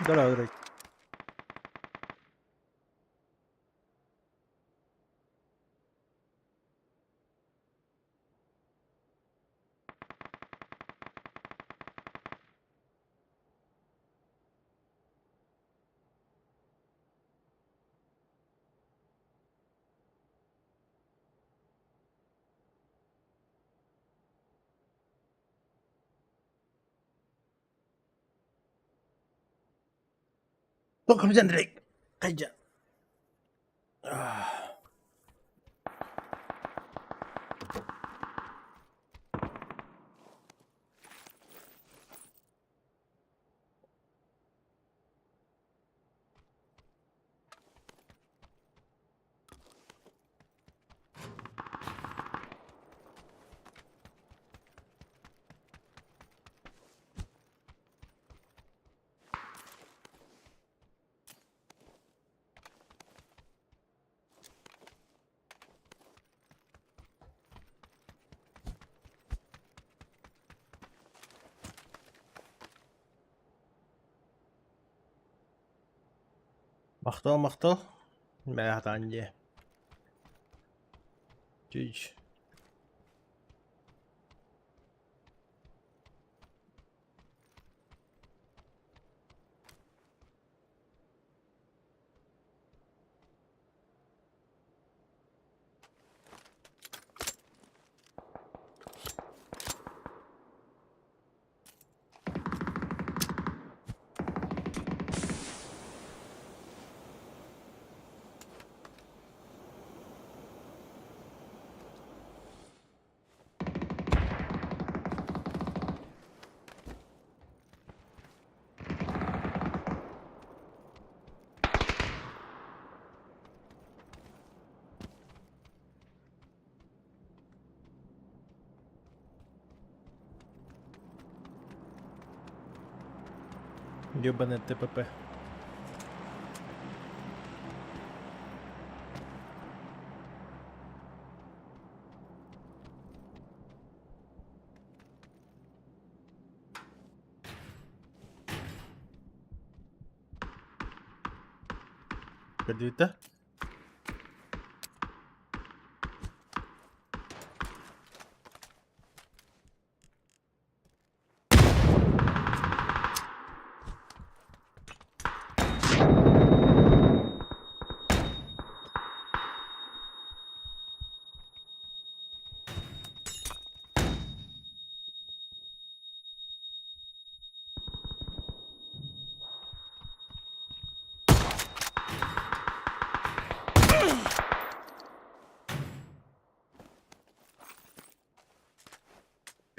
Да, direkt. Bakacaksın direkt. Kayacaksın. Ah. مخطوط بعد عندي جيج. Ёбаный ТПП. Где-то?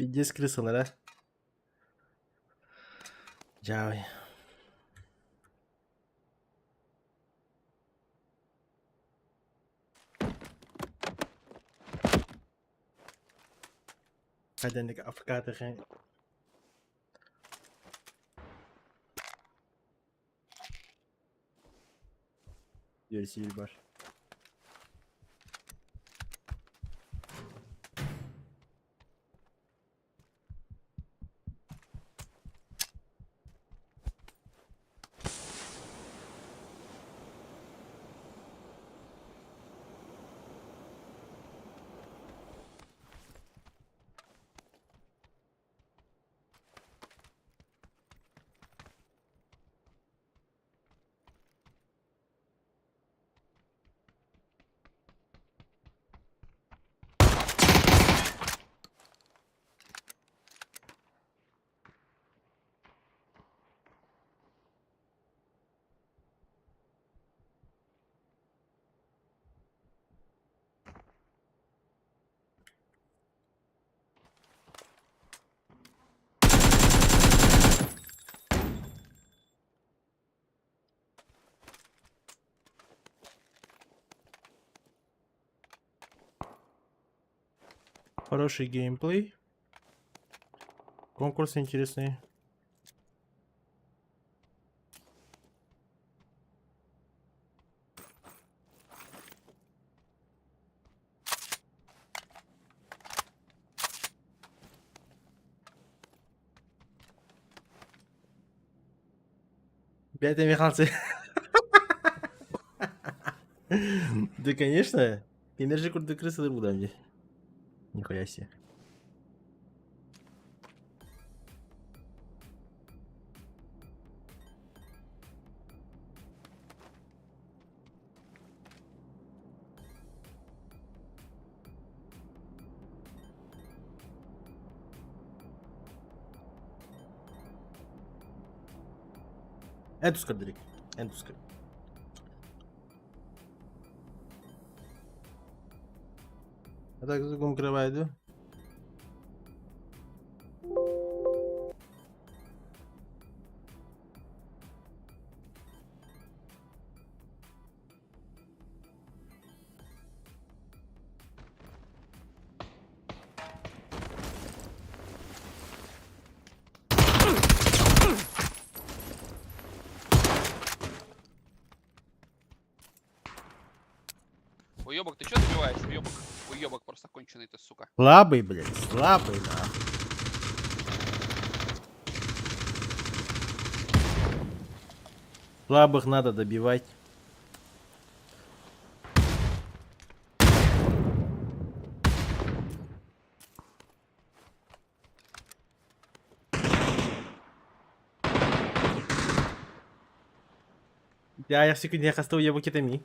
Пиздец крысаны, да? Джавай. Uiteindelijk Afrika te gaan. Gerisi var. Хороший геймплей. Конкурс интересный. 5 американцев. Да, конечно. Энерджи курды крысы buradan bir. Нихуя себе. En tuskar direkt. En tuskar. А так звуком кровать. Уёбок, ты чё добиваешь? Уёбок. Уёбок просто конченый ты, сука. Слабый, блядь, слабый, нахуй. Слабых надо добивать. Я секунду я хастал его китами.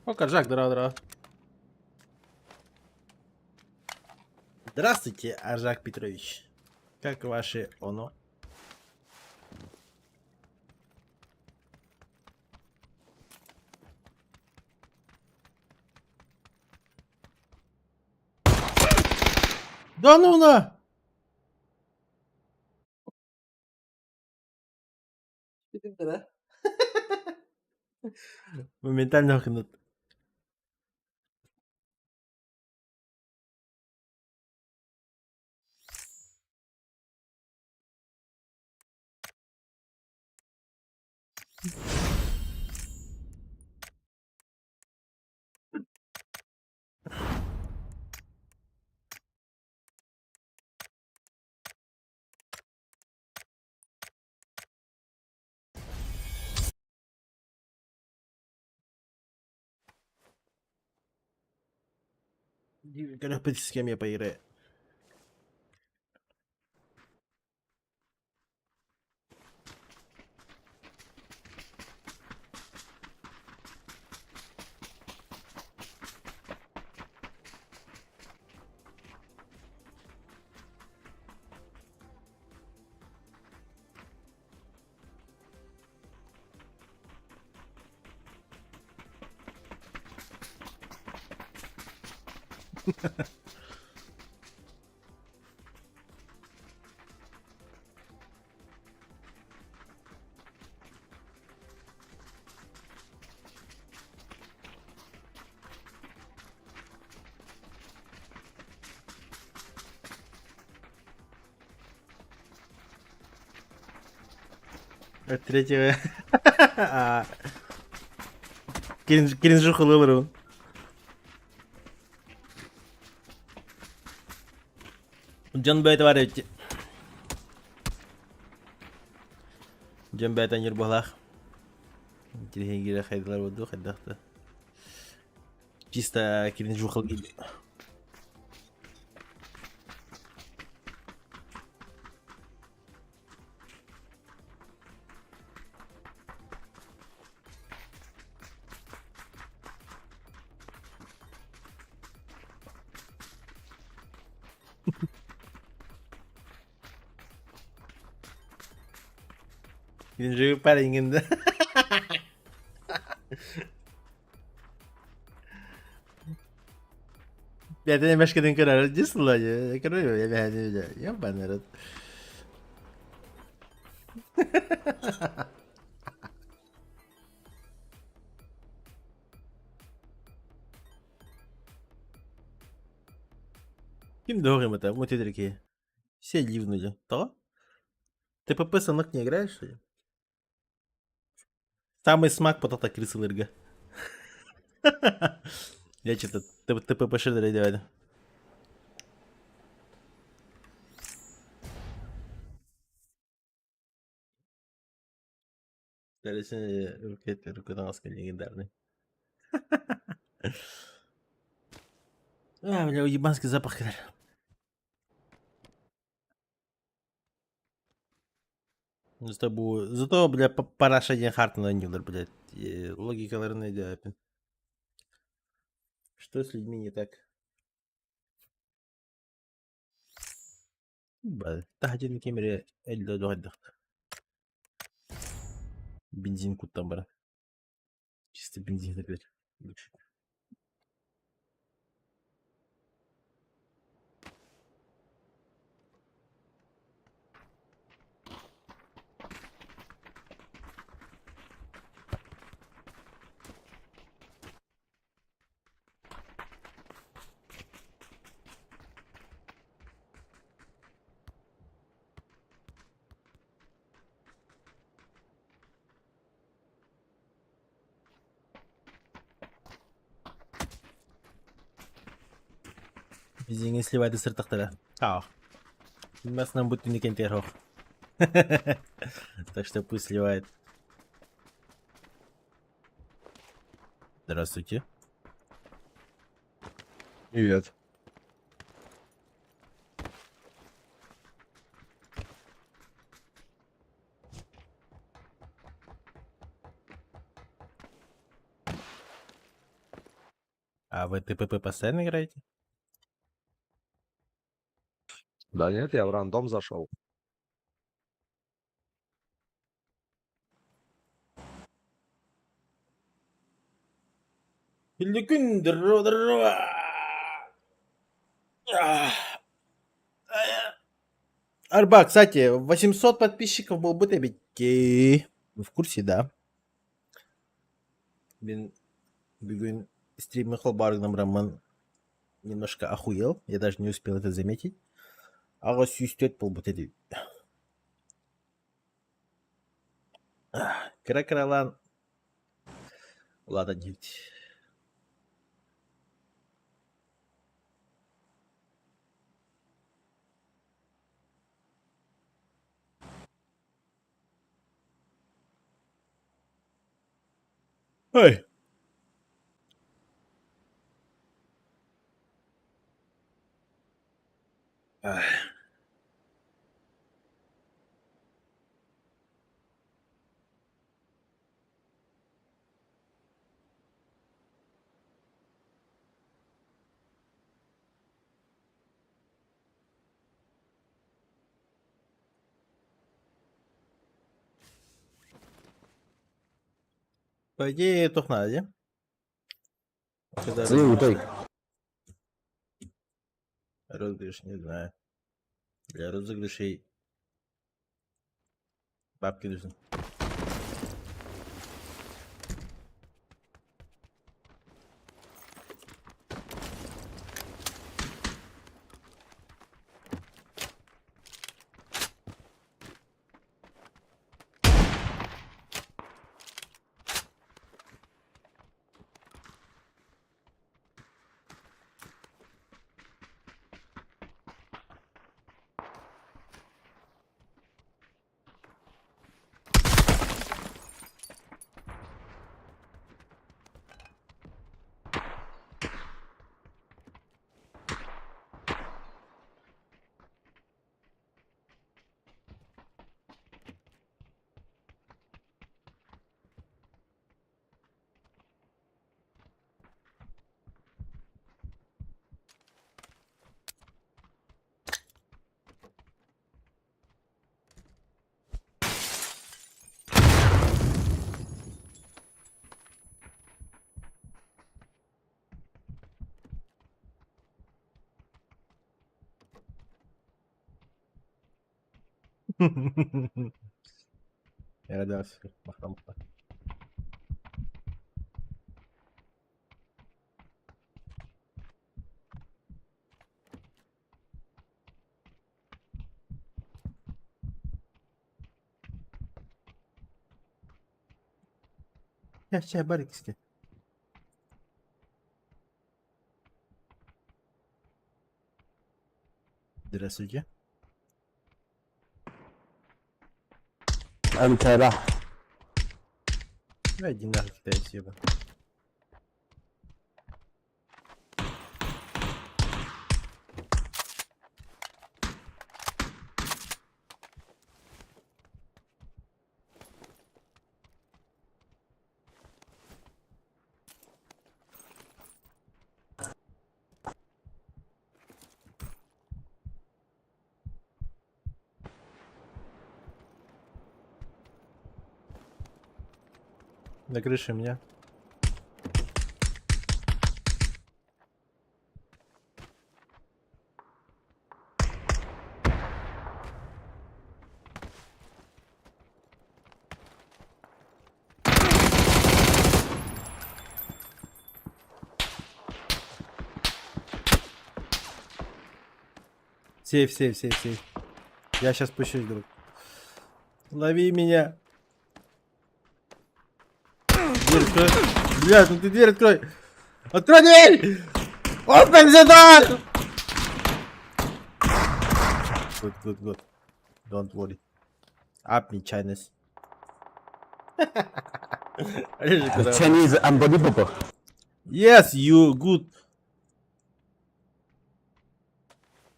О, Коржак, здорово. Здравствуйте, Аржак Петрович. Как ваше оно? Да ну на! Моментально хнут. Когда с кем я поиграю? От третьего. А, Кринжуху лылырын. Жон бәйті бар өтті. Жон бәйті анер болақ. Телеген кері қайдылар болды, қайдақты. Чисто кринжухал келді. Кринжуху паренгенді. Бәтіне мәшкеден көрер, десін ла, көрер, я бәді өйді. Ябан әрі. Ким доғым это, мутедрики. Все ливнули. То? Ты ПП санок не играешь, что ли? Самый смак потата крысы лырга. Я что-то ТПП шедер идеально. Дальше рукоданоска легендарный. А, бля, уебанский запах. Зато, бля, параша ден харт нанюлар, блядь. Логикаларını ediyor. Что с людьми не так? Тахадин кемере элді доғадық. Бензин куттан бара. Чисто бензин такой. Бензин сливает из сыртахтара. Ау. Нас нам будет не кентерох. Так что пусть сливает. Здравствуйте. Привет. А вы ТПП постоянно играете? Да нет, я в рандом зашел. Пельдюкин, здорово, здорово. Арба, кстати, 800 подписчиков был бы тебе. Вы в курсе, да? Блин, Бюгин стрим Михаил Баргном Роман немножко охуел. Я даже не успел это заметить. А вот сюстет полбутыли. Кракралан. Ладно, девять. Ой. По идее, toch надо, Слушай, Розыгрыш, не знаю. Для розыгрышей бабки нужны. Я радовался, махнул. Сейчас, барик iste. Здравствуйте. أنت Иди нахуй, китаец, еба. На крыше меня. Сейф, сейф, сейф, сейф. Я сейчас пущусь, друг. Лови меня. Дверь открой. Блядь, ну ты дверь открой. Открой дверь! Open the door! Good, good, good. Don't worry. Up me, Chinese. Реже, куда? Chinese unbelievable. Yes, you good.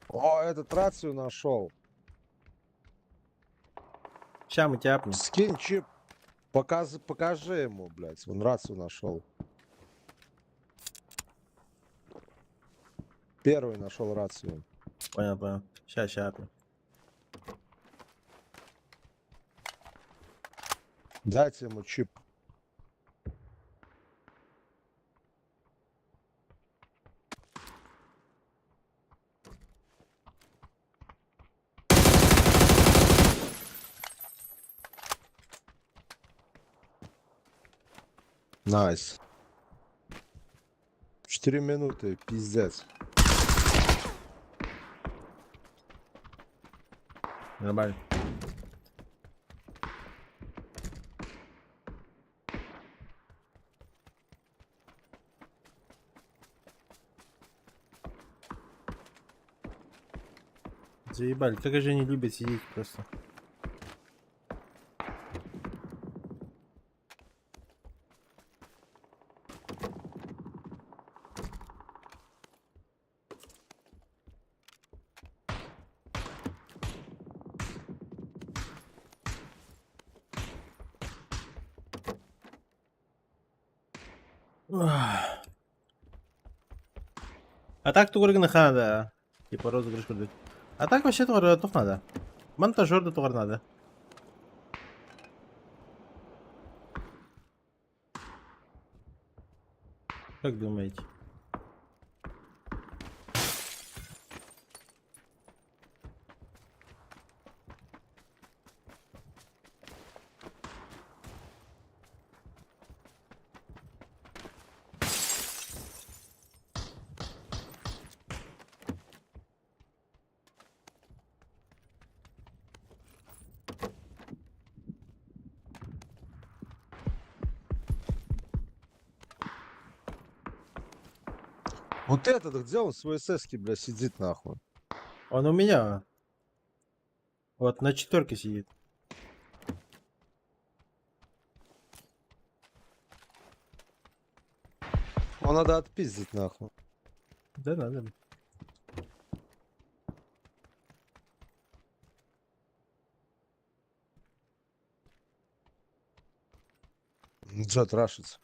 О, этот рацию нашел. Ща мы тебя апнем. Скинь чип. Покажи ему, блядь. Он рацию нашел. Первый нашел рацию. Понял, понял. Ща апнем. Дайте ему чип. Найс. 4 минуты, пиздец. Нормально. Заебали, как же они любят сидеть просто. А так тугрыгны ханада. Типа розыгрыш курдук. А так вообще тугры надо. Монтажер да тугры надо. Как думаете? Вот этот, где он свой ССки, блядь, сидит нахуй? Он у меня. Вот на 4 сидит. Он надо отпиздить нахуй. Да надо. Джет рашится.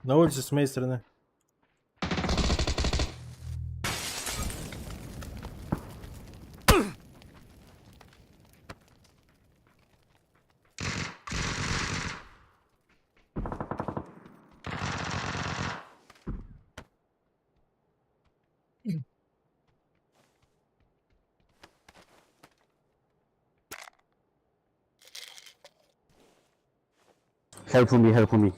На улице с моей стороны. Help me, help me.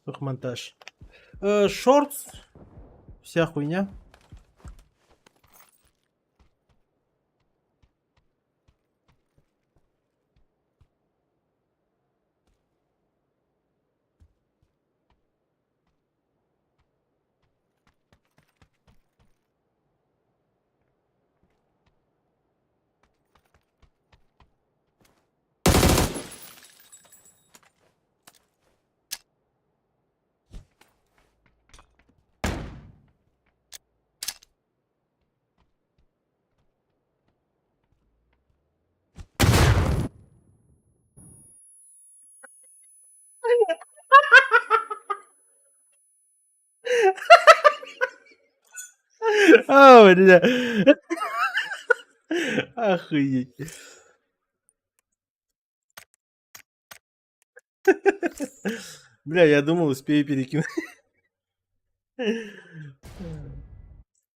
Ух, монтаж. Шортс. Вся хуйня. А, бля. Охуеть. Бля, я думал, успею перекинуть.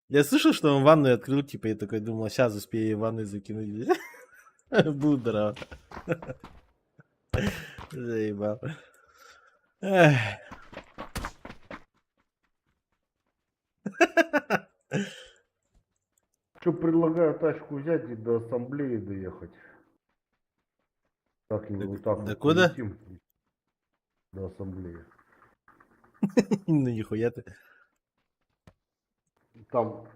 Я слышал, что он ванную открыл, типа, я такой думал, сейчас успею ванную закинуть. Был дрова. Заебал. Эх. Что предлагаю тачку взять и до ассамблеи доехать. Как-нибудь так До вот куда? полетим до ассамблеи. Ну нихуя ты. Там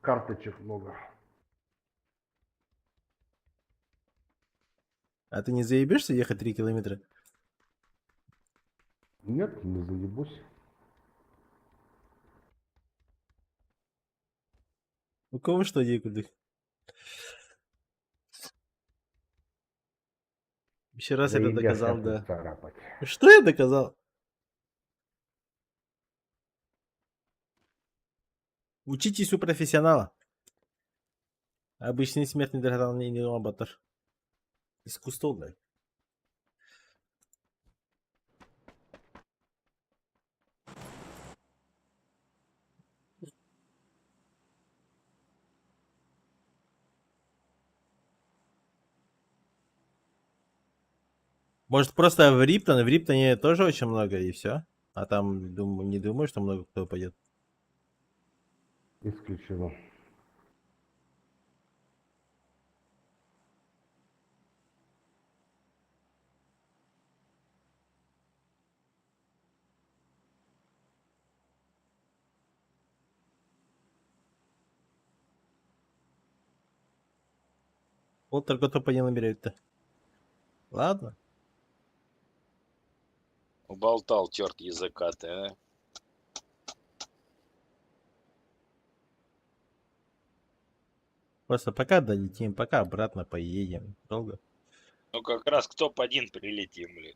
карточек много. А ты не заебешься ехать 3 километра? Нет, не заебусь. У кого что некуда? Еще раз это Заебешься доказал, тут да. царапать. Что я доказал? Учитесь у профессионала. Обычный смертный догадал не роботар. Искусство, да. Может просто в Риптон? В Риптоне тоже очень много и все. А там не думаю, что много кто пойдет. Исключено. Вот только кто по не наберет-то. Ладно. Уболтал черт языка ты, а? Просто пока долетим, пока обратно поедем. Долго. Ну как раз к топ-1 прилетим, блин.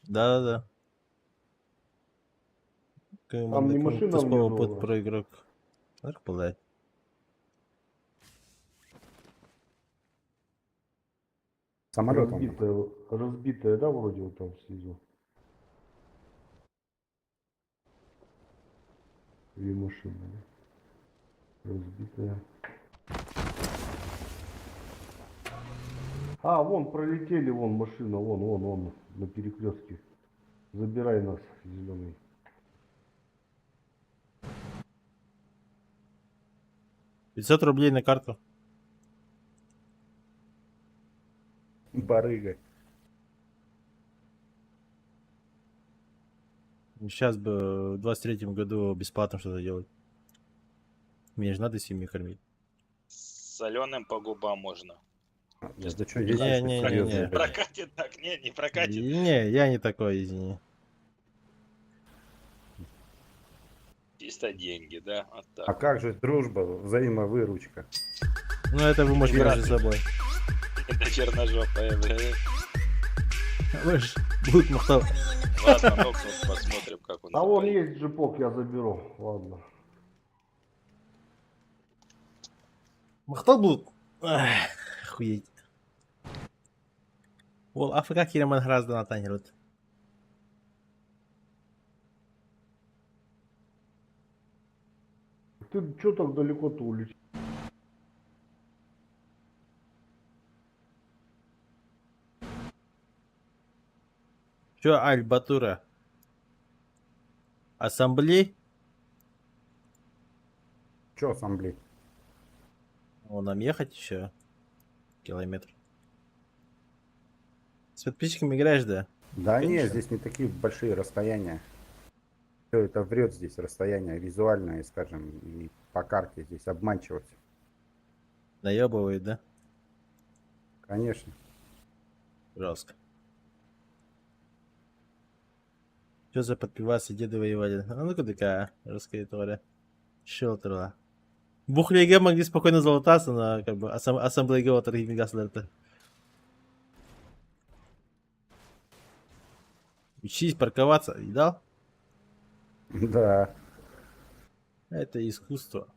Да-да-да. Там не машина Типово внизу. под проигрок. Так, блядь. Самолет он. Разбитая, да, вроде вот там снизу. Две машины. Да? Разбитая. А, вон пролетели, вон машина, вон, на перекрестке. Забирай нас, зеленый. $500 на карту. Барыга. Сейчас бы в 23-м году бесплатно что-то делать. Мне же надо семью кормить. Соленым по губам можно. Да что, Не, есть не, что не, серьезное, не. блядь? Прокатит так? Не прокатит. Не, я не такой, извини. Чисто деньги, да? Вот А так. как же дружба, взаимовыручка? Ну это вы можете между собой. Это черножопая, блин. Вы ж будут махтал. Ладно, ну тут посмотрим, как он А вон запоет. есть джипок, я заберу. Ладно. Махтал будут? Ах, охуеть. Ол АФК Киреман гораздо натанерут. Ты чё так далеко-то улетел? Чё, Аль Батура? Ассамблей? Че, ассамблей? О, нам ехать еще километр. С подписчиками играешь, да? Да Конечно. нет, здесь не такие большие расстояния. Все это врет здесь расстояние визуальное, скажем, и по карте здесь обманчиво всё. Наебывает, да? Конечно. Жестко. Что за подпивасы деды воевали? А ну-ка такая русская история. Шелтерла. Бухлеге могли спокойно залутаться на как бы ассамблея торгими государства. Учись парковаться, видал? Да. Это искусство.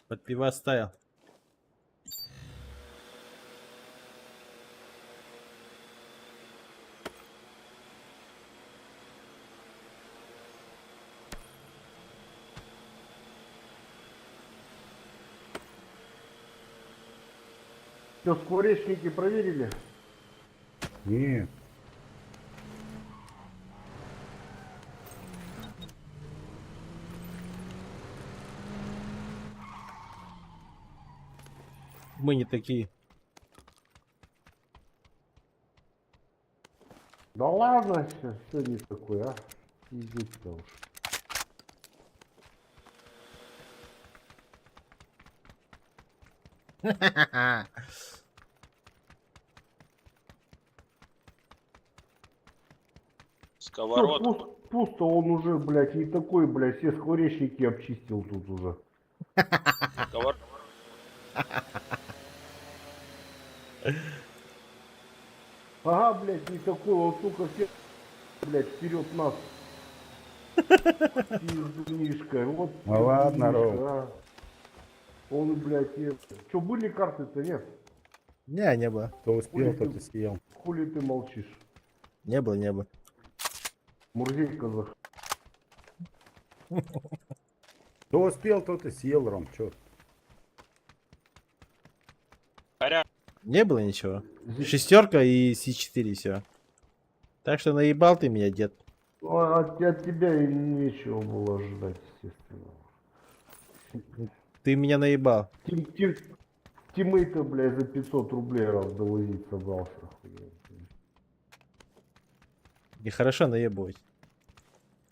Подпивас стайл. Все, скворечники проверили? Нет. Мы не такие. Да ладно, все не такое, а. Пиздец-то уж. Всё, Сковородку. пусто, он уже, блядь, не такой, блядь, все скворечники обчистил тут уже. Сковородку. Ага, блядь, не такой, он, сука, все, блядь, вперед нас. Пиздунишка, вот Ну ладно, пиздунишка, Ром. а. Он, блядь, что, были карты-то, нет? Не было. Кто успел, Хули тот ты- и съел. Хули ты молчишь? Не было. Мурзейка за... Кто успел, тот и съел, Ром. Че? Не было ничего. Шестерка и С4 все. Так что наебал ты меня, дед. Ну, от тебя и нечего было ждать, естественно. Ты меня наебал. Тиммейта, блядь, за 500 рублей раз довозить собрался. И хорошо наебывать.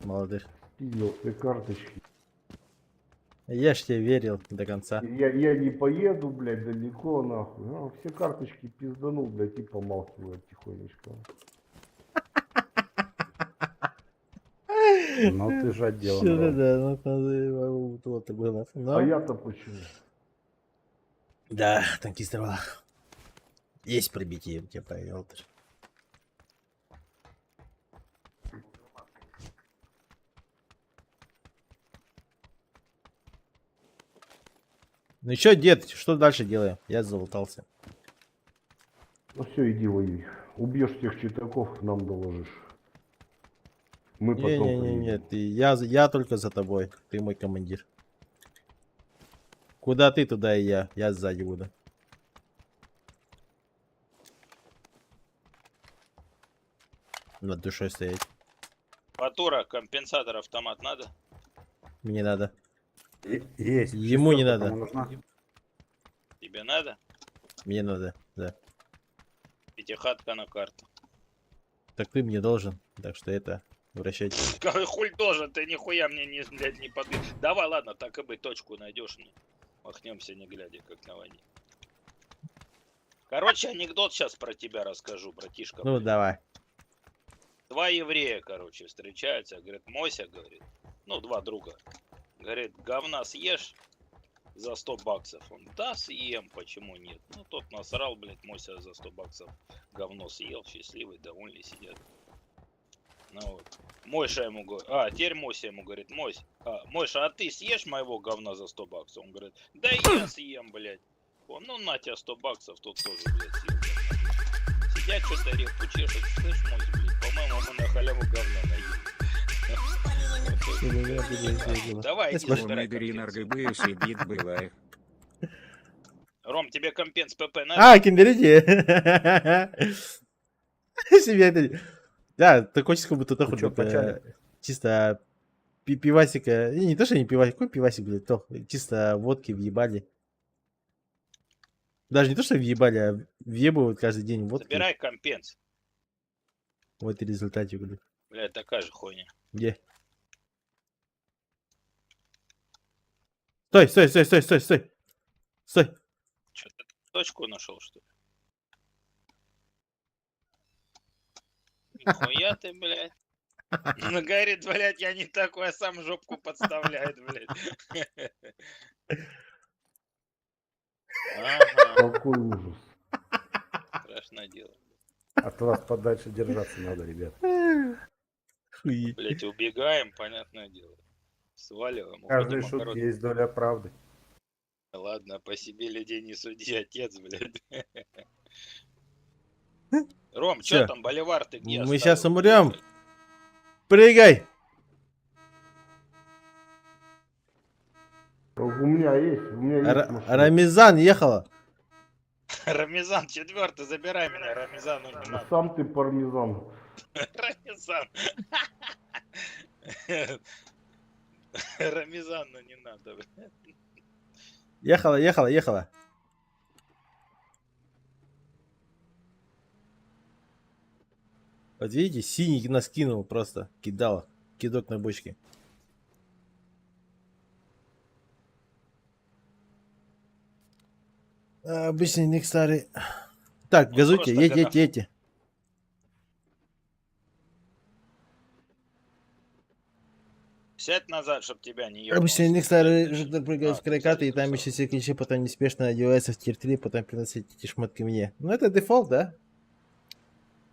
Молодых. Пиздил все карточки. Я ж тебе верил до конца. Я не поеду, блядь, далеко, нахуй. А, все карточки пизданул, блядь, и помалкивает тихонечко. Ну ты же отделан, Что Ром. да, ну вот и было. А Но... я-то почему? Да, танкист рвал. Есть пробитие, я тебя понял. Ну чё, дед, что дальше делаем? Я залутался. Ну все, иди воюй. Убьешь тех читаков, нам доложишь. Мы потом Не-не-не, приедем. я только за тобой. Ты мой командир. Куда ты, туда и я. Я сзади буду. Над душой стоять. Фатура, компенсатор, автомат надо? Мне надо. Есть. Ему не Шестерка надо. кому нужна? Тебе надо? Мне надо, да. Пятихатка на карту. Так ты мне должен. Так что это, вращайте. Какой хуй должен, ты нихуя мне не, блядь, не подбил. Давай, ладно, так и быть, точку найдешь мне. Махнемся, не глядя, как на войне. Короче, анекдот сейчас про тебя расскажу, братишка. Ну, блядь. давай. Два еврея, короче, встречаются. Говорит, Мося, говорит, ну, два друга. Говорит, говна съешь за 100 баксов. Он, да, съем, почему нет? Ну, тот насрал, блядь, Мося за 100 баксов говно съел, счастливый, довольный сидят. Ну вот. Мойша ему говорит, теперь Мося ему говорит, Мойша, а ты съешь моего говна за 100 баксов? Он говорит, да я съем, блядь. Он, ну, на тебя 100 баксов, тот тоже, блядь, съел. Сидят, что-то репку чешут, слышь, Мось, блядь, по-моему, мы на халяву говна наели. Давай, иди забирай компенс. Ром, тебе компенс ПП надо? А, киндерите! Себе это... Да, ты хочешь как будто Ну только чё, качали? чисто пивасика... Не то, что не пивасик, какой пивасик, блядь, то чисто водки въебали. Даже не то, что въебали, а въебывают каждый день водки. Забирай компенс. Вот и результате, блядь. Бля, такая же хуйня. Где? Стой, стой, стой, стой, стой, стой. Стой. Что, ты точку нашел, что ли? Нихуя ты, блядь. Ну, говорит, блядь, я не такой, а сам жопку подставляет, блядь. Ага, Какой ужас. страшное дело. От вас подальше держаться надо, ребят. Хуи. Блядь, убегаем, понятное дело. Сваливаем. В каждой уходим, шутке огород. есть доля правды. Ладно, по себе людей не суди, отец, блядь. Ром, Всё. чё там, Боливар, ты где Мы оставил? сейчас умрем. Прыгай. У меня есть машина. Рамизан ехала. Рамизан 4, забирай меня, Рамизану не надо. Сам ты пармезан. Рамизан. Рамизану не надо, блядь. Ехала, ехала, ехала. Вот видите, синий нас кинул просто. Кидала. Кидок на бочке. Обычный ник старый. Так, Он газуйте, просто едьте, когда- едьте. Сядь назад, чтоб тебя не ебнуло. Обычный ник старый жук прыгает А, в каракаты, и ты там сам. еще все ключи, потом неспешно одевается в тир 3, потом приносит эти шмотки мне. Ну это дефолт, да?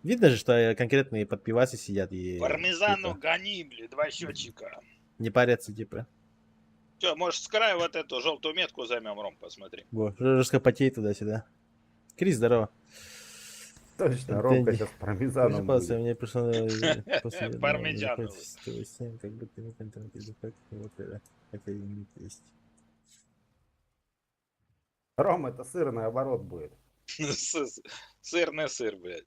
Видно же, что конкретные подпивасы сидят и... Пармезану типа, гони, блядь, два счетчика. не парятся, типа. Че, может, с края вот эту желтую метку займем, Ром, посмотри. Во, жестко потеет туда-сюда. Крис, здорово. Точно, Это Ромка не- сейчас Скажи, пармезаном пожалуйста, будет. мне пришло... после одного Пармиджану. захода с того всем, как будто не контент или как, вот это и есть. Ром, это сырный оборот будет. Сырный сыр, блядь.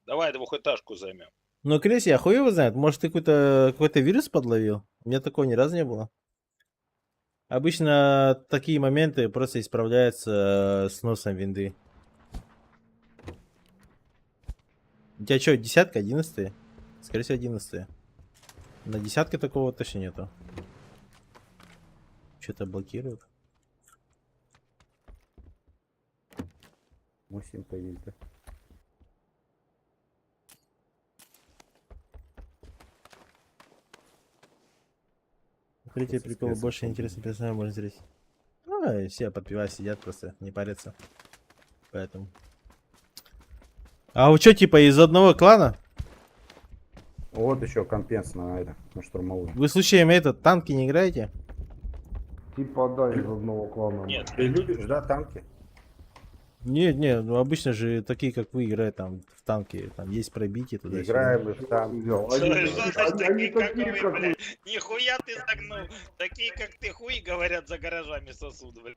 Давай двухэтажку займем. Ну, Крис, я хуй его знает, может ты какой-то вирус подловил? У меня такого ни разу не было. Обычно такие моменты просто исправляются с носом винды. У тебя что, десятка, 11? Скорее всего, 11. На десятке такого точно нету. Что-то блокирует. Мусинка есть, да? Третий Со прикол, скресом больше помню. интересных персонажей можно зрить. Ну, и все под пива сидят просто, не парятся. Поэтому. А вы что, типа из одного клана? Вот еще компенс на это, на штурмовую. Вы случаем этот танки не играете? Типа, да, из одного клана. Нет, Ты любишь, да, танки? Нет, нет, ну обычно же такие, как вы, играют там в танки, там есть пробитие туда. Играем и в танки. Взял. Что Они, значит они такие, как такие, вы, как вы. блядь? Нихуя ты загнул. Такие, как ты, хуй, говорят, за гаражами сосуд, блядь.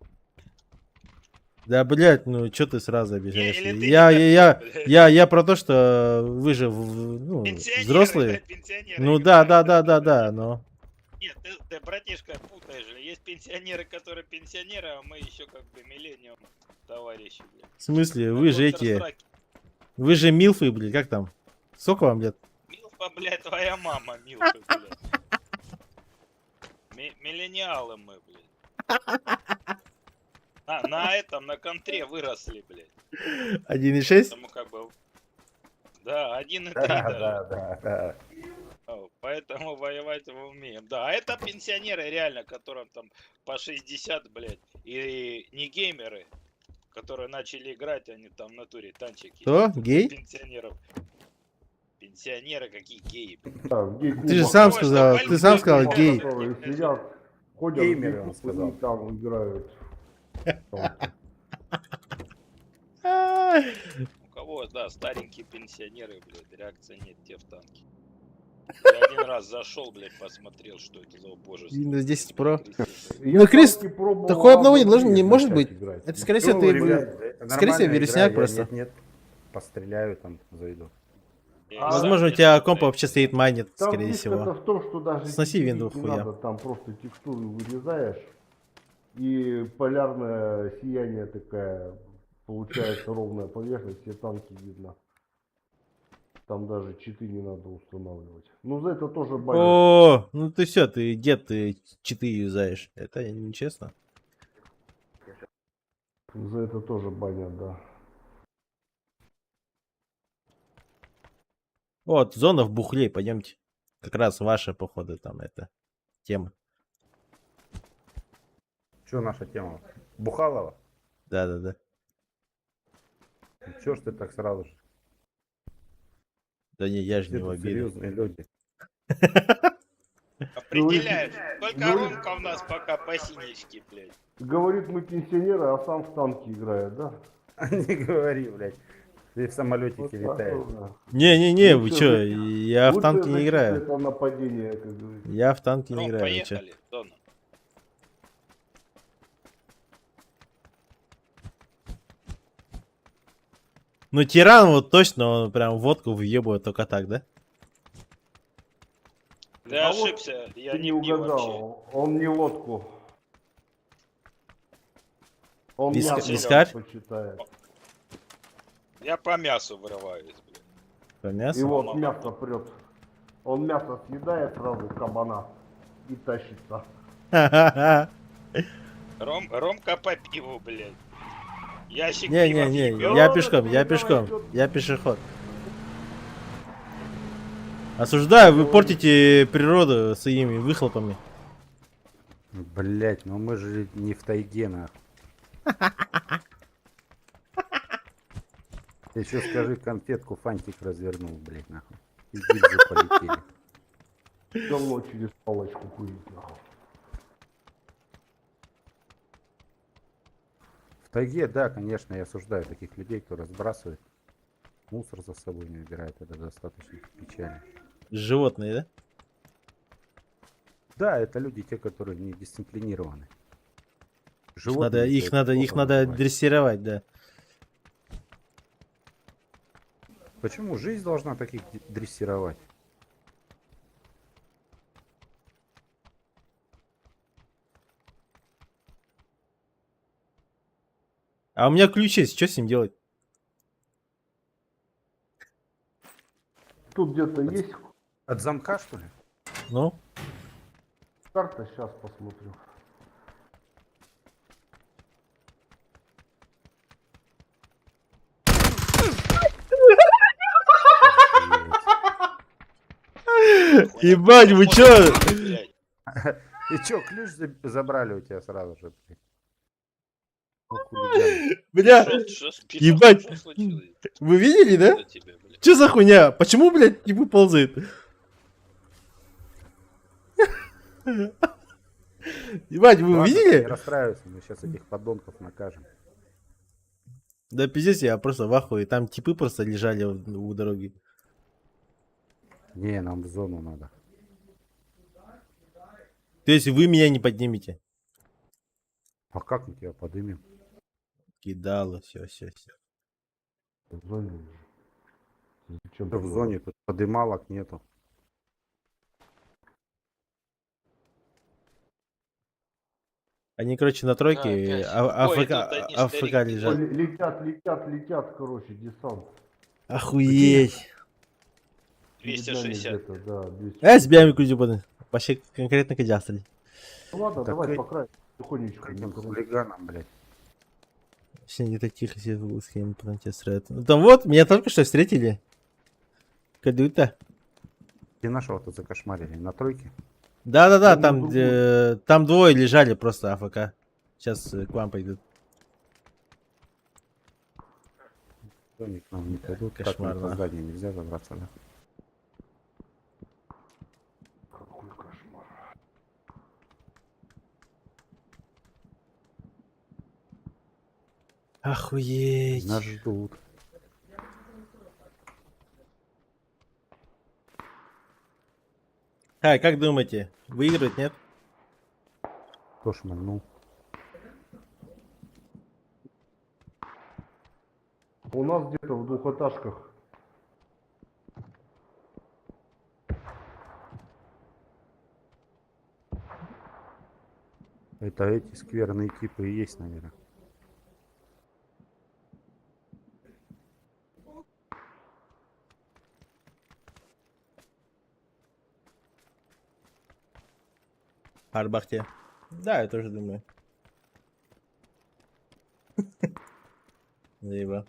Да, блядь, ну что ты сразу обижаешь? или ты Я, не я, такой, блядь. я про то, что вы же ну, Пенсионеры, взрослые. блядь, пенсионеры Ну да, да, играют, да, да, блядь. да, но. Нет, ты, братишка, путаешь же. Есть пенсионеры, которые пенсионеры, а мы еще как бы миллениум товарищи, блядь. В смысле, На вы же эти. Counter-Strike. Вы же милфы, блядь, как там? Сколько вам лет? Милфа, блядь, твоя мама, Милфа, блядь. Миллениалы мы, блядь. На этом, на контре выросли, блядь. 1,6? Поэтому как бы... Да, 1,3 Да, даже. да. Поэтому воевать мы умеем. Да, а это пенсионеры реально, которым там по 60, блядь. И не геймеры, которые начали играть, они там в натуре танчики. Кто? Гей? Пенсионеров. Пенсионеры какие геи, блядь. Да, в гей-клубах. Ты же сам Ой, сказал, что ты сам болит, сказал блядь, гей. Которые сидят, ходят Геймеры, в он гей-клубы сказал. и там играют. У кого, да, старенькие пенсионеры, блядь, реакции нет, те в танке. Я один раз зашел, блядь, посмотрел, что это за убожество. Windows 10 Pro. Я Ну, Крис, танки пробовал такое обновление в должно- не игре может начать быть. играть. Это, скорее всего, Ну, ты, ребят, блин, это скорее всего, нормальная вирусняк игра, просто. Нет, постреляю там, зайду. Возможно, у тебя комп вообще стоит майнит, Там скорее фишка-то всего. в том, что даже Сноси текстурить Windows не хуя. надо, там просто текстуры вырезаешь, и полярное сияние такая, получается ровная поверхность, все танки видно. Там даже читы не надо устанавливать. Ну за это тоже банят. О, ну ты все, ты дед, ты читы юзаешь. Это нечестно. За это тоже банят, да. Вот, зона в бухле, пойдемте. Как раз ваша, походу, там это тема. Что наша тема? Бухалова? Да-да-да. Чё ж ты так сразу же? Да не, я же Все не в тут обиде. серьезные люди. Определяют. Только Ну, Ромка у нас пока по синичке, блядь. Говорит, мы пенсионеры, а сам в танке играет, да? Не говори, блядь. Ты в самолетике Вот так летаешь. вот, да. Не-не-не, Ну вы чё, чё, за- я в Лучшая танки не защита играю. Это нападение, как говорится. Я в танки не Ром, играю, вы чё. поехали, Дона. Ну, тиран вот точно, он прям водку въебывает только так, да? Ты А вот ошибся, я Ты не не пью вообще. угадал, он не водку. Он Виска- мясо вискарь? предпочитает. Я по мясу вырываюсь, блядь. По И мясу. вот мама. мясо прет. Он мясо съедает сразу, кабана, и тащится. Ромка по пиву, блядь. Ящик пива Не-не-не, въебёт. я пешком, я пешком, я пешеход. Осуждаю, вы портите природу своими выхлопами. Блять, ну мы же не в тайге, нахуй. Ты еще скажи, конфетку фантик развернул, блять, нахуй. И гильзы полетели. Давно через палочку курить, нахуй. В тайге, да, конечно, я осуждаю таких людей, кто разбрасывает мусор за собой, не убирает. Это достаточно печально. Животные, да? Да, это люди, те, которые не дисциплинированы. Их Животные, это их плохо надо называть. дрессировать, да. Почему? Жизнь должна таких дрессировать. А у меня ключ есть, что с ним делать? Тут где-то есть От замка, что ли? Ну, карта, сейчас посмотрю. понял? Ебать, вы Можно чё? блядь. И чё, ключ забрали у тебя сразу же? Блин? Ну, хулиган. Бля, Шо, ебать. что случилось? вы видели, да? Что тебе, блядь? Чё за хуйня? Почему, блядь, не выползает? Ебать, вы Ладно, ты не видели? расстраивайся, мы сейчас этих подонков накажем. Да пиздец, я просто в ахуе. Там типы просто лежали у дороги. Не, нам в зону надо. То есть вы меня не поднимете? А как мы тебя подымем? Кидало, все. В зоне. Зачем В зоне тут подымалок нету. Они, короче, на тройке опять. Ой, тут одни АФК старики, Ой, лежат. летят, короче, десант. Охуеть. Перед нами 260. где-то, да, 260. Сбиваем кузю. Вообще конкретно кадястали. Ну ладно, Так давай и- по краю, тихонечко. Каким никуда. хулиганом, блядь. Все где-то тихо себе в схеме потом тебя строят. Ну там вот, меня только что встретили. Кадута. Где нашего тут закошмарили? На тройке? Да, Ну, там, другой. там двое лежали просто АФК. Сейчас к вам пойдут. В зоне к нам не пойдут. Так, Кошмарно. на здание нельзя забраться, да? Какой кошмар. Охуеть. Нас ждут. Как думаете, выиграть, нет? Кто шмальнул? У нас где-то в двухэтажках. Это эти скверные типы и есть, наверное. В Арбахте. Да, я тоже думаю. Либо.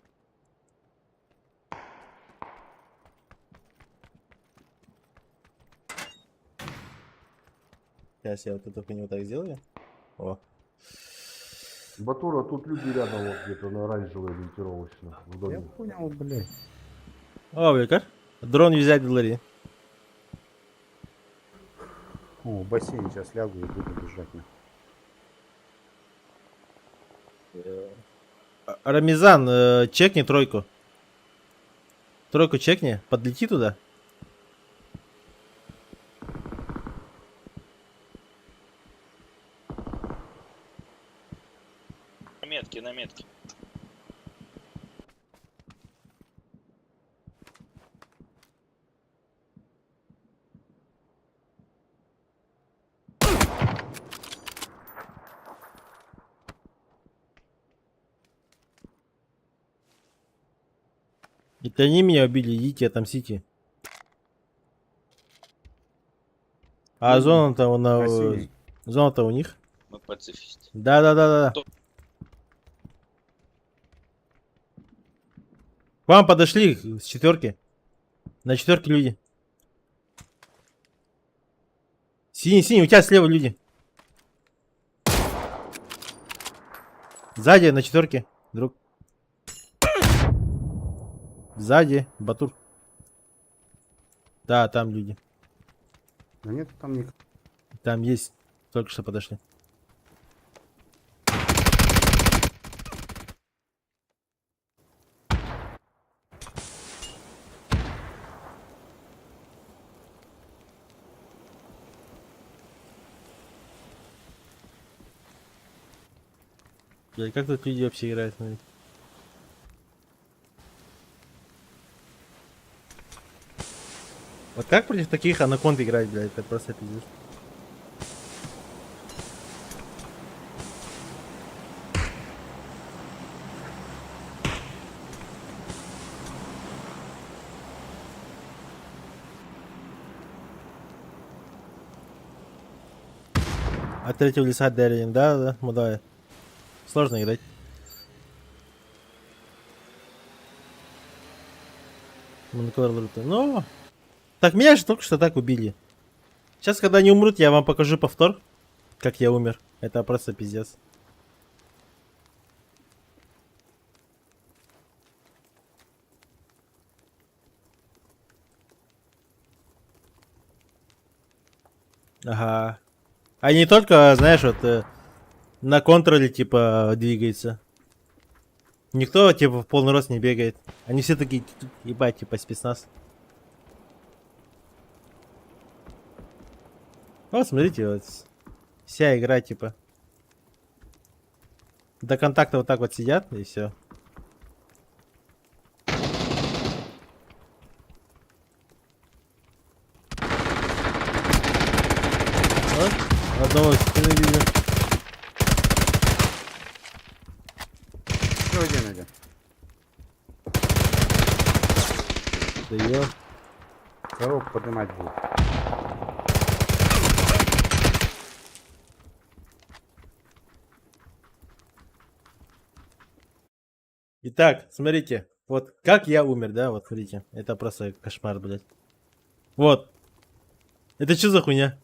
Сейчас я вот эту хуйню вот так сделаю. О. Батура, тут люди рядом вот где-то на оранжевой ориентировочно. В Я доме. понял, блядь. О, Викар. Дрон взять доллари. О, в бассейн сейчас лягу и буду бежать. Рамизан, чекни тройку. Тройку чекни, подлети туда. На метке. Это они меня убили, идите, отомстите. А зона-то Красивей. зона-то у них. Мы пацифисты. Да. К вам подошли с четверки. На четверке люди. Синий, у тебя слева люди. Сзади, на четверке, друг. Сзади, Батур. Да, там люди. Да нет, там никого. Там есть. Только что подошли. Блядь, как тут люди вообще играют? Смотри. Вот как против таких анаконд играть, блядь? Это просто пиздец. А третьего леса Дерин, да, мудая. Сложно играть. Ну, так меня же только что так убили. Сейчас, когда они умрут, я вам покажу повтор, как я умер. Это просто пиздец. Ага. Они только, знаешь, вот на контроле, типа, двигается. Никто, типа, в полный рост не бегает. Они все такие, ебать, типа, спецназ. Вот, смотрите, вот. Вся игра, типа. До контакта вот так вот сидят, и все. Вот. Одного спины видно. Еще один идет. Да ё. Коробку поднимать будет. Итак, смотрите. Вот как я умер, да? Вот смотрите. Это просто кошмар, блядь. Вот. Это что за хуйня?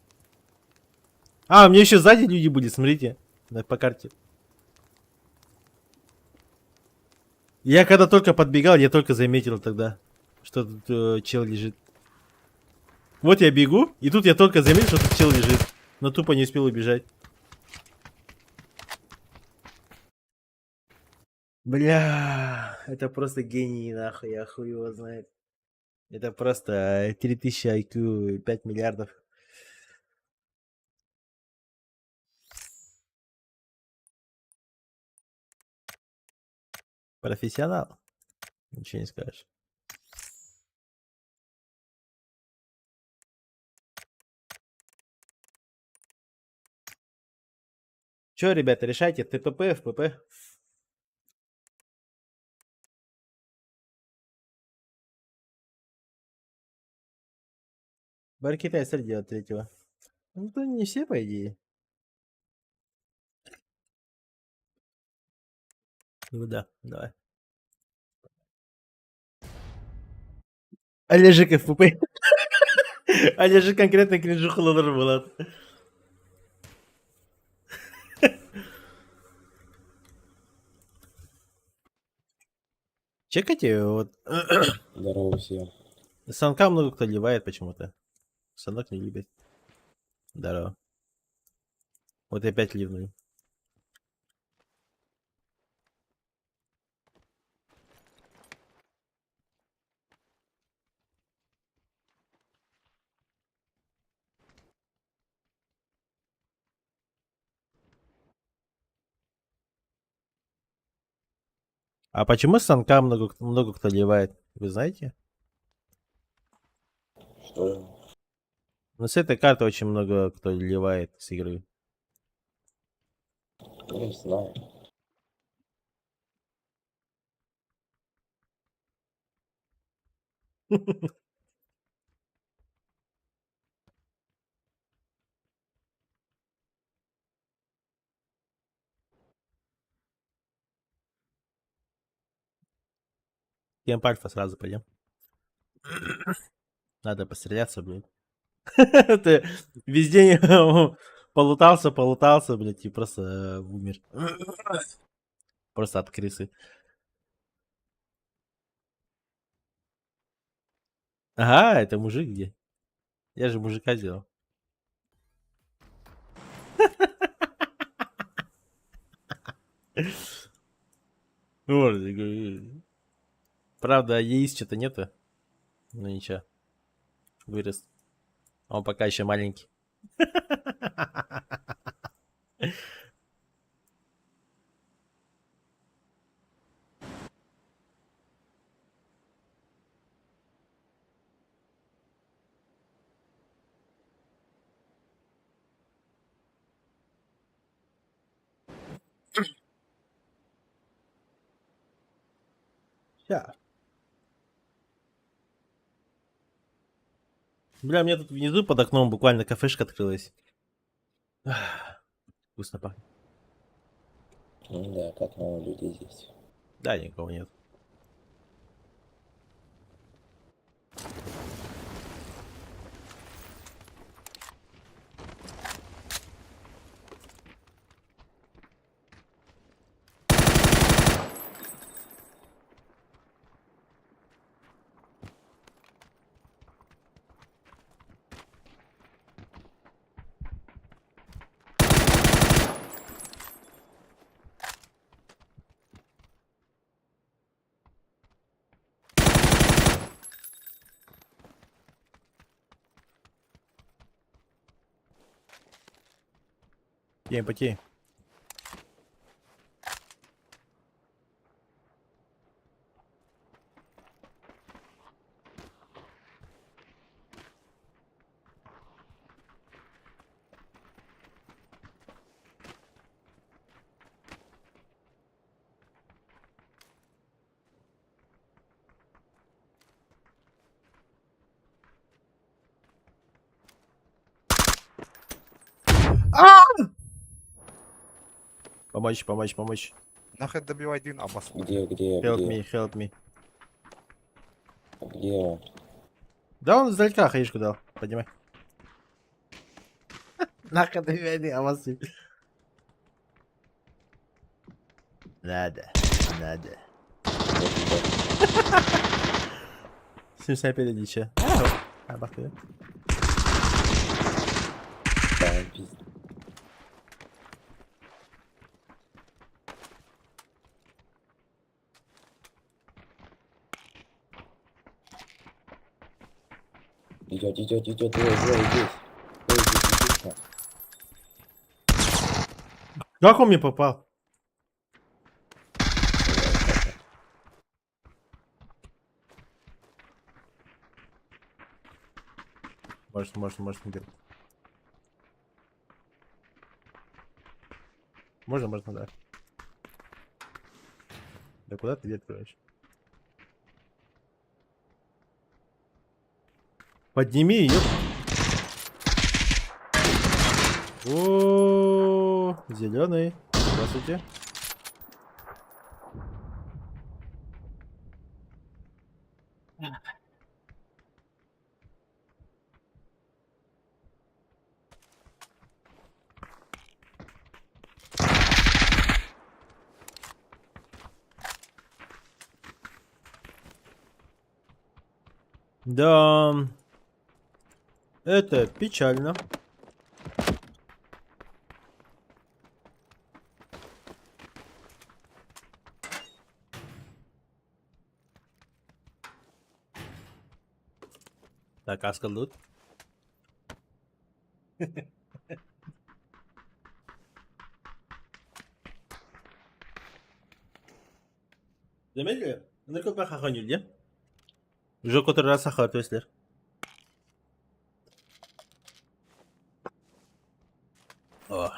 А, мне еще сзади люди были, смотрите. По карте. Я когда только подбегал, я только заметил тогда, что тут чел лежит. Вот я бегу, и тут я только заметил, что тут чел лежит. Но тупо не успел убежать. Бля, это просто гений, нахуй, я хуй его знает. Это просто 3000 IQ, 5 миллиардов. Профессионал. Ничего не скажешь. Че, ребята, решайте, ТПП, ФПП. Бар Китай делать третьего. Ну, то не все, по идее. Ну да, давай. Олежек ФПП. Олежек конкретно кринжуху лодер была. Чекайте, вот. Здорово всем. Санка много кто ливает почему-то. Санок не любит. Здорово. Вот и опять ливнули. А почему с Санка много кто ливает? Вы знаете? Что? Но с этой карты очень много кто ливает с игры. Не знаю. Кемп Альфа сразу пойдем. Надо постреляться, блин. Ты везде полутался, блядь, и просто умер. Просто от крысы. Ага, это мужик где? Я же мужика сделал. Вот, я говорю. Правда, яиц что-то нету. Ну ничего. Вырос. Он пока еще маленький. Ща. Бля, мне тут внизу под окном буквально кафешка открылась. Ах, вкусно пахнет. Да, как много людей здесь. Да, никого нет. Потеем, потеем. Помочь, помочь, помочь. Нахуй добивай двин, а бас. Где, Help где? me, help me. Где он? Да он издалека хаишку дал. Поднимай. Нахуй добивай, а вас. Надо, надо. 75 дича. А, бахты. Там пиздец. Идет, двое здесь. Двое здесь, идут. Как он мне попал? Может, не делать. Можно, да. Да куда ты открываешь? Подними ее. О, зеленый. Здравствуйте. Да, это печально. Так, Аскалут. Заметили? Ну, как бы хаханюль, не? Уже который раз хахатываешь. О.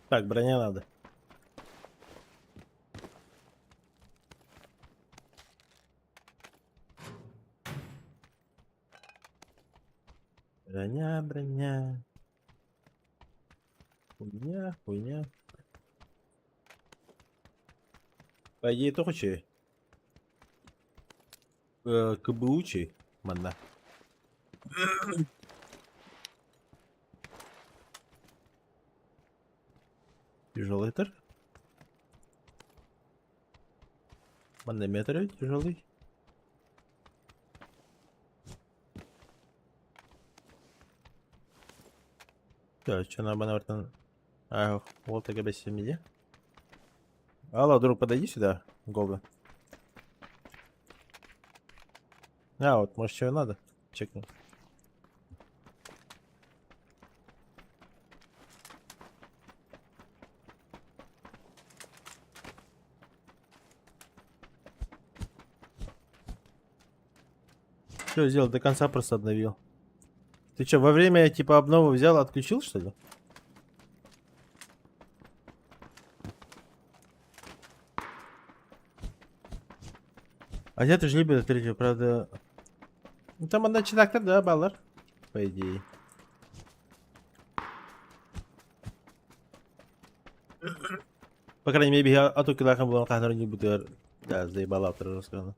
Так, броня надо. Броня. Хуйня. По идее, то хоче. КБУчий. Манда. Тяжелый тер. Манометр тяжелый. Так, что на банартан? А, вот так без семьи. Алло, друг, подойди сюда, Голда. А, вот, может, чего надо? Чекни. Что сделал? До конца просто обновил. Ты что, во время типа обновы взял, отключил, что ли? А я тоже любил третью, правда. Ну там одна читака, да, баллар. По идее. По крайней мере, я ату килахам был кахнар не буду. Да, заебал автор рассказал.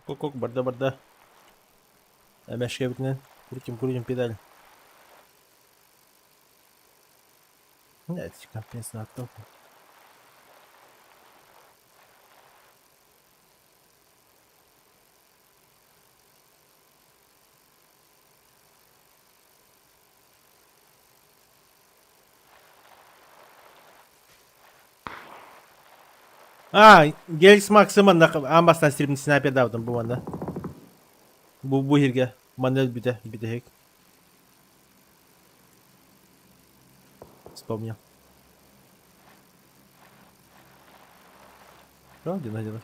Кок-кок, барда-барда. Әмәшкә битенән. Крутим педаль. Эти компенсации оттолкнут. Геликс Максиман амбастан стрибнет снайпер давдым bu anda. Bu yerге. Манел бите. Вспомнил. Один.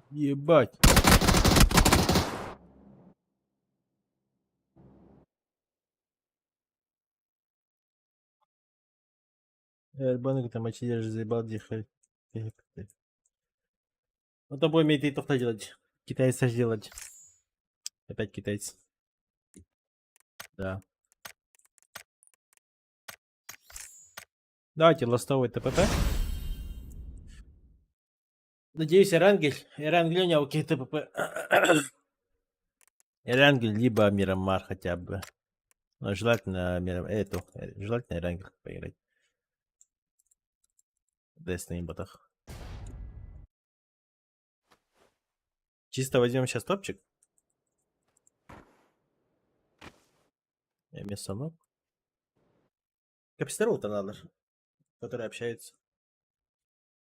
Ебать. Эрбаны там очередь заебал дихать. Вот тобой имеет и то делать. Китайцы сделать. Опять китайцы. Да. Давайте ластовый ТПП. Надеюсь, Эрангель у него окей ТПП. Эрангель, либо Мирамар хотя бы. Но желательно желательно Эрангель поиграть. Десна ботах. Чисто возьмем сейчас топчик. Мессонок. Капситеру-то надо же. Который общается.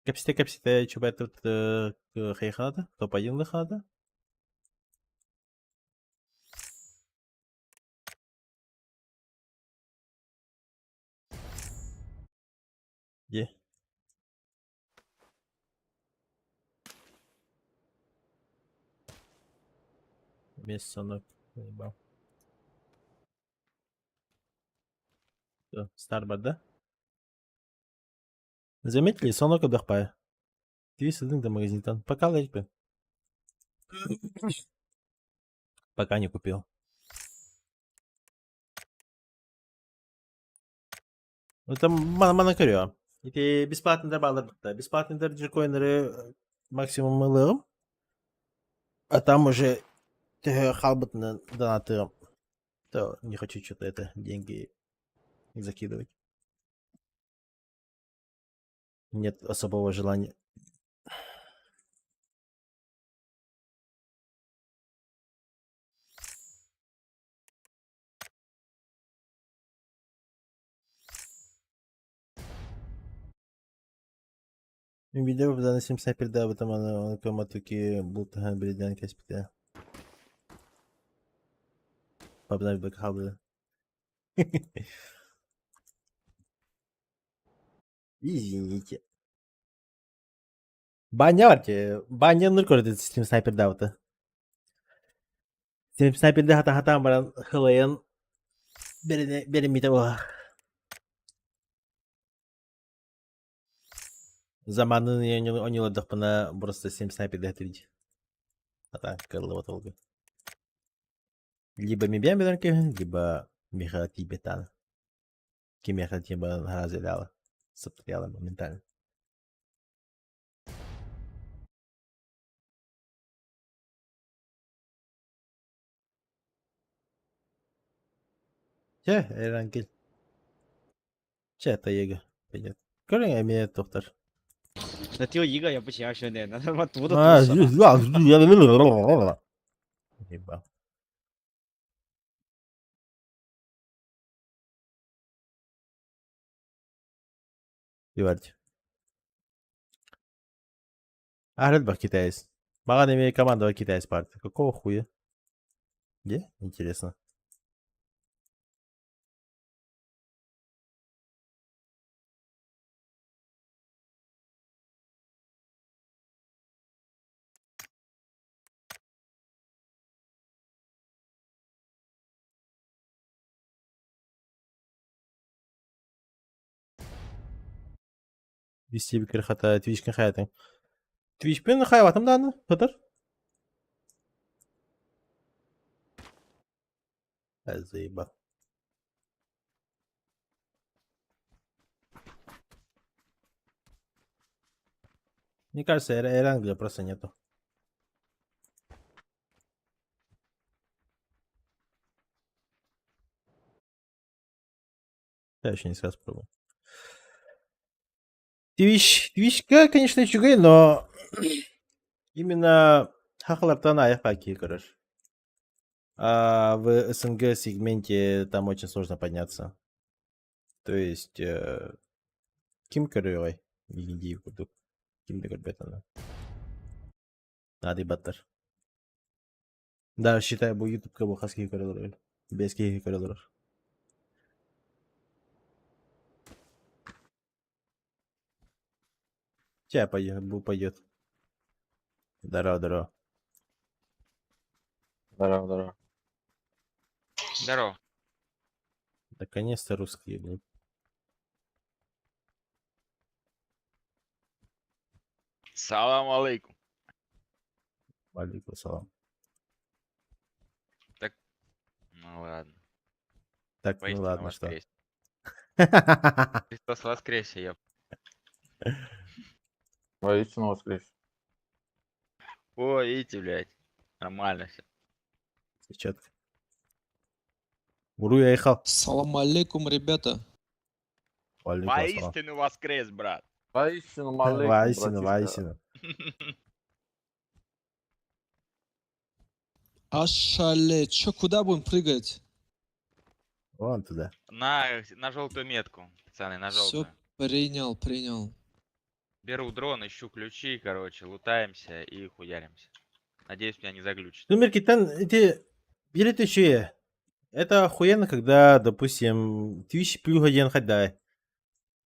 Капсите, что тут хейхада? Топ-1 лыхада? Где? Мессонок. Ебал. Старбард, да? Заметили, сонок отдохпая. Ты сидим до магазина. Пока лечбы. Пока не купил. Это монокарио. И бесплатный добавил. Бесплатный дорджикоинеры максимум лыром. А там уже халбат на донатыром. То не хочу что-то это деньги закидывать. Нет особого желания. Видео в данном снайпер да в этом она коматуки будто бридянка спита. Побнать бэкхабы. Извините. Баня var Баня nur korudu Steam Sniper Dav'da. Steam Sniper'de hata baran hılayan benim bir de o. Zamanını oynadık buna burası Steam Sniper'de hatırlayıcı. Hata kırıldı oldu. Либо Мибян Беданки, либо Миха Тибетана. Кимеха Тиба разделяла. Сопряла моментально. Че, Эрангель. Че, это Его. Пойдет. Корень имеет доктор. 那丢一个也不行，兄弟，那他妈毒都毒А,死了。Ебал. Ебать. Ахрет бах китаец. Маған имеет команда китаец партия. Какого хуя? Где? Интересно. Вести бикер хата Twitch'kin hayatın. Twitch'pin hayatımda anı. Hıdır. Zaybal. Мне кажется, Эрангля просто нету. Я еще не сразу пробую. Твичка, конечно, чугай, но именно хахалартана яхаки, короче. А в СНГ сегменте там очень сложно подняться. То есть Ким Корой, Иди курдук. Ким Бекарбетана. Надо баттар. Да, считай, bu YouTube bu хаски коридор. Без кейки коридор. Чай пойдет, бу пойдет. Здорово, здорово. Здорово, здорово. Здорово. Наконец-то русские, блин. Салам алейкум. Алейкум салам. Ну ладно. Так, ну Воистину ладно, что. воскрес. Христос воскресе, ёп. Воистину воскрес. О, видите, блядь. Нормально все. Всё четко. Уру я ехал. Салам алейкум, ребята. Алейкум салам. Воистину воскрес, брат. Воистину малейкум, Воистину, братишка. воистину. Ашале, чё, куда будем прыгать? Вон туда. На желтую метку, пацаны, на Все, желтую. принял. Беру дрон, ищу ключи, короче, лутаемся и хуяримся. Надеюсь, меня не заглючит. Сумерки, там эти билеты чьи? Это охуенно, когда, допустим, Twitch плюс один хадай.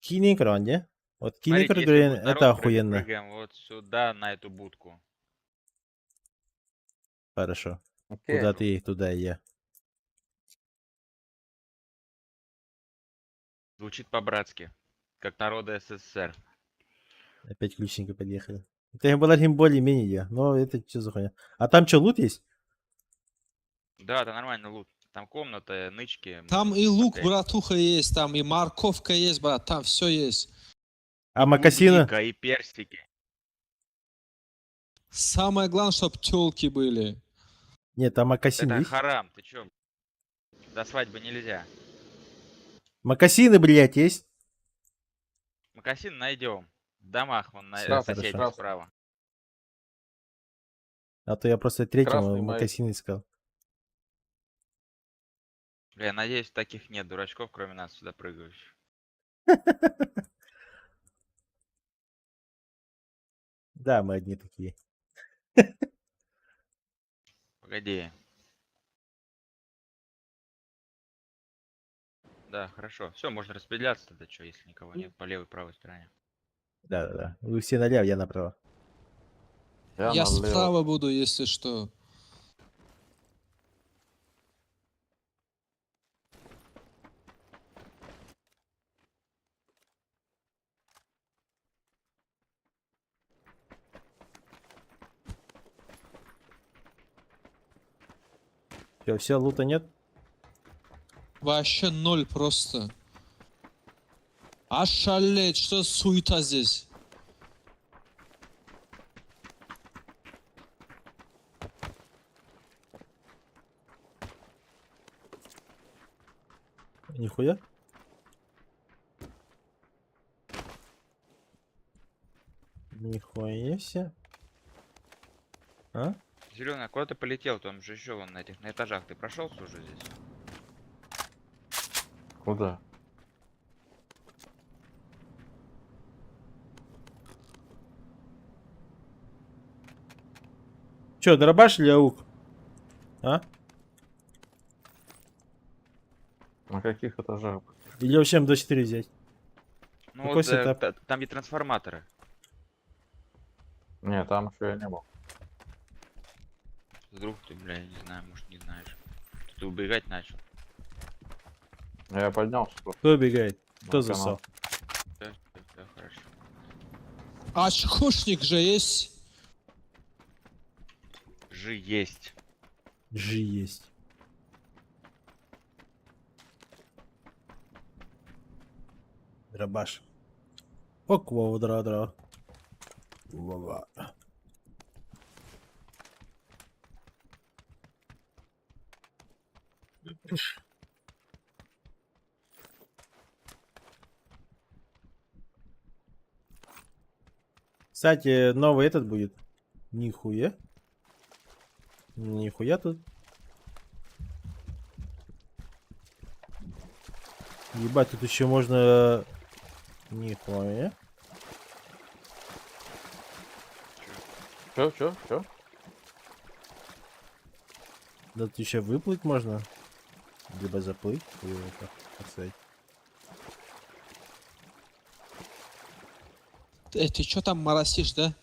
Кини не? Вот Кини Смотрите, если будет это народ, охуенно. прыгаем вот сюда, на эту будку. Хорошо. Окей. Куда ты, туда и я. Звучит по-братски. Как народы СССР. Опять ключники подъехали. Это была более-менее, но это что за хуйня? А там что, лут есть? Да, это нормальный лут. Там комната, нычки. Там можно и лук, посмотреть. братуха, есть, там и морковка есть, брат, там все есть. А макасины? Клубника и персики. Самое главное, чтобы телки были. Нет, там макасины Это есть? харам, ты чё? До свадьбы нельзя. Макасины, блядь, есть? Макасин найдем. В домах, вон на Всё, соседних хорошо. справа. А то я просто третьему Красный мои. макасины искал. Бля, я надеюсь, таких нет дурачков, кроме нас, сюда прыгающих. Да, мы одни такие. Погоди. Да, хорошо. Все, можно распределяться тогда, что, если никого нет по левой и правой стороне. Да-да-да. Вы все налево, я направо. Я налево. справа буду, если что. Все, лута нет? Вообще ноль просто. Ашале, что суета здесь? Нихуя? Нихуя себе. А? Зеленый, а куда ты полетел? Там же еще вон на этих на этажах. Ты прошелся уже здесь? Куда? Че, дробаш или аук? А? На каких этажах? Или вообще М24 взять? Ну Какой вот сетап? там где трансформаторы. Не, там еще я не был. Вдруг ты, бля, я не знаю, может не знаешь. Ты убегать начал. Я поднялся просто. Кто убегает? Кто на засал? канал. Да, хорошо. Очкушник же есть. Жи есть. Жи есть. Дробаш. Ок, воу, дра. Ва-ва. Кстати, новый этот будет. Нихуя. Нихуя тут. Ебать, тут еще можно... Нихуя. Чё? Да тут еще выплыть можно. Либо заплыть. Или как сказать. Ты чё там моросишь, да?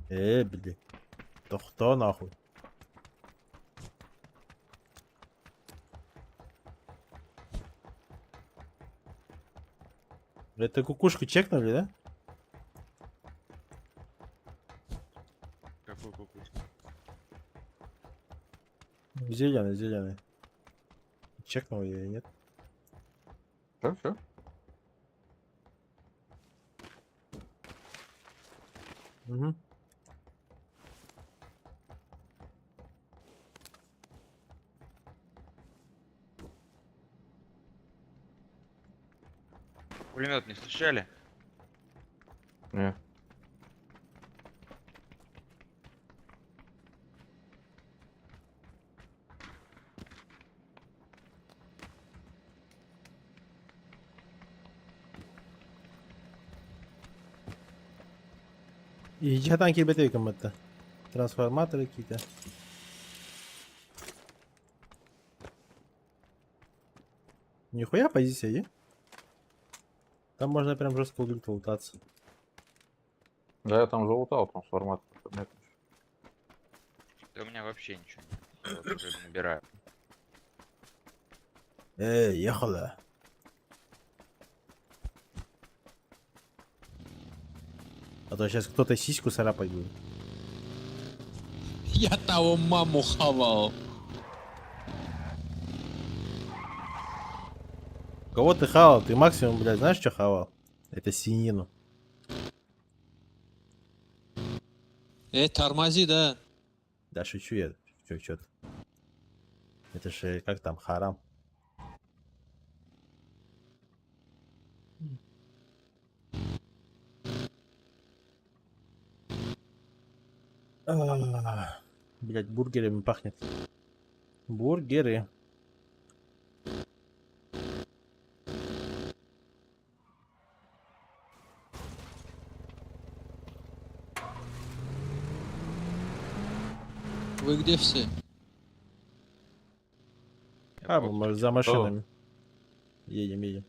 Бля. То кто нахуй? Это кукушку чекнули, да? Какой кукуй? Зеленый, зеленый. Чекнул я или нет? Чё? Угу. Пулемет не встречали? Не. И я танки батарейкам это. Трансформаторы какие-то. Нихуя позиция, е? Там можно прям жестко лутаться. Да, я там залутал трансформатор. Нет. Да у меня вообще ничего нет. Я вот уже набираю. Ехала. А то сейчас кто-то сиську царапать будет. Я того маму хавал. Кого ты хавал? Ты максимум, блядь, знаешь, что хавал? Это свинину. Тормози, да? Да шучу я. Чё-то. Это же как там, харам. Блять, бургерами пахнет. Бургеры. Вы где все? Я Мы, вот может, за машинами. Едем.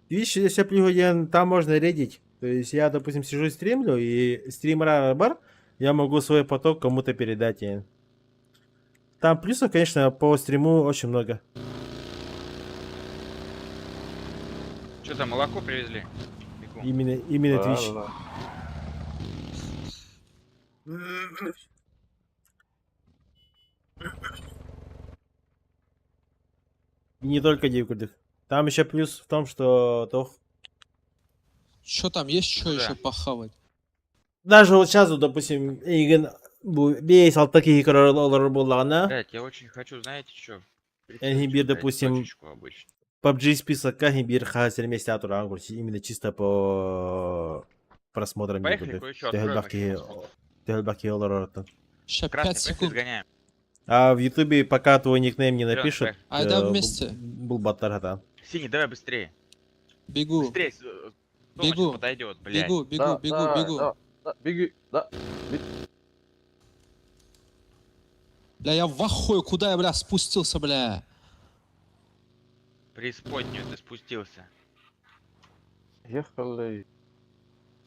Видишь, если пригоден, там можно редить. То есть я, допустим, сижу и стримлю, и стример бар, я могу свой поток кому-то передать. И... Там плюсов, конечно, по стриму очень много. Что там, молоко привезли? Бегу. Именно Да, Twitch. да. И не только девкудых. Там еще плюс в том, что Чё там, есть что Да. еще похавать? даже вот сейчас, вот, допустим, Игорь бейс такие короллар булана. Блять, я очень хочу, знаете что? Энгибир, допустим, обычно. PUBG список Энгибир хазер вместе от именно чисто по просмотрам. Поехали, кое-что откроем. Сейчас 5 Красный, поехали, секунд. сгоняем. А в Ютубе, пока твой никнейм не Зелёный, напишет, поехали. Айда вместе. был батаргата. Синий, давай быстрее. Бегу, Быстрее. Бегу. Подойдет, блядь. бегу. Да, беги, да. Бля, я в ахуе, куда я, бля, спустился, бля? Преисподнюю ты спустился. Ехали.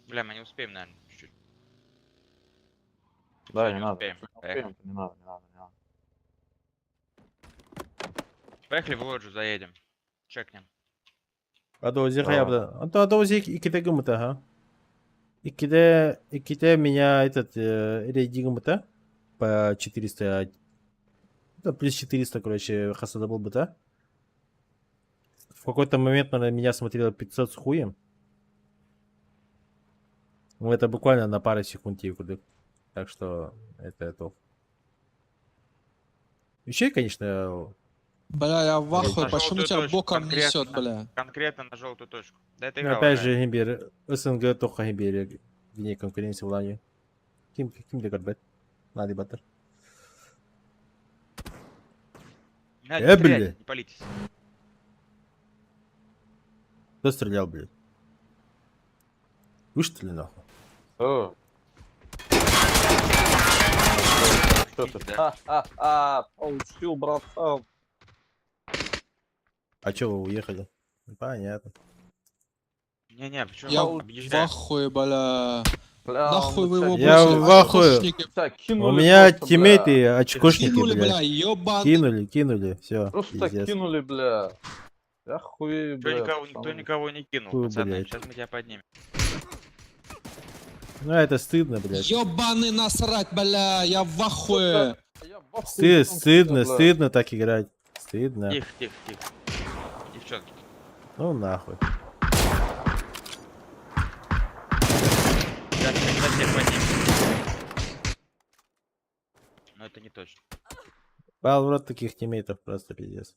Бля, мы не успеем, наверное, чуть-чуть. Да, Не не надо. успеем. Всё, не Поехали. успеем, не надо. Поехали в лоджию заедем. Чекнем. А то Да. я а то икиде гумыта, ага. Икиде меня этот рейди гумыта по 400. Да, плюс 400, короче, хасада был бы, да? в какой-то момент на меня смотрело 500 с хуем. Ну, это буквально на пару секунд тикуды. Так что это топ. Еще, конечно, Бля, я в ахуе, На почему желтую тебя точку, боком несет, бля? Конкретно на желтую точку. Да это но игра опять лагает. же, Гимбер, СНГ только Гимбер, вне конкуренции в лане. Ким Декарбет? Надо баттер. Не надо, не бля. стрелять, не палитесь. Кто стрелял, блядь? Вы что ли, нахуй? Что? Что ты? Да. Получил, братан. А чё вы уехали? Понятно. Не-не, почему Я в объезжаем? ахуе, бля. Бля, Нахуй вы его Я бросили, в ахуе. очкошники. Тебя У кинули меня просто, тиммейты очкошники, Кинули, бля, блядь. ёбаный. Кинули, все. Просто кинули, бля. Я хуй, Чё бля. никто пацаны. никого не кинул, Фу, пацаны. блядь. Сейчас мы тебя поднимем. Ну это стыдно, блядь. Ёбаный насрать, бля, я в ахуе. Я в ахуе, Стыдно, бля. стыдно так играть. Стыдно. Тихо, тихо, тихо. Девчонки. Ну нахуй. Сейчас мы тебя всех поднимем. Но это не точно. Бал в рот таких тиммейтов просто пиздец.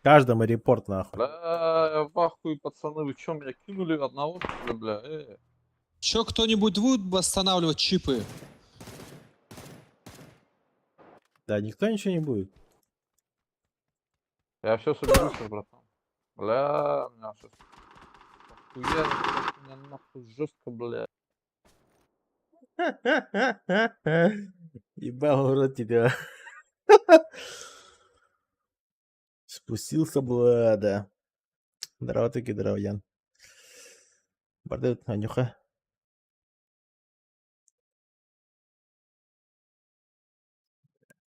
Каждому репорт нахуй. Бля, я в ахуе, пацаны, вы чё, меня кинули одного, что ли, бля? Чё, кто-нибудь будет восстанавливать чипы? Да, никто ничего не будет. Я все соберу сейчас, братан. Бля, меня сейчас... Охуенно, меня нахуй жестко, бля. Ебал в рот тебя. Спустился Блада. Здорово таки, здорово, Ян. Бардет, Анюха.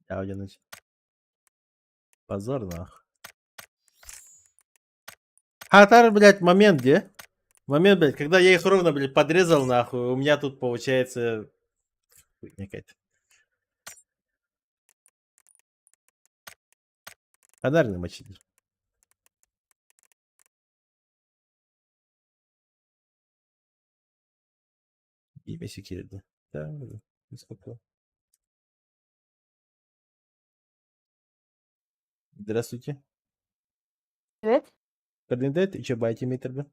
Я один. Позор, нахуй. Хатар, блядь, момент где? Момент, блядь, когда я их ровно, блядь, подрезал, нахуй. У меня тут получается... Хуйня какая-то. Фонарный мочитель. Имя секретно. Да, не сколько. Здравствуйте. Привет. Координат и чё, байте метр, да?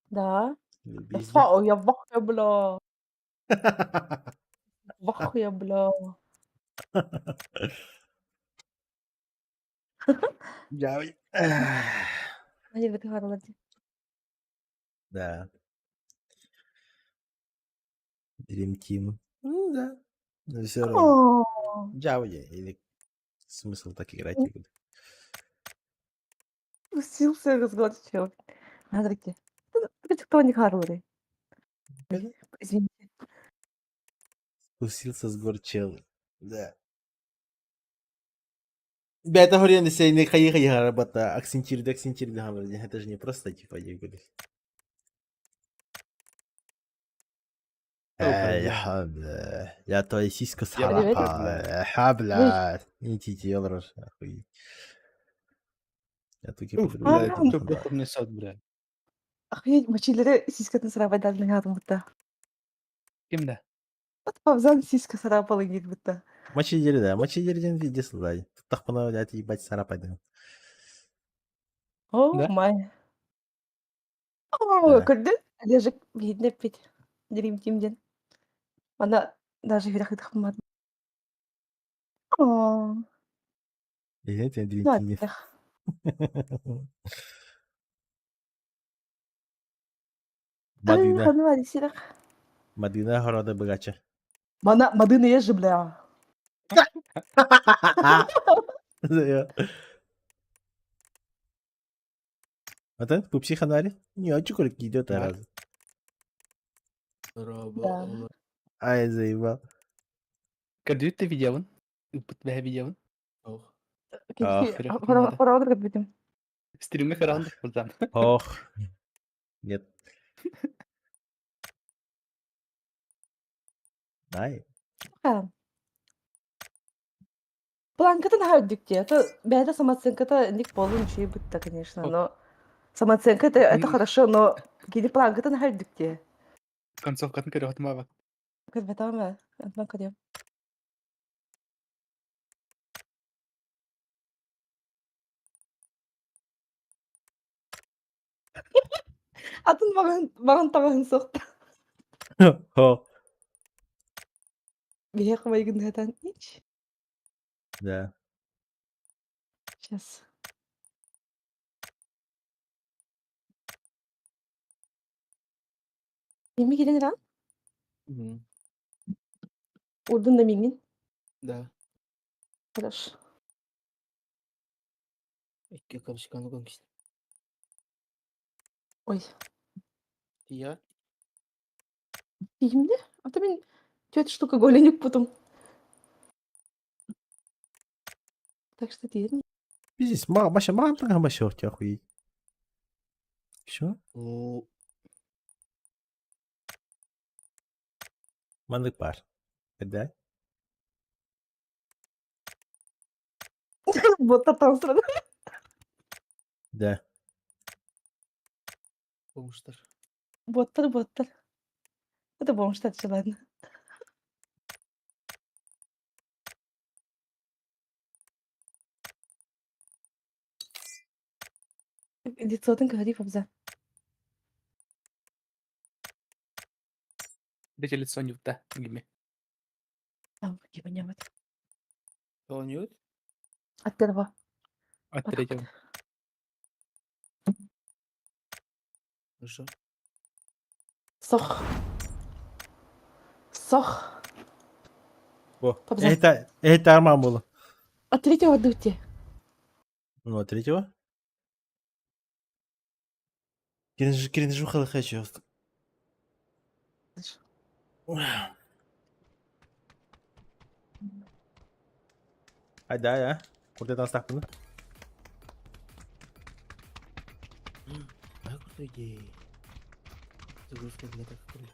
Да. Безди. Ой, я в ахуе, бля. В ахуе, бля. Я- Hadi bakalım hadi. Да. Dream Team. Ну да. Но все равно. О, Джауди. Или смысл так играть не будет. Спустился разгладчик. Смотрите. Это кто не хороший. Мгм. Извините. Спустился с гор чел. Да. Бета хурен се не хай работа. Акцентирды говорили. Это же не просто типа я говорю. Бля. Я твоя сиська с Привет. харапа. Бля. Идите, елрош. Охуеть. Я только Бля, несет, бля. Охуеть, мочилері сиськаны сарабайдардың адым бұтта. Кимде? Павзан сиська сарапалы дейді бұтта. Мочидери, да. Мочидерден видеосы, да. Так понравляет ебать сарапайдан. О, Да? май. О, Да. көрді? Әлежік бейдін өппет. Dream Team'ден. Ана даже верахыдық болмады. О, Извините, Dream ну Team. аттық. Мадина. Хану адисирақ. Мадина хорода богаче. Мадыны ежі, бля. А ты по психоанализ? Не, а чё идет Да. раз. Да. Ай, заебал. Кадит ты видел? Тебя видел? Кекси, Вперед, надо. параудыр көтбетім. Стримы харандыр, пацан. Ох. Нет. Ай. Ха. Планката нахардик те. Это беда самооценка-то ник полун чей будто, конечно, но самооценка это хорошо, но киди планката нахардик те. Концовкатын көріп атыма бак. Кырбатама, антма кадем. Атын маған тағын соқты. О, Бия қымайгын хатан ич. да. Сейчас. Неме келен ран? Урдун да миңин. Да. Хорошо. Икки капчиканы конкист. Ой. Я? Тиімде? Ата мен 4 штука голеник потом. Так что тиедin. Пиздец, маған таңа башы оқты охуеть. Що? О, Мандык бар. Да? Боттар таныстырады. Да. помыштар. Боттар. Это бомштар, ладно. Лицотын говори, Фабза. Дете лицо не да, гиме. Там, гиба нямат. Полнют? От первого. От третьего. Хорошо. Сох. О, Фабза. это арман было. От третьего дути. Ну, от третьего? Кирин халы хочу. Hadi ya. Kurtadan saklanın. А куда иди? Загрузка для так крыть.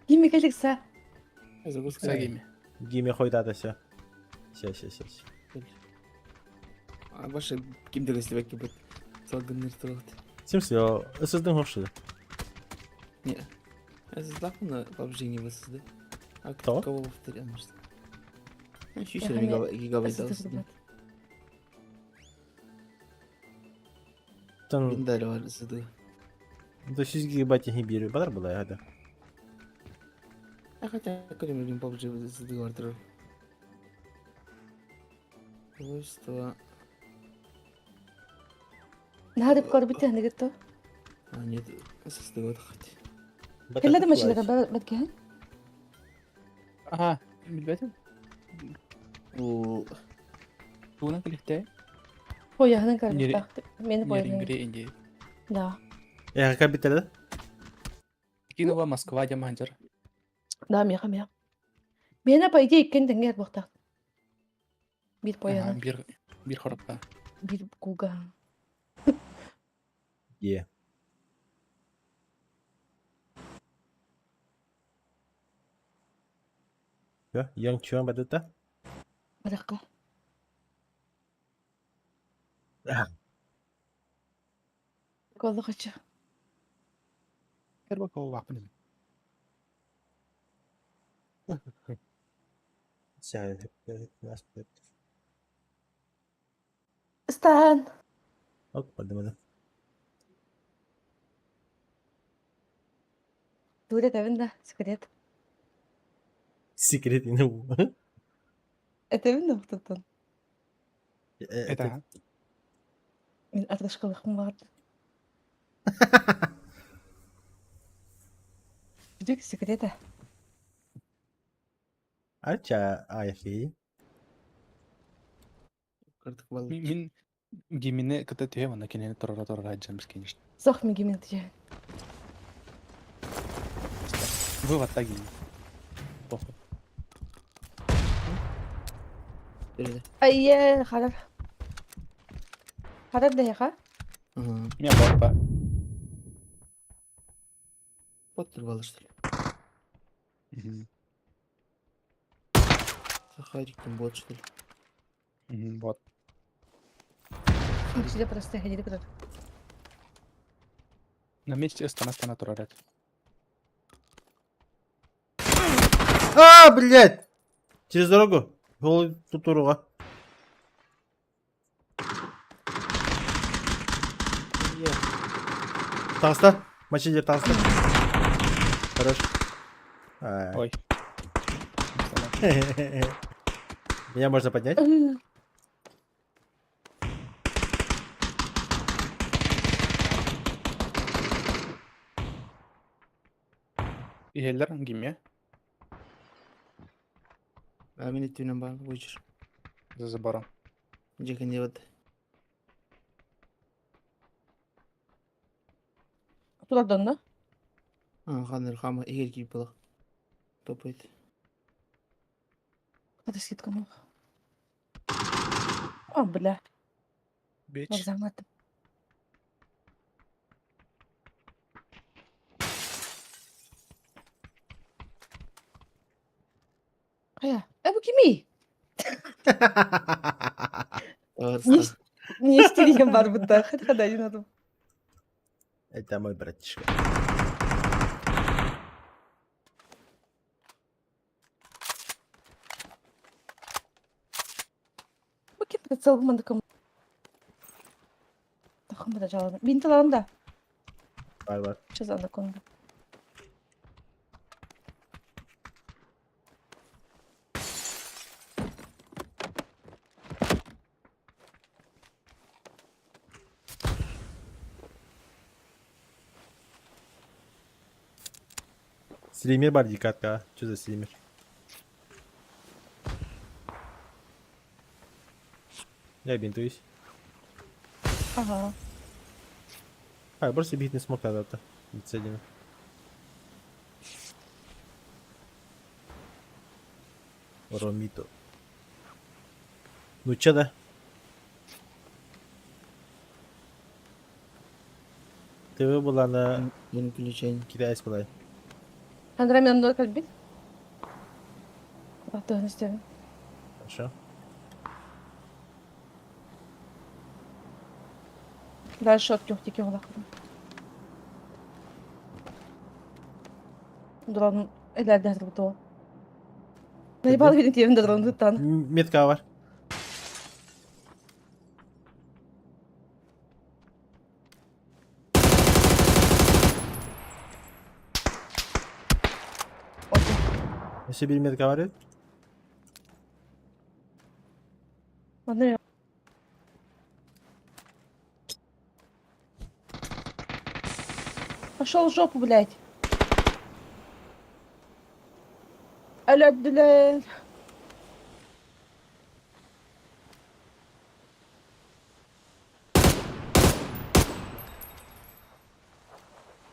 Гиме келікса. Загрузка гиме. Гиме хойда да все. Все. А ваши кимдер истебеки бит. Салгыныр тұрғыт. Simsio, ысыздың хоқшыды. Не. А создав на PUBG не высызды. А Кто? кого повторял, может? Ну, еще Я 4 хаме- гигабайт дал. Тан, Биндарь var ысыды. до 6 гигабайт ебирю. Бадар была я, да. А хотя, көрем PUBG ысыды вардыр. Устройство. Надо корбите, не готов. А, нет, ысыды вот хоть. Келла да машинага баткен. Ага, билбетим. У Туна кликте. Пояғының Нере- карбит. Мені пояғының. Нерингре инде. Да. Я как битерді? Кинова Москва Яманджар. Да, меха. Мені по идее иккен тенгер боқтақ. Bir Ага, пояғының. бир хорапка. Bir куга. Е. Yo, yang chuan badutta? Бараққа. Колды қачы. Кербако вапын. Стан. Ок, подумали. Дуре тәвін секрет. Секрет не у. Әтәвін да ұқтыптын. Это. Мен атырашқалықым барды. Жүдік секреті. Арча аяфи. Картық бал. Мин гимине кыта түйе мана кенені торора аджан біз кенешті. Соқ меге мен тіже. Вывод так гиме. Похуй. Береді. Айе, қарар. Хадад даяха. Ага. Не, бот. Поттер было, что ли? Сахариком бот, что ли? Бот. Сиде просто ходили куда. На месте стана туралет. А, блядь! Через дорогу. Голый тутуруга. Таста. Мочи таста. Хорош. А. Ой. Меня можно поднять? Геллер, гиме. Амин итүнен бар, вычер. За забором. Джекен деват. Туладан да? Ханыр хама егер кип было. Топает. Куда скидка мог? О, бля. Бич. Вокзал Кая? Bu kimi? Ağırsa. Не істерген бар бұнда. Хада жинадым. Это мой братишка. Bu kim? Прицел мандыкым. Тахым да жалады. Бинт алам да. Бар. Сейчас анаконда. Стример бар дикатка. Что за стример? Я бинтуюсь. Ага. А, просто бить не смог когда-то. Бицелина. Ромито. Ну чё да? Ты выбыла на Yeni güleceğin. китайский была. Андрамен ноль как бит? Ладно, сделаем. Хорошо. Дальше от тюхтики улахырым. Дрон элердер булду. Наебал виден тевінде дронды тан. Метка бар. Окей. Если bir метка var. Ладно, я. Пошел в жопу, блядь. Алло, блядь.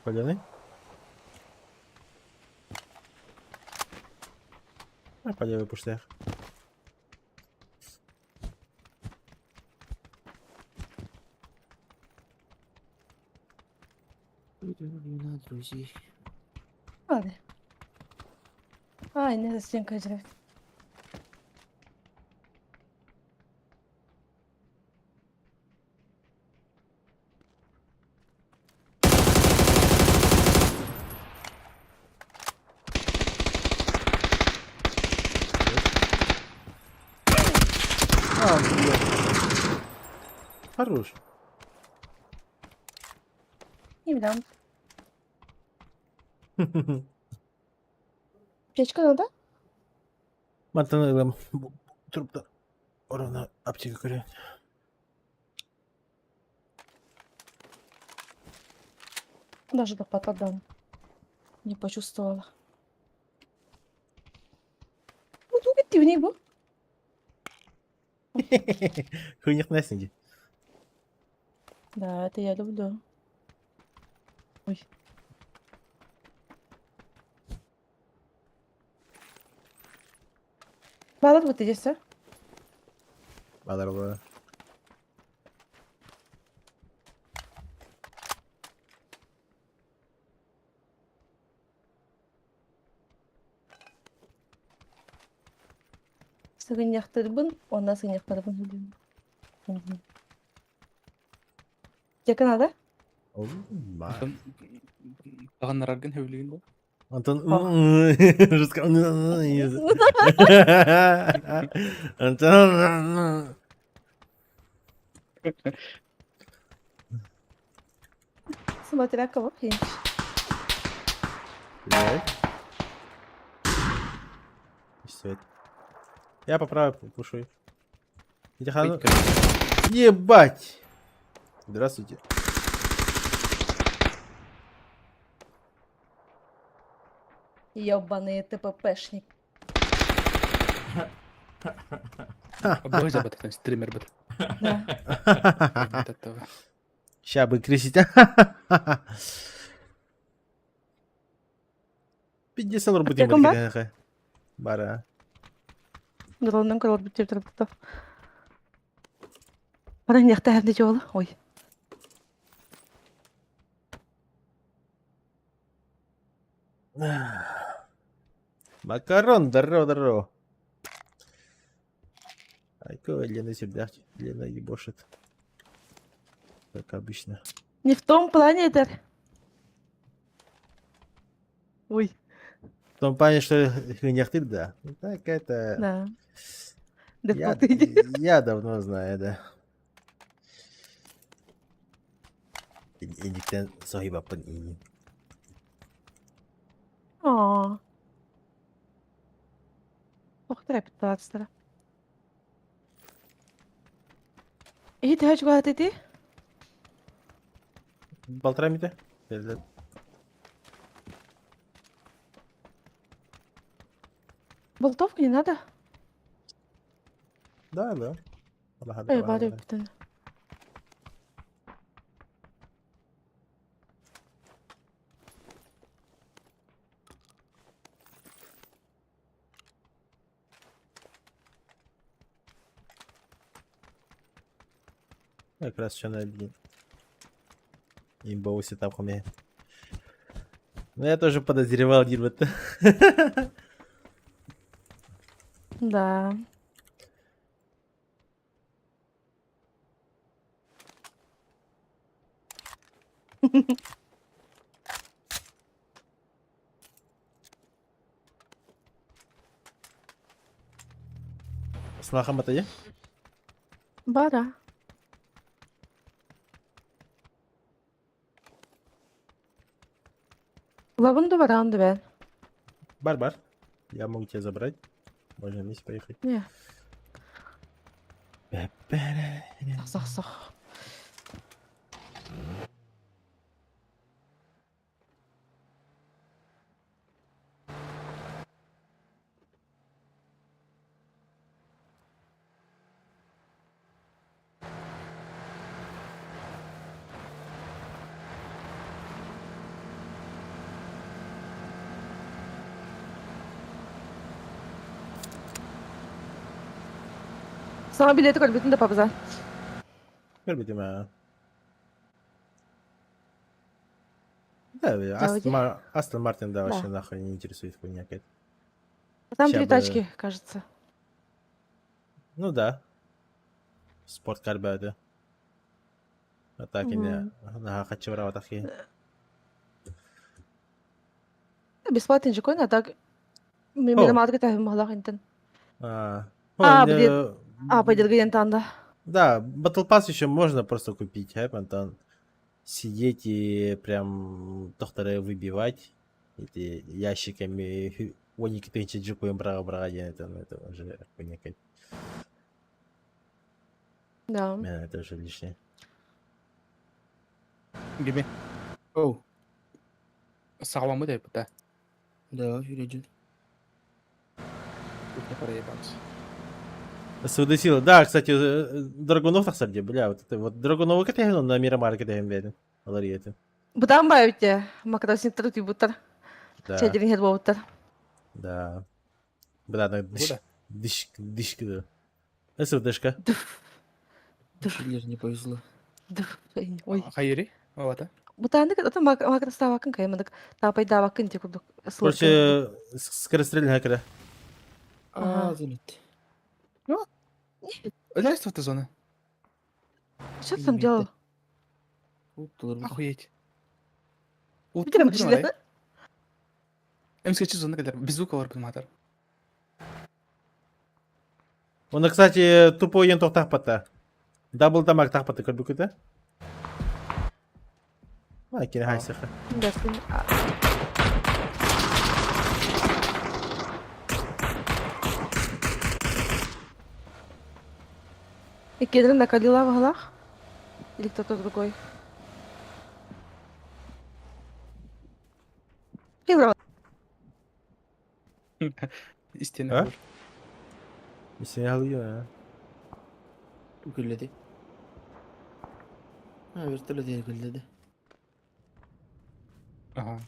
Паляны. А, по левой пуштях. Вина, друзей. Ладно. Ай, не за стенкой жрать. А, блядь. Хорош. Не дам. Печка надо? Мантанеллам. Трупта. Орона аптека курят. Даже до потом не почувствовала. Вот ты в него. Хуйня на снеге. Да, это я люблю. Ой. Балар вот здесь, а? Бадар. Сыгыньяқтарбын, онна сыгыньяқтарбын хөлүн. Якын ада? Оу, ба. Тағаннарарган хөвлеген бо. Антон... О. Жестко... Антон... Смотря кого пьянчишь. Блядь. Всё. Я по правой пушу. Иди хану. Ебать! Здравствуйте. Ёбаный ТППшник. Бой забат, там стример бат. Да. Вот этого. Ща бы крестить. 50 рублей Аптека бар? будет. Бара. Дронның көріп бүттеп тұрыпты. Бара неқті әмді жолы. Ой. Макарон, здорово. Айко, Лена сердях. Лена ебошит. Как обычно. Не в том плане это. Ой. В том плане, что хренях да. Ну, так это... Да. Да Я, ты. я давно знаю, да. Индиктен сохибапын ини. Aa. Çok trapit bağırsıra. İyi de hiç gayet dedi. Полтора метра? Болтовки не надо. Да. Ой, варю бітін. Как раз еще на один. Имбоуси там хуме. Ну я тоже подозревал Дирвата. Да. Слахам это я? Бара. Лаванду варанду ben. Бар. Я могу тебя забрать. Можно вместе поехать. Не. Сах. Sana bileti koy, bütün de papazan. Görmedim ha. Да, Audi? Астон Мартин, да, вообще Да. нахуй не интересует хуйня какая-то. Там Ща три бы- тачки, кажется. Ну да. Спорткар бәді. А так и не. Ага, хочу врава такие. Бесплатный же койна, так... Мен мадырға тәхім мағлақ интін. А, блин. Пайдырға ентанда. Да, Battle Pass еще можно просто купить, там сидеть и прям доктора выбивать эти ящиками. Оники тынчи джукуем брага это уже понекать. Да. Это уже лишнее. Gibi. Oh. Sağlam mı deyip de? Да, Юрий. Тут не проебаться. Судосила. Да, кстати, Драгунов так сорди, бля, вот это вот Драгунова катаем на Мирамарке даем верен. Лариеты. Бұдан ба өте? Макросин тұрды бұттар. Да. Чәдерін хет бұттар. Да. Бля, так дышка, да. Это дышка. Юрий не повезло. Ой. Hayri? O da. Бұтанды кәді макроста вакын каймадық. Тапайда вакын те күрдік. Короче, скорострельный хакера. А, заметь. Знаешь, что это зона? Что ты Или там нет, делал? Охуеть. Битер машина. Эмскачи зона kadar без звука бар матар. Он, кстати, тупо ойын тоқтақ патта. Дабл дамаг тақпатты көрбі күті. Ма, кені хайсықы. Да, сын. И Кедрин накалила в глазах? Или кто-то другой? Игра. İsteyene Ha? var. Bir seni alıyor ya. Gülleri. Ha, vertelo diye gülleri. Ага.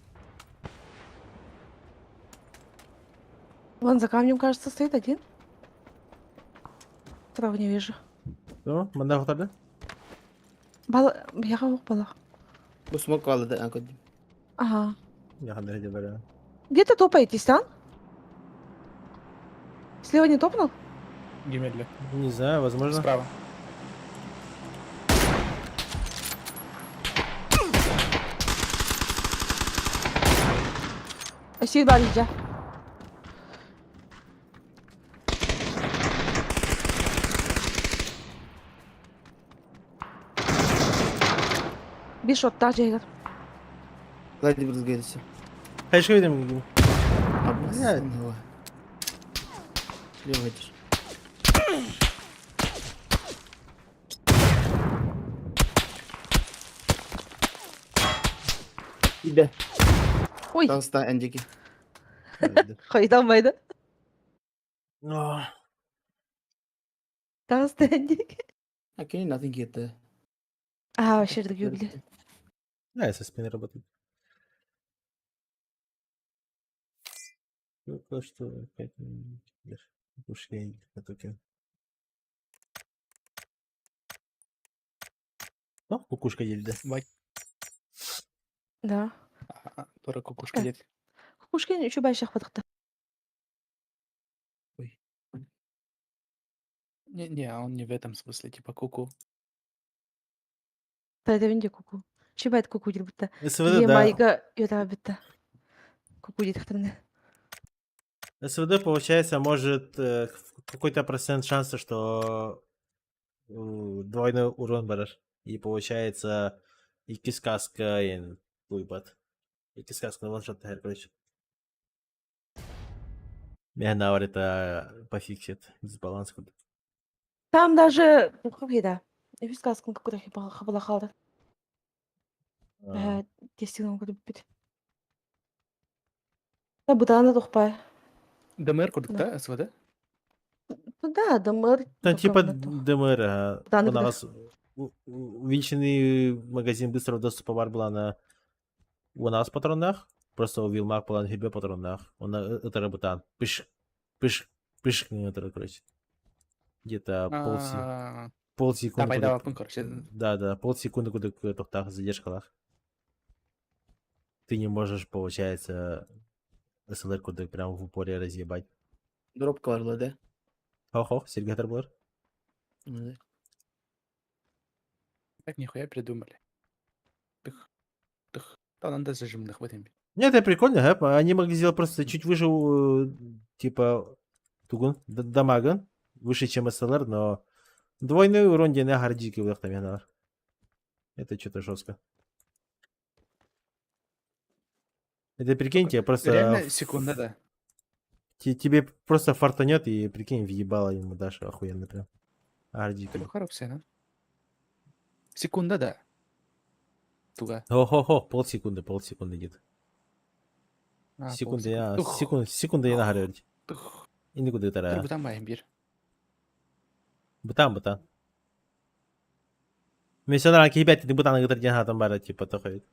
Вон за камнем, кажется, стоит один. Второго не вижу. Tamam, bana kurtardı. Я кого бала. Bu smoke kaldı en kötü. Ага. Я ходил где böyle. Где ты топаетесь, а? Слева не топнул? Гемелли. Не знаю, возможно. Справа. Сидит барыжа. Bir shot daha Jailer. Hadi biraz gerisi. Kaçka gidelim. Abi Evet. hava. Слева идешь. İde. Ой, Dansta önceki. kayıdan baydı. Oh. Daha standing. Окей, nothing yet. Ага, вообще гюбли. Да, со спины работает. Ну, то, что опять ушли на токен. О, кукушка елді. Бak. Да. Sonra kukuşka yedi. Кукушка еще больших подохта. Не, он не в этом смысле, типа куку. Это винди куку. Чебайт куку дир бітті. СВД, Е да. майга йота бітті. Куку дир хтамне. СВД, получается, может какой-то процент шанса, что двойной урон берешь. И получается и кискаска, и туйбат. И кискаска на ваншот, короче. Мягнавар это пофиксит дисбаланс. Там даже... Ну, как еда. Я весь сказку какой-то хабала халда. Тестингом кудып бит. Да, бутана тухпай. ДМР курдук Да. да, СВД? Ну да, дамыр. Там типа ДМР, Да, у да. нас увеличенный магазин быстрого доступа бар была на у нас патронах, просто у Вилмак была на себе патронах. Он это работан. Пыш, это, короче. Где-то полсекунды. Давай, давай, короче. Да, полсекунды, куда тоқтақ задержкалах. Ты не можешь, получается, СЛР куда прям в упоре разъебать. Дроп каларла да? Хо-хо, Сергейтер бар. Ну, так нихуя придумали. Тых. Да, надо зажимных в этом. Нет, это прикольно, да? Они могли сделать просто чуть выше, типа, тугун, дамага, выше, чем СЛР, но двойной урон на гардики в там. Это что-то жестко. Это прикиньте, просто... Реально секунда, да. Тебе просто фартанет и, прикинь, въебало ему дашь охуенно прям. Гардики. Ты хороший, да? Секунда, да. Туга. Хо-хо-хо, полсекунды где-то. А, Секунды я, полсекунды. секунды я нагорел. Тух. И никуда это Dur рая. butan bayım bir. Бутан. Миссионер кибет, ты бутан где-то день там бара, типа, такой.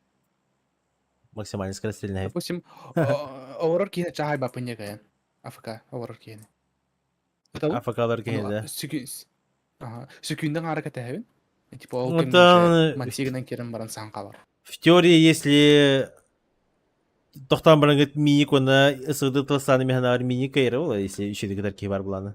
Максимально скорострельный. Допустим, overor kine çahay bapın ya kayan. Afka, overor kine. Tahu? Афакалар кейде. Ага. Sükünden hareket edin. Типа ол Ну, кем там, мансигінен керін баран саңқа бар. в теории, если тоқтан баран говорит, мини кона СВД тылсаны механар мини кайры, если еще до кадар кейбар буланы.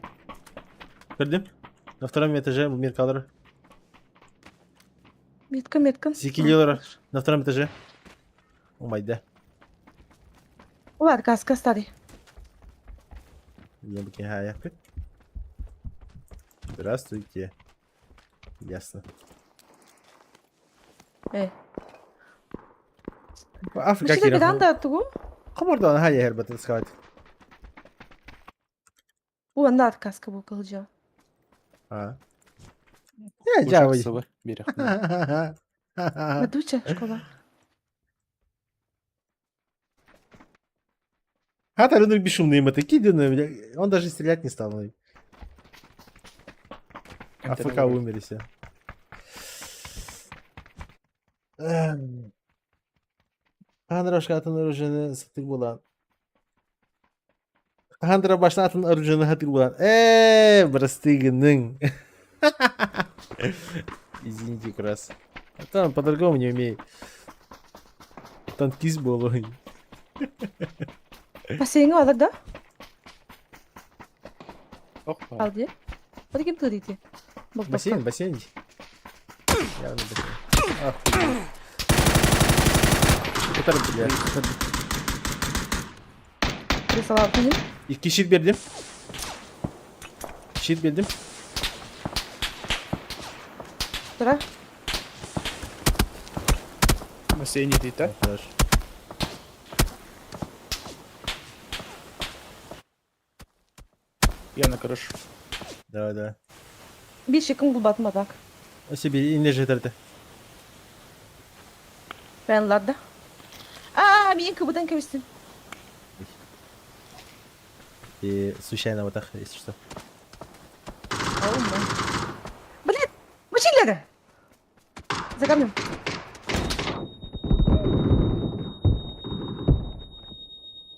Кырдым. На втором этаже мир калыр. Метка. Зикилер. На втором этаже. О май да. Улар, каска старый. Я бы кихая. Здравствуйте. Ясно. Африка Мужчина кира. веранда тугу. Комордан хая хербат схавать. Улар, каска был калджа. А. Я джавы. Сывы, берег. Ведуча школа. Хата рынок бесшумный мотыки, он даже стрелять не стал. АФК умер и все. Хандра атын оружиені сатып болан. Хандра башына атын оружиені сатып болан. Брастыгының. Извините, крас. А там по-другому не умею. Танкист был. Бассейн var da. Опа. Al diye. Hadi kim tuh dite. Бассейн, бассейн. Явно бассейн. Ах, Kurtarın ya. Bir salat benim. İki şit verdim. Şit verdim. Sıra. Бассейне дейді. Хорошо. Я на крышу. Да. Bir şıkkın bulbatma bak. O себе не жетерді. Ben larda. Aa, benim kapıdan kaçtın. И случайно вот так, если что. Блин, мучили. За камнем.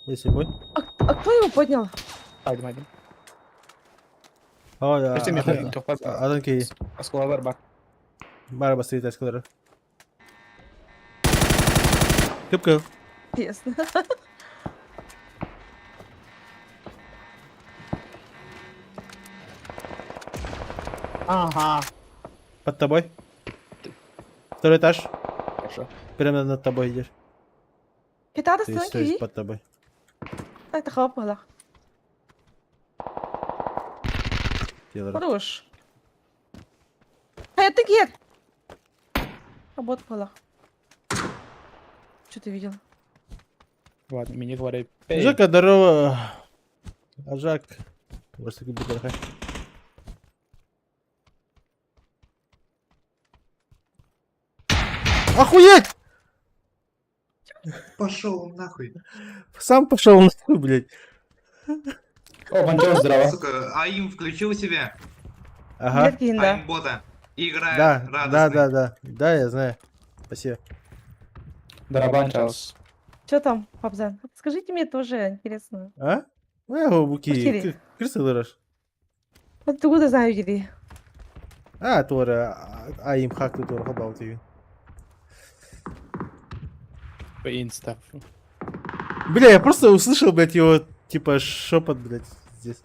Если бой. А кто его поднял? Haydi. О, да. Ертең мен тоқтап. Адам кей. Асколалар бар. Бар басыйт аскалары. Кып. Ясно. Ага. Под тобой. Второй этаж. Хорошо. Прямо над тобой идешь. Кетады То сын есть ки. под тобой. Это хап была. Делай. Хорош. Это гет. Работа была. Что ты видел? Ладно, мені говори. Жака, здорово. А Жак. Просто как будто Охуеть! Пошел нахуй. Сам пошел нахуй, блядь. О, Ванчо, здорово. Сука, АИМ включил себе. Ага. Геткин, да. АИМ бота. Играет Да, радостно. да, я знаю. Спасибо. Дарабан, Чарлз. Что там, Папзан? Скажите мне тоже интересно. А? Ну, я буки. Букири. Крысылырыш. Откуда знаю тебе? А, Тора. А им хак тут Тора хабал тебе. По инста. Бля, я просто услышал, блядь, его, типа, шепот, блядь, здесь.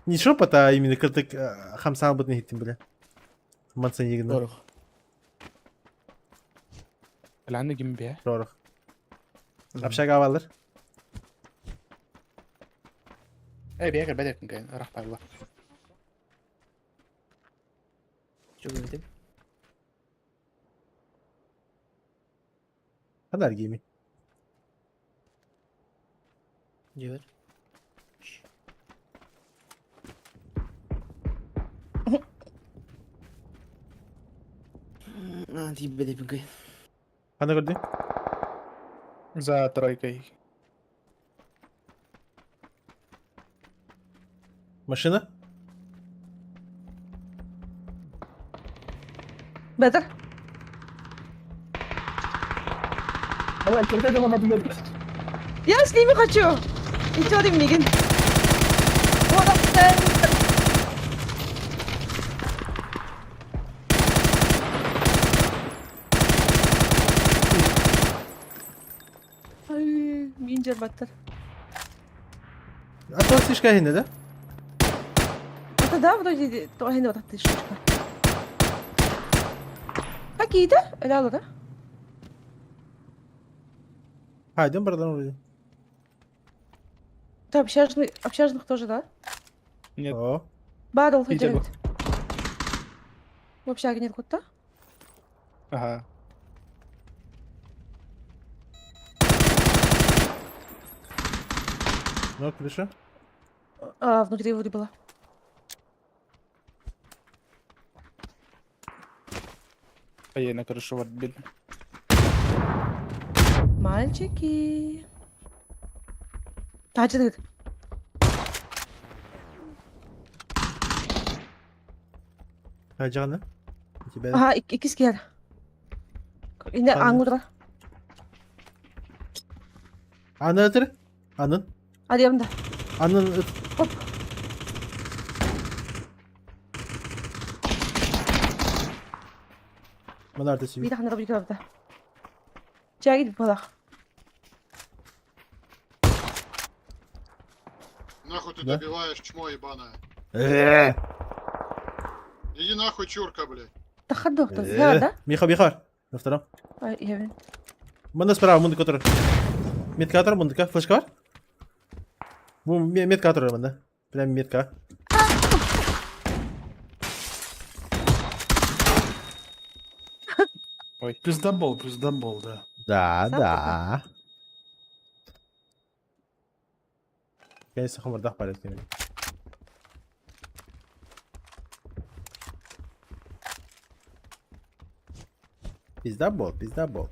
Не шепот, а именно как хамсан бутный гитим, бля. Мансанигна. Дорог. Планы гимбе. Ророх. Общага авалыр. Эй, бегай, бедер, рахпайла. Что говорите? Хадар гейми. Делать. Хана горди. За тройкой. Машина? Бетер. Давай, терпеть его надо. Я с ними хочу. И что ты, Мигин? Вот он. Ay, Mincer battır. А то слишком гинне, да? Это да, вроде тоже не вот ты шишка. Какие-то? Реально, да? А, идем, братан, вроде. Да, общажных тоже, да? Нет. О, Баррел Питер делает. В общаге нет куда? Ага. ну, крыша. А, внутри вроде было. А я на крышу вот бил. Мальчики. А, что ты? Хajana. У тебя... Ага, ikisi geldi. Yine Pardon. Angur'da. Anı ıtır. Anın. Hadi yanımda. Anın ıt. Hop. Bana ertesi Bir bir. tane bir tarafta. Çay gidip bala. Нахуй ты Да? добиваешь, чмо ебаное. Eee. Иди нахуй, чурка, блядь. Tahadduk da. Ya da. Миха, Миха. На втором. Ay, evet. Бunda справа, мундык отыр. Метка отыр, мундыка. Флешка бар? Бу метка отыр мында. Прям метка. Ой. Пиздабол, да. Да, Сам да. Конечно, хомардах порядке. Пиздабол, пиздабол.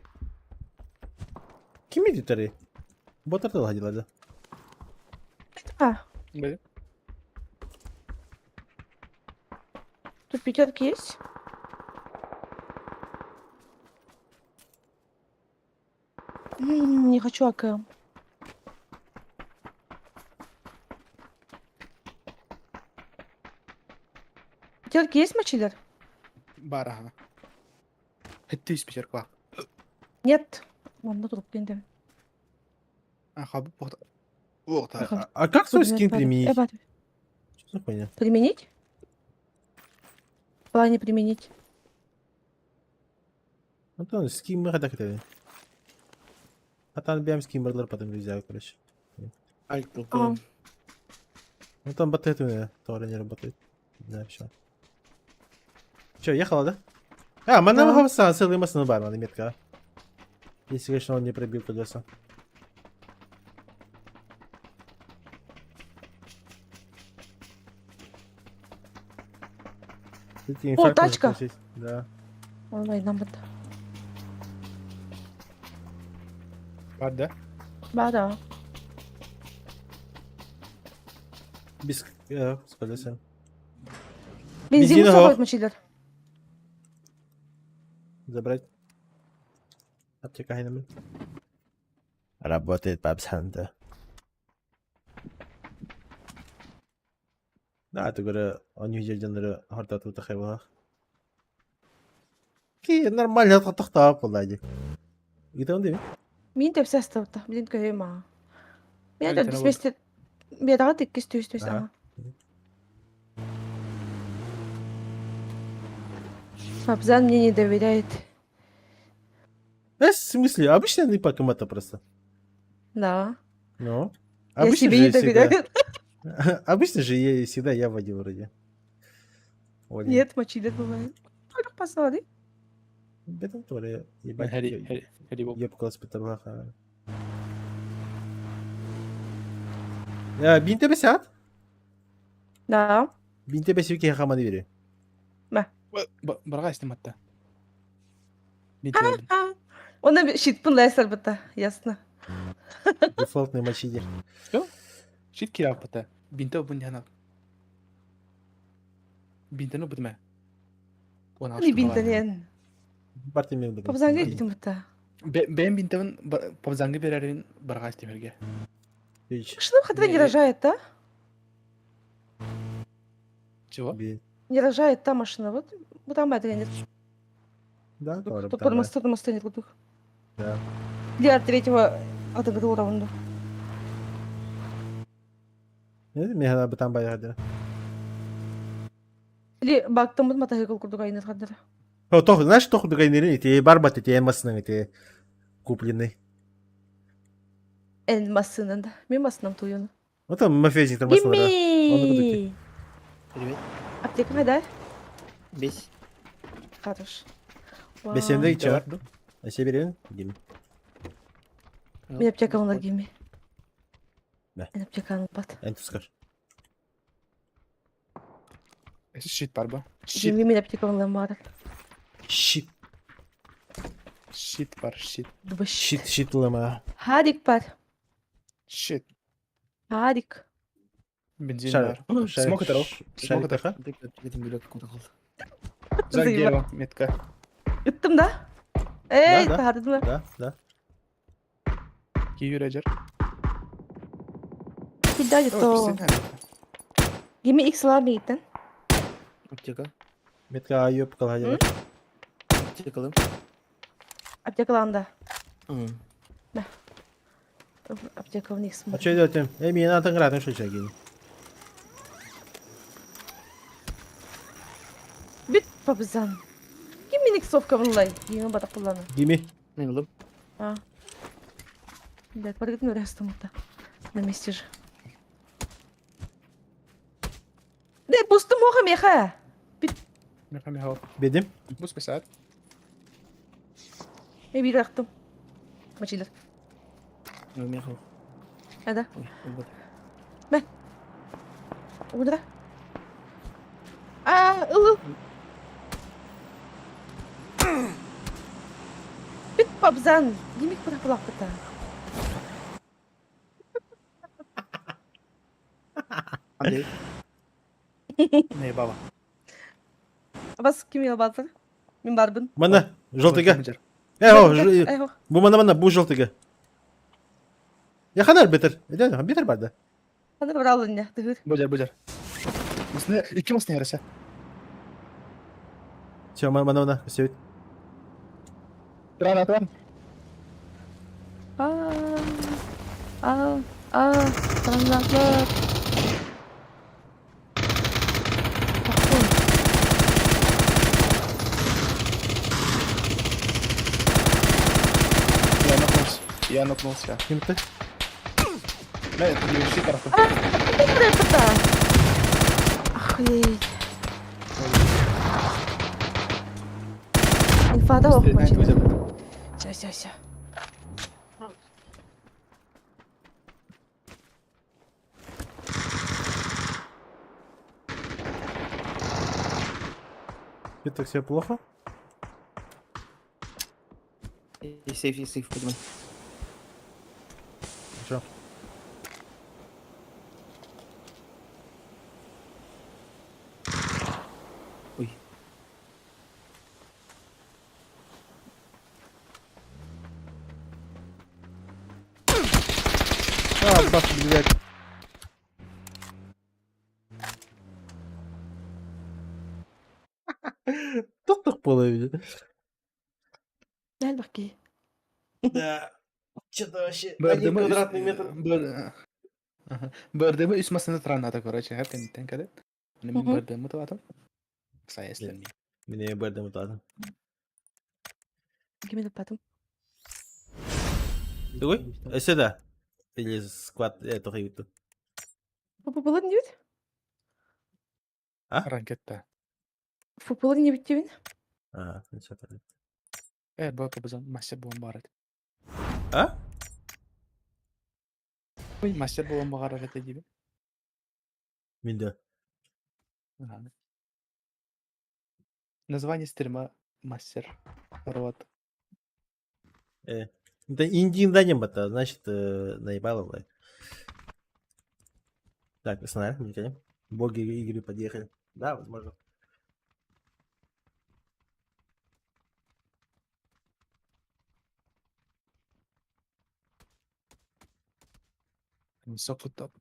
Kim editörü? Botar da hadi hadi. Ha. Böyle. Тут пятерки есть? Не хочу АК. Пятерки есть мочилер? Бар ага. Хетти из пятерка бар. Нет. Ладно, тут енді. Ага, bu Уақта. А как свой Куда скин надо? применить? Эбат. Что за хуйня? Применить? В плане применить. Антон, скин мы хотя хотели. А там бьем скин барлар потом взял, короче. Ай, А, только. Ну там батет у меня тоже не работает. Да, все. Че, ехала, да? А, мы Да. намагался целый массовый бар, надо метка. Если, конечно, он не пробил колеса. Эти инфаркты можно тачка. получить. Да. Ой, нам это. Бар да? Да. Без с колесами. Бензин Бензинового. высокой мочилер. Забрать. Аптека Хайнамин. Работает папсанда. Да, ты говорю, он не видел хорта тут ахайвах. Ки нормально тахта полади. Где он деми? Мин тепсе астаута. Блин, кайма. Я Али, тут тәнәввүр. спесте. Беда ты кистюсь, то есть. Ага. Абзан мне не доверяет. В смысле? Обычно не по кому-то просто. Да. Ну? Я Обычно себе же не всегда- доверяю. Обычно же всегда я водил вроде. Оля. Нет, мочилер бывает. Как посмотри. Бедом тоже. Ебать. Хэри боп. Еб класс Петроваха. Бинте бесят? Да. Бинте бесюки я хаманы бери. Барға істем атта. Бинте бердім. Ona shit pun лайсар бата. Ясно. Дефолтный мочидер. Шит кирап бата. Бинте бұн яна. Бинтені бұдыма. Не бинтанен. Партия мен бүгін. Папзанга гитим бата. Бән бинтені павзаңғы берерін барға істемерге. Что хотя не рожает, да? Чего? Не рожает та машина. Вот там это нет. Да, тоже. Тут под мостом нет воздух. Да. Для третьего отыграл раунда. Мен ана там баягы. Или бактамын матахы курдук айнат хаддара. О, тох, знаешь, тох догайнерин, эти барбат, эти эмасының, эти купленный. Эн массынан да. Мен массынам туюну. Вот там мафиозник маслара. Onu kuduk. Гимми! Привет. Аптека кайда? Бес. Хорош. Бесемде чар. А себе берем? Гим. Мен аптекамда гимми. Да. Мен аптеканы бат. Антускаш. Щит бар ба? Щит. Гимми мен аптекамда бар. Щит. Щит бар, щит. Дуба Щит, щит лама. Харик бар. Щит. Харик. Бензин Шар- бар. шар- Смок атар ол. ш- Смок шарик атар. таха? За Займа. дерево, метка. Юттым да? Эй, да. тахадым да. Да, да. Киюр ажар. Кидай О, то. писен. Гимми икс лар мейтен. Аптека. Метка айып калады. Аптекалым. Аптекаланда. Аптекалын икс А что делать? Эми, надо играть, ну что сейчас гим. Бит пабзан. Гимми икс совка вылай. Гимми батак кулланы. Гими. Не кылдым. А. Да, паргытын өрәстім ұта. На месте же. Да, пустым оға меха. Мен хами хау. Бедим. Бус бесаат. Мен бир ақтым. Мачилер. Мен хау. Әда. Ой, вот. Удра. А, ылы. Бит пабзан. Демек бұра бұлақ бұта. Андай. Не баба. Бас кем ел батыр? Мен барбын. Мана, желтыга. Жар. Айхо. Bu mana bu желтыга. Ya kadar beter. Beter barda. Ханыр бір алын не. Дығыр. Божар, божар. Масны, iki масны яраса. Все, mana все. Тран, тран. Транзатлар. Я нокнулся. Kim ты? Да, щит тарafı. Buraya pıta. Охуеть. Инфада охуеть. Все. Это все плохо? Сейф, поднимай. Что? Ой. А, бах, блядь. Тоқтық бола береді. Gel bakayım. Да. Что-то вообще. Бардымы Один квадратный метр. Бардымы үс масыны транада, короче, һәр тәнтән кәдә. Мен Мгм. бардымы тотам. Саяслен. Мне бардым утладым. Кем ел батым? Другой? Сюда. Или сквад этого юту. Футболы не бит? Ранкетта. Футболы не бит дебин? Ага, ну всё тогда. Бак бузан мастер булам бар. А? Ой, мастер булам бар әтә диби. Минда. Название стрима мастер. Вот. Это Индиин да не бата, значит, наебало, блядь. Так, снайпер, не боги игры подъехали. Да, возможно. Сокутап.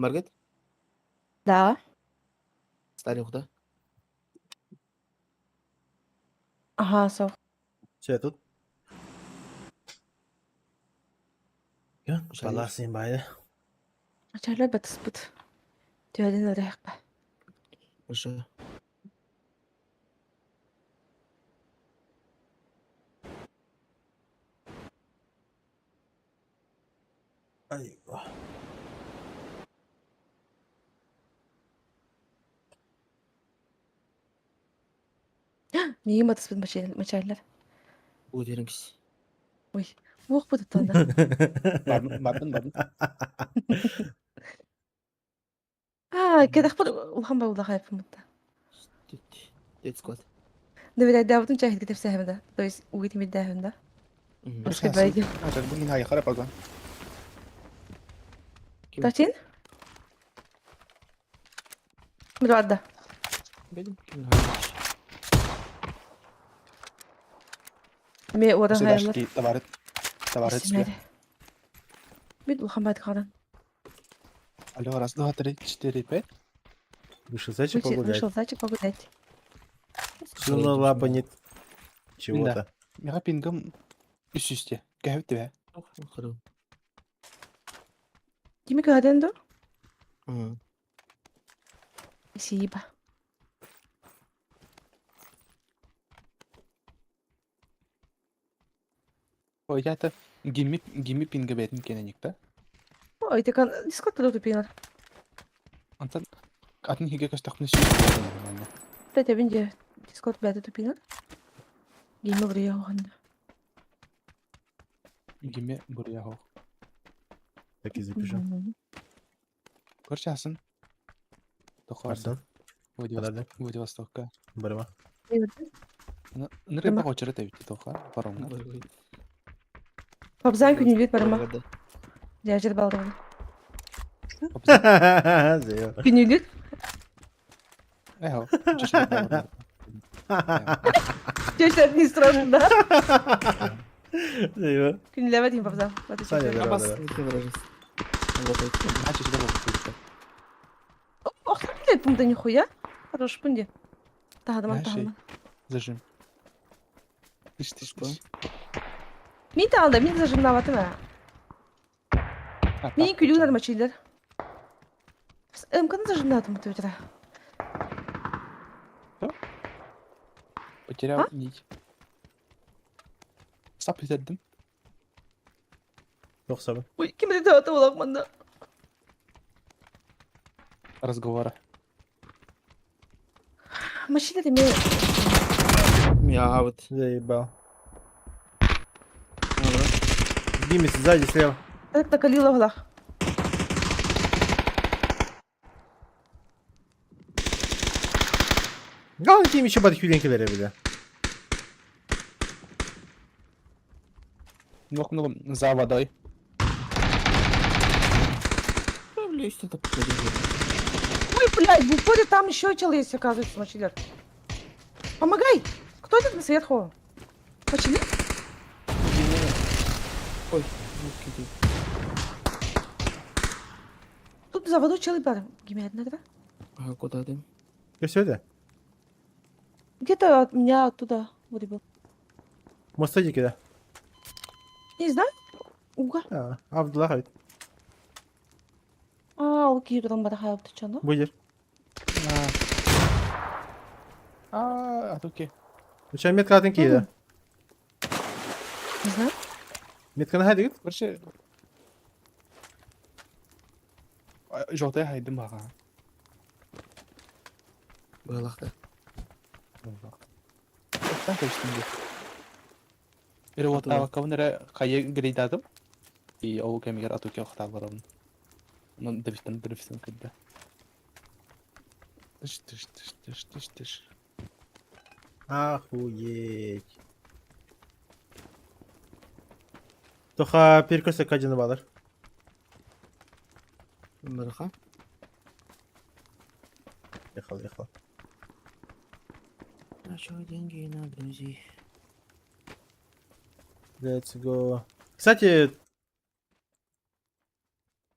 Маргет? Да. Старих, да? Ага, сол. Все, я тут. Шайыр. Паласын байды. Ачарлар батыспыт. Түйәден ыраяқ ба. Ошо. Айва. Неге батыспыт мачарлар? Удеріңіз. Ой, уақ бұды тонда. Бардым. Кедақ бір ұлған ба ұлға қайып мұтта. Дед склад. Доверять, да, вот он чахит где вся да. То есть уйти медь да. Пускай байди. Ажак бүгін хай қарап алған. Тачин? Мирвадда. Бедім. Ме одан хайрлар. Товарит себе. Бит ұлған байды қалдан. Алло, раз, два, три, четыре, пять. Вышел зайчик погулять. Вышел зайчик погулять. Шуны лапанит. Чего-то. Мега пингом үсүсте. Кәйіп тебе. Тимик гаден до? Спасибо. Ой, это гимми пинга бетін кененік та. Ой, ты кан дискот туда тупинар. Антон, атын хиге кастақны сүйіп. Та тебе де дискот бәді тупинар. Геймі бұрия оғанда. Гимми буря хоқ. Так и запишем. Көршасын. Арсен. Владивостокка. Барма. Ныры баға очыры тәбітті тоқа. Паромға. Пабзан күн үлет барма. Дәжір балды. Зайо. Күн үлет? Эхо. Чештер не странно, да? Зайо. Күн үлет дейін пабзан. Саня, давай. Ох, ты блядь, пункта нихуя. Хорош, пунди. Тағадыман, Наши. тағадыман. Зажим. Тыш. Мен тағалда, мен зажимнаватым, а. Мен күлігілер мачилер. Эмканы зажимнатым, төвдіра. Потерял нить. Сап етедім. Yok sabır. Ой, кемді тағаты олақ манда. Разговора. Мачилер еме. Я вот. Заебал. Димис, сзади, слева. Так накалила олақ. Gal kim içi badı külenkelere bile. Нокнул за водой. Ой, блядь, в упоре там еще чел есть, оказывается, мачилер. Помогай! Кто это сверху? Мачилер? Ой, Тут за водой чел и бар. Гимедна, да? а куда ты? Что это? Где-то от меня оттуда вырубил. Мостадики, да? Не знаю. Уга. Abdullah Ол кейбірдің бара қайып тұчаны. Бuyur. Атуки. У тебя метка один кида. Не знаю. Метка на хайдик? Короче. Жоғдай хайдым аға. Байлақты. Оттан көштім де. Бір оттава кавнері қайы грейдадым. И ол кәмегер атуки оқтал барамын. Ну, дрифтен кідді. Тыш. Охуеть. Тоха перекосы кадины балар. Мырха? Ехал. А чё, деньги на друзей? Let's go. Кстати,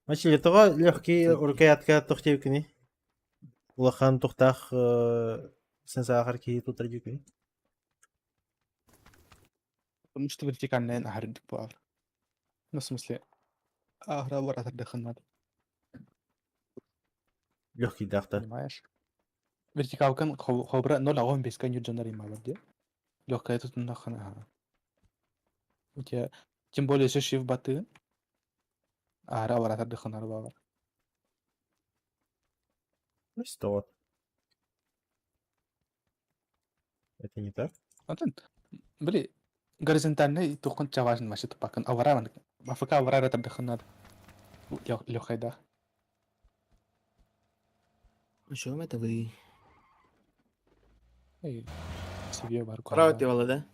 Мачили, того легкий рукоятка тухтевкини. Улахан тухтах сенсахар ки тут радикини. потому что вертикальная нахардик пуар. Ну, в смысле, агра ворот отдыхан надо, Легкий дахта. понимаешь? Вертикалкан хобра 0,1 без ньютона рима вроде. Легкая тут нахана. Ага. У тебя, тем более, если шиф баты, агра ворот отдыхан надо. Ну, 100. Это не так? Антон, блин, горизонтальный тухун чаважен машит тупакан. Авара, мафака авара ратар даханад. Лёгкая да. А что это вы? Эй, себе барку. Право ты вала, да?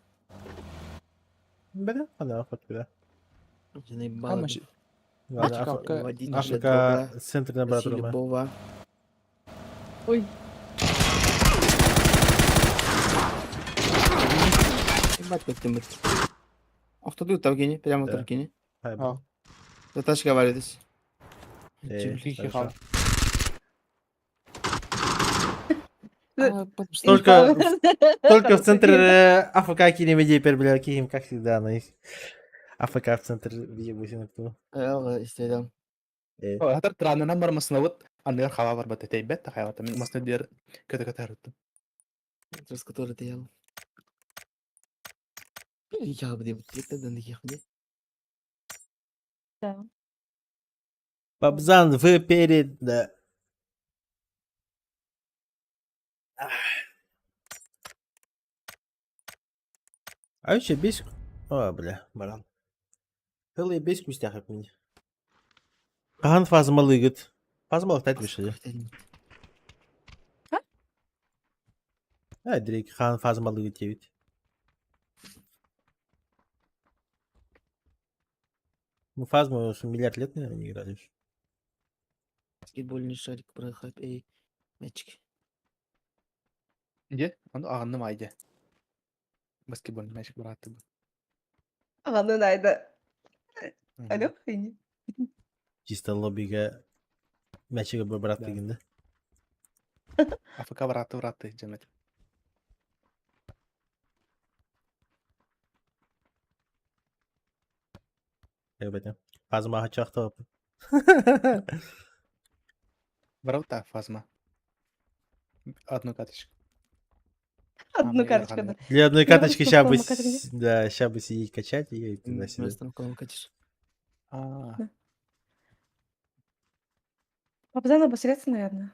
Беда? Она хоть куда. Я наебал. маши. Ладно, Африка- Водитель Африка друга, центр на Спаси братрума. любого. Ой, Ебать, как ты мыть. Автоду Тавгини, прямо в Да. Туркине. Хай, А, Заташка валитесь. Тихий хорошо. хал. Только в центре АФК кинемедии перебля кихим, как всегда, на их. АФК в центр въебусь на кто. Истедам. Хатар трана намар маснават анер хава бар бата тайбет тахайва там маснадер ката руту. Через который ты ел. Я бы это да ехали. да. Бабзан, вы перед... Да. А еще бесик? О, бля, баран. Хелли бесик мистях от меня. Кахан фазмалы, говорит. Фазмалы тать вышли. А, Дрейк, хан фазмалы, говорит. Мы фазму уже миллиард лет, наверное, не играли. уж. Баскетбольный шарик проехать. Эй, мячик. Где? Он аганы майде. Баскетбольный мяч браты. Ағаны найды. Алло, хейни. Чисто лоббига мячига бы брат дегенде. АФК браты жемет. Как бы это. Фазма хачахта. Браута фазма. Одну каточку. Одну я карточку, ағаны. да. Для одной Я карточки просто ща бы, в том категории. да, ща бы сидеть качать ее и туда сюда. Вместо рукава катишь. А, Папзан обосрется, наверное.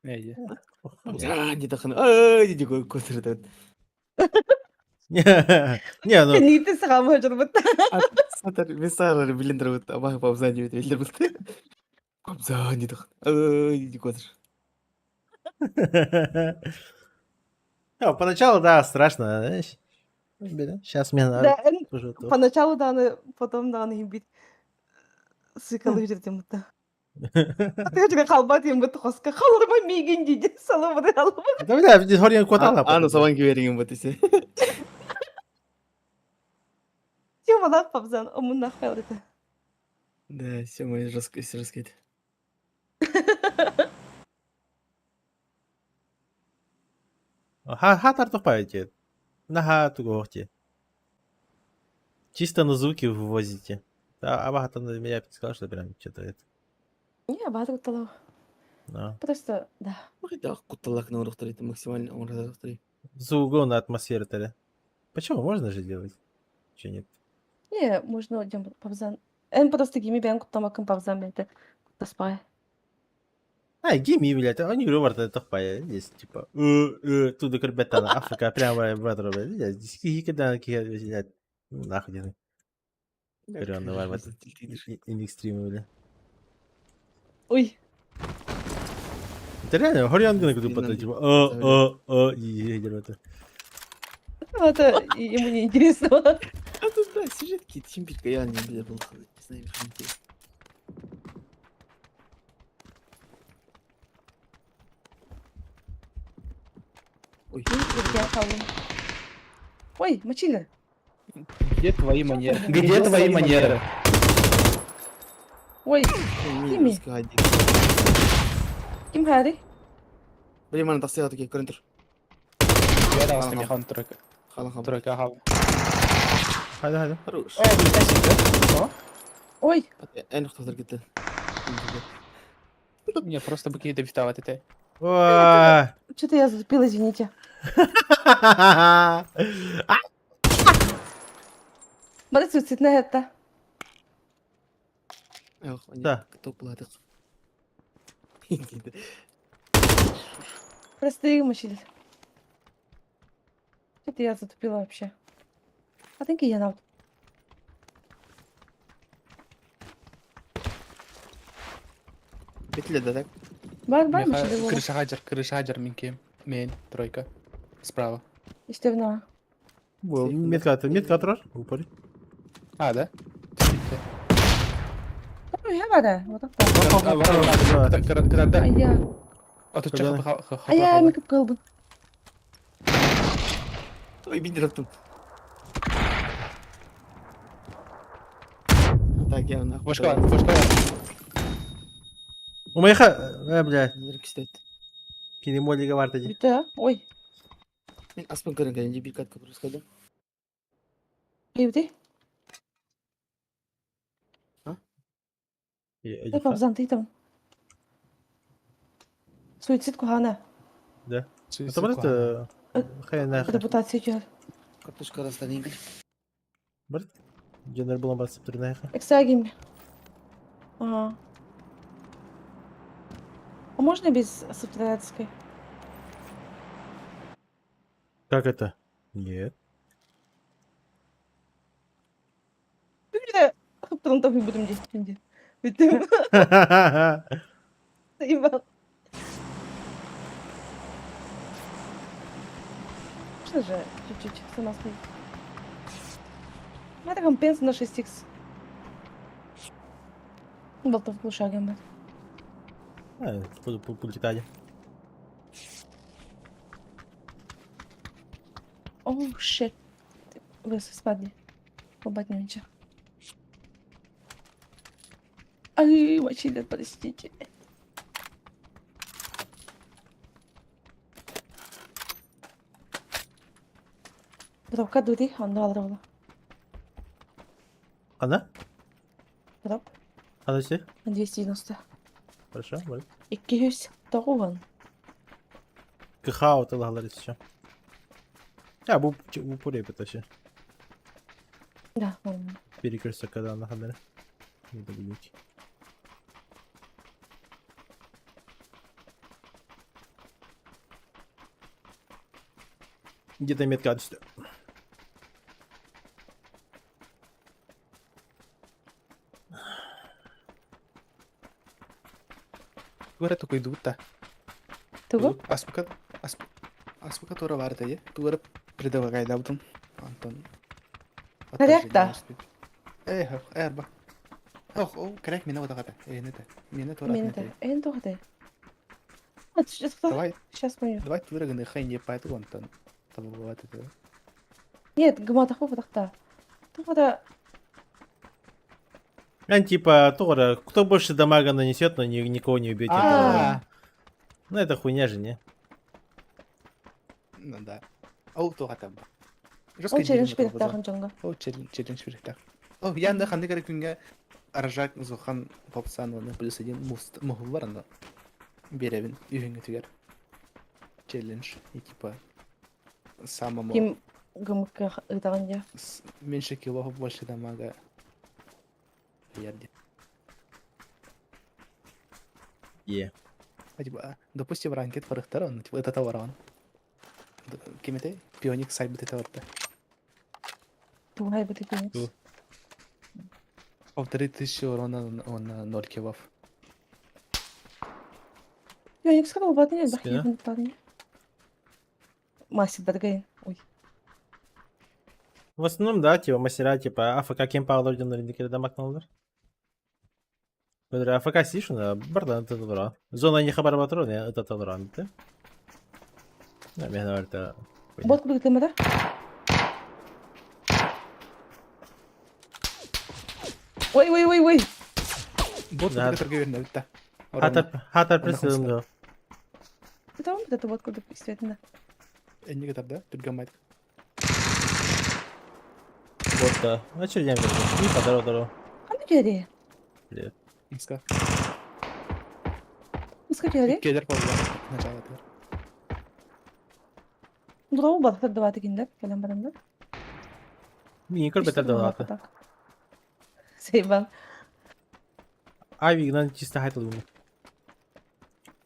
эйди. Не тахан. Ай, иди косыр этот. Не, ну, Ниті саған өжір бұт. Сатар, месалар билендер вот, абах папзан деп билендер вот. Папзан не тахан. Ай, иди косыр. поначалу, да, страшно, знаешь. Сейчас мне Да, надо уже то. поначалу да аны, потом да аны химбит. Сыкалы жүрдем бұтта. Атыға қалба дейм бұтты қосқа. Қалырма меген дейді. Салы бұды алып. Да, бля, здесь хорен кот алап. Ану саван киверген вот исе. Тем алақ папзан, омын нақ қалды. Да, все, мы раскид. Хатар тухпаете. На хату говорите. Чисто на звуки вывозите. Да, а Бахата на меня сказал, что прям что-то это. Не, бады бұтталау. Да. Просто, да. Да, куталак на урахтари, это максимально урахтари. За угол на атмосферу тогда. Почему? Можно же делать? Че нет? Не, можно одем папзан. Эн просто гими бен куттамакын папзан бенте. Куттаспай. А, гейми, блядь, они говорят, это тухпая. Здесь, типа, туда корбетана, Африка, прямо в это, блядь. Здесь когда, блядь, нахуй, не Реально, варвар. Индекстримы, блядь. Ой. Это реально, Хориан Гына куда потом, типа, и это. Это ему не интересно. А тут, да, сюжетки, тимпичка, я не был, не знаю, что интересно. Ой, Я қалдым. Ой, мочили. Где твои манеры? Где твои манеры? Ой, Ой, Мин раскади. Kim Harry? Бриман тасыга таки көрүнтүр. Я дал с ними хан тройка. Халан хам. Тройка хав. Hadi hadi. Хорош. О, блин, Ой, Эн нукталар кетти. мне просто быки добивать это. Ой. что-то я затупила, извините. Смотри, суицидная это. Эх, Да. Кто платит? Простые мужчины. Что-то я затупила вообще. I think я на. Петля, да так? Бар мужчины. Крыша хадер, минки. Мейн, тройка. Справа. Естественно. Метка отраж. Упори. А, да? Ну, я вода. Вот так. Когда? А я. А тут Когда? чё А я микап кылбын. Ой, бинди раптым. Так, я нахуй. Фошка. Умайха. Блядь. Кистет. Кинемолига var dedi. Бита. Ой. Мен аспан көрүнгөн же бир катка проскайды. Ебди. Иди. Ты папзан, ты там. Суицид кухана. Да. Это просто хай нахуй. Репутация чар. Картошка растанин. Бар. Жанар булам басып тур нахуй. Эксагим. Ага. А можно без субтитрации? Как это? Нет. Потом там не будем делать. Бита. Заебал. Можно же чуть-чуть сама сходить. Это компенс на 6х. Болтов шагом. Пулькитали. Оу, шит. Вы спадли. Побатнича. Ай, мочили, простите. Дропка дури, он долларов. Она? Дроп Она все? на 290. Хорошо, вот. 200 Кахао тылгалар еще. Ya bu buraya bir taşı. Да, ладно. Перекресток когда на хабере. Не добудете. Где-то метка düştü. Тугара такой идут-то. Туго? Аспака тура варта, е? Тугара предавай даутун. Антон. Корректа. Эрба. О, коррект, меня вот это. Это. Меня тура. Минута. Это где? Вот сейчас кто? Давай, Сейчас поймем. давай тура ганы хайне поэту Антон. Там бывает это. Нет, гмата хопа так-то. Туго. Типа, Тора, кто больше дамага нанесет, но никого не убьет. А. Ну это хуйня же, не? Ну да. О, тура там. О, челлендж перед тахом джонга. О, челлендж перед тах. О, я на ханды коррект меня аржак зухан попсан оны плюс один мухлар анда. Беревин, үйіңі түгер. Челлендж, и типа самому... Ким гмка ытаган я. Меньше кило, больше дамага. Ярди. Е. А типа, допустим, ранкет парыхтар, он типа это товаран. Кимете? Пионик сайбет это варта. Тугай бы ты пинец. Ту. 3000 урона он 0 килов. Я не сказал, батни, Спина. бахни, парни. Мастер Баргейн. Ой. В основном, да, типа мастера, типа АФК кемпа алырдын рендикер дамаг налдар. Böyle AFK station bardan tadura. Zona не хабар батру, не это тадura бите. Не, мен орта. Вот будет лимада. Ой. Вот Да. это верно, это. Хатар присылым да. Это он вот эту водку действительно. Не готов, да? Тут гамайт. Вот да. А чё я не здорово. А ну гери. Привет. Иска. Иска гери. Кедер полза. Начало тыр. Дроу балықтар даваты киндер. Келем барымдар. Мини көрбетер да латы. Сейбан. Авигнан чисто хайтл умер.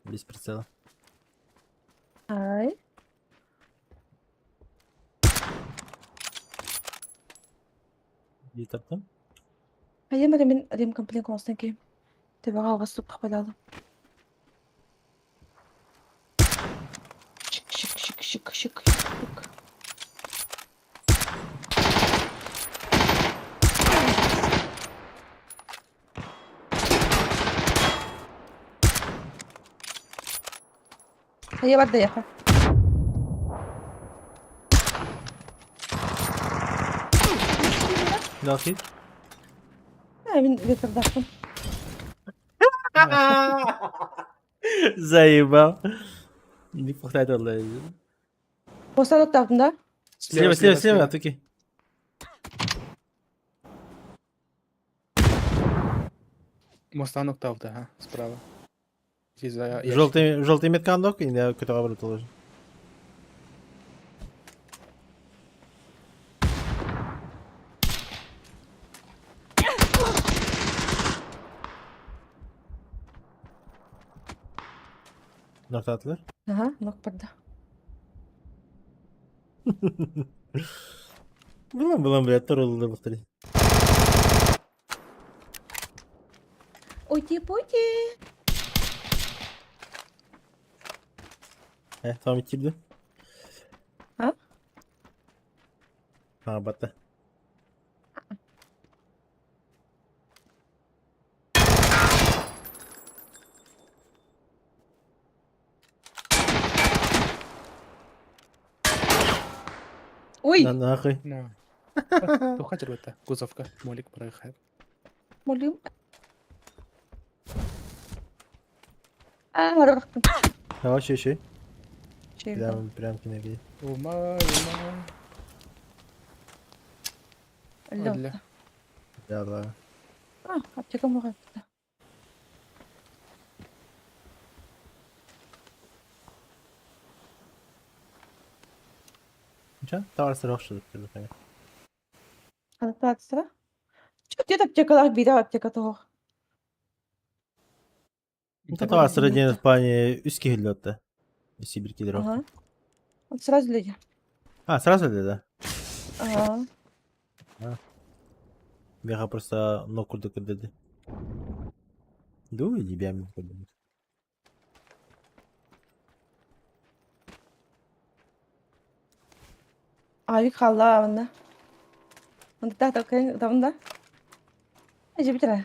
Без прицела. Ай. И таптым. Hayır ben Rim komple konusunda ki. Tabii hava su kapalı. Şık. Hayır bak da yakar. Дал хит. Ben ветердахтım. Заебал. Не хватает онлайн. Postalık tarafında. Слева, туки. Моста нокта да, справа. Здесь за Желтый метка ног, и я какой-то оборот ложу. Nokta atılır. Aha, nok burada. Было, блядь, торул повторить. Ути-пути. Tamam bitirdi. Ha? Ha battı. Ой, Нахуй. На. Туха это. Кузовка. Молик проехает. молим. Бaraktım. Yavaş şey. Şey. Прям к ней. Ума. Лёд. Да. Аптека var burada. Ничего? Товар сырок что ли? Kanıtlar sıra. Çok diye aptekalar bir de apteka toho. Это товар сыродень в плане узких лёта. Сибирь кедров. Ага. Вот сразу люди. А, сразу ли, да? Ага. Я просто ног куда dedi. Ду, иди бям. Abi kalla bunda. Bunda tak tak da bunda. Acı bitir. Ay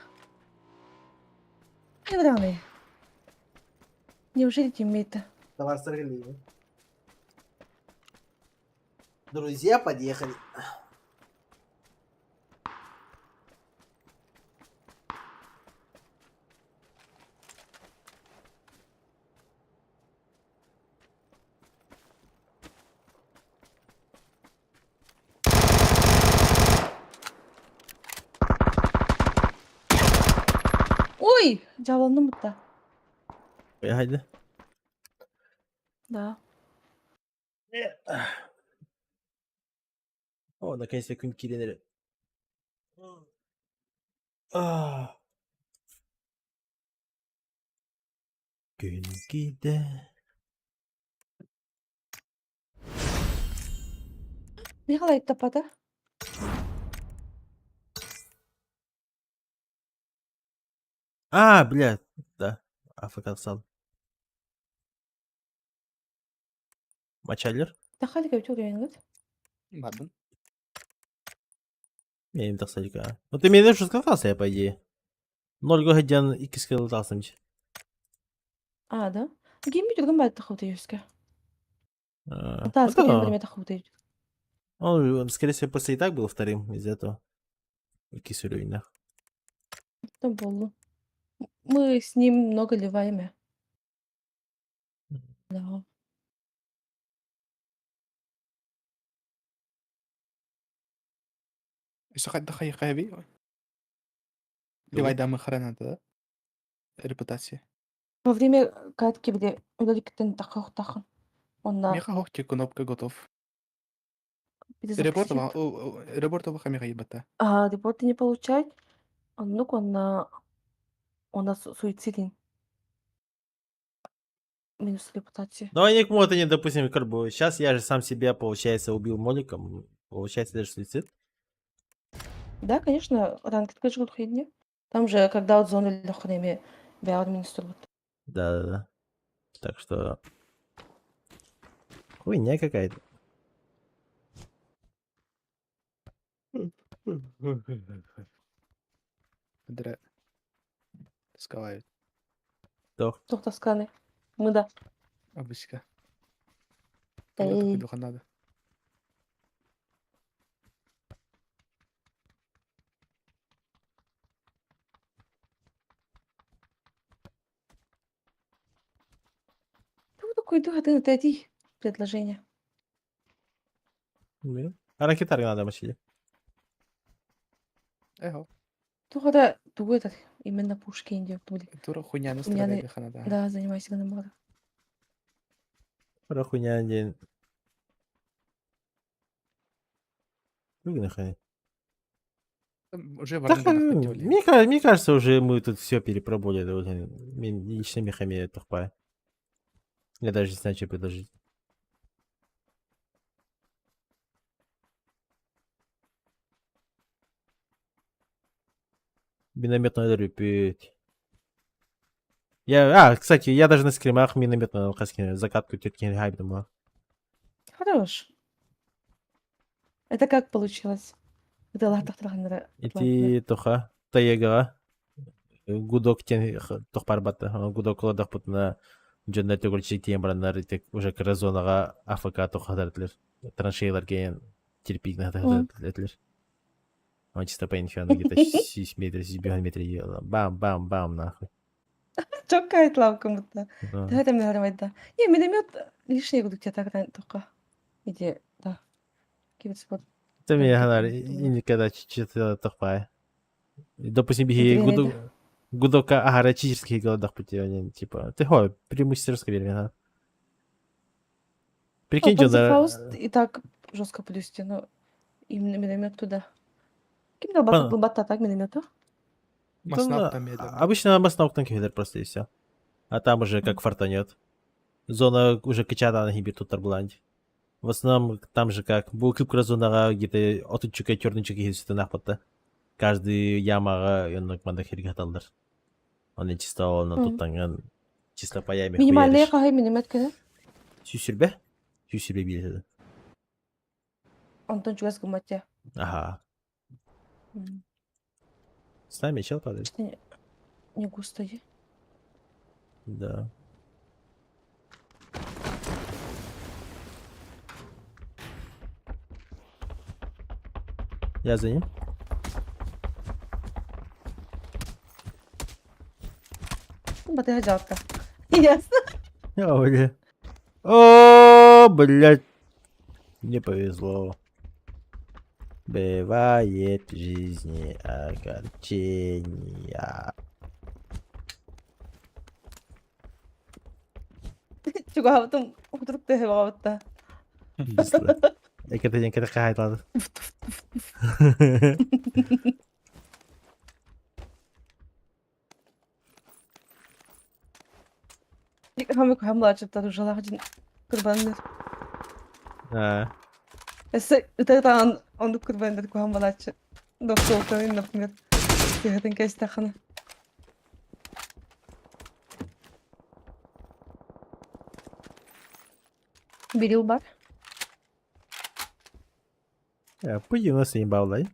bırak ne? Неужели тиммейты? Товар сыргали. Друзья подъехали. Ой! Жаланdım burada. Haydi. Да. О, наконец-то күн киленер. Gün gider. Ne kadar tapada? Блядь. Да. АФК сал. Мачалер? Дахали как çok yayınlık. Ладно. Я не так садика. Ну ты мне что сказался, я по идее. 0 годин и кискал tasımcı. Да? Гейм битürgen ben taxıp teyüske. Ну Да, скорее да. время taxıp teyüske. Он, скорее всего, после и так был вторым из этого. Кисюлю. Там болу. Мы с ним много ливаем. Да. Еще хоть дахай хайви. Кого? Ливай дамы хранат, да? Репутация. Во время катки, где удаликотен тахах. Он на Меха хохти кнопка готов. перезапустит. Репортова хамиха ебата. А репорты не получать. Он на суицидин. Минус репутации. Ну, они к моду не допустим, как бы. Сейчас я же сам себя, получается, убил моликом. Получается, даже суицид. Да, конечно, ранкет кажут хидни. Там же, когда от зоны лохнеми бяр министр. Да. Так что... Хуйня какая-то. Дре. Сковают. Тох. Тухтасканы. Мы да. Обычка. Кого такой Эй. духа надо? Кто такой дух? Ты отойди. Предложение. А ракетарь надо мочили. Эхо. Тухада тугу этот именно пушки индия. Тура хуйня на Меня стороне на- хана, Да, занимайся гономора. Про хуйня день. Нахуй. Уже Да, варнга нахватили. мне кажется, уже мы тут все перепробовали. Лично мехами тупая. Я даже не знаю, что предложить. Минометную репеть. Кстати, я даже на скримах минометную закатку тетки хайп думаю. Хорош. Это как получилось? Это лахтахтахнера. Ити тоха, таегара. Гудок тен тохпар бата. Гудок ладах путна. Джонна төгөлчи тембрандар тек уже кразонага АФК тохадартлер. Траншейлар кейін терпик надо. Он чисто по инферну где-то 6 метров, 7 метров. Бам, нахуй. Çok kayıt lavkımda. Да. Да, это мне говорит, да. Не, миномет лишний буду тебя так только. Иди, да. Кибет спот. Это мне Только говорит, там, и никогда что-то тохпая. Допустим, Иди, беги гудока агротических голодах пути, типа, ты хо, преимущество верно. Прикинь, Фауст да. и так жестко плюсти, но именно миномет туда. Кем дал А. бата так миномета? Маснап там медленно. Обычно маснаукtan киллер просто и все. А там уже как фартанет. Зона уже качата на хибе тут арбланди. В основном там же как был кыпкра зонага где-то отучука чернычука есть нахпата. Каждый ямага он манда хиргаталдар. Он не чисто он тут танган чисто по яме. Минимальные кахай миномет кеде. Сюсюрбе биледі. Антон чугас гуматя. Ага. С нами чел падает. Не густо е. Да. Я за ним. Бата хаджатка. Ясно. О, блядь. Не повезло. Бывает в жизни огорчения. Чуга потом вдруг ты гавата. Это день, когда кайт ладно. Хамик хамлача та уже лагдин. Курбанны. Это он курбанны такой хамлача. Доктор, например. Ты это не стахана. Берил бар. Пойди у нас не бавлай.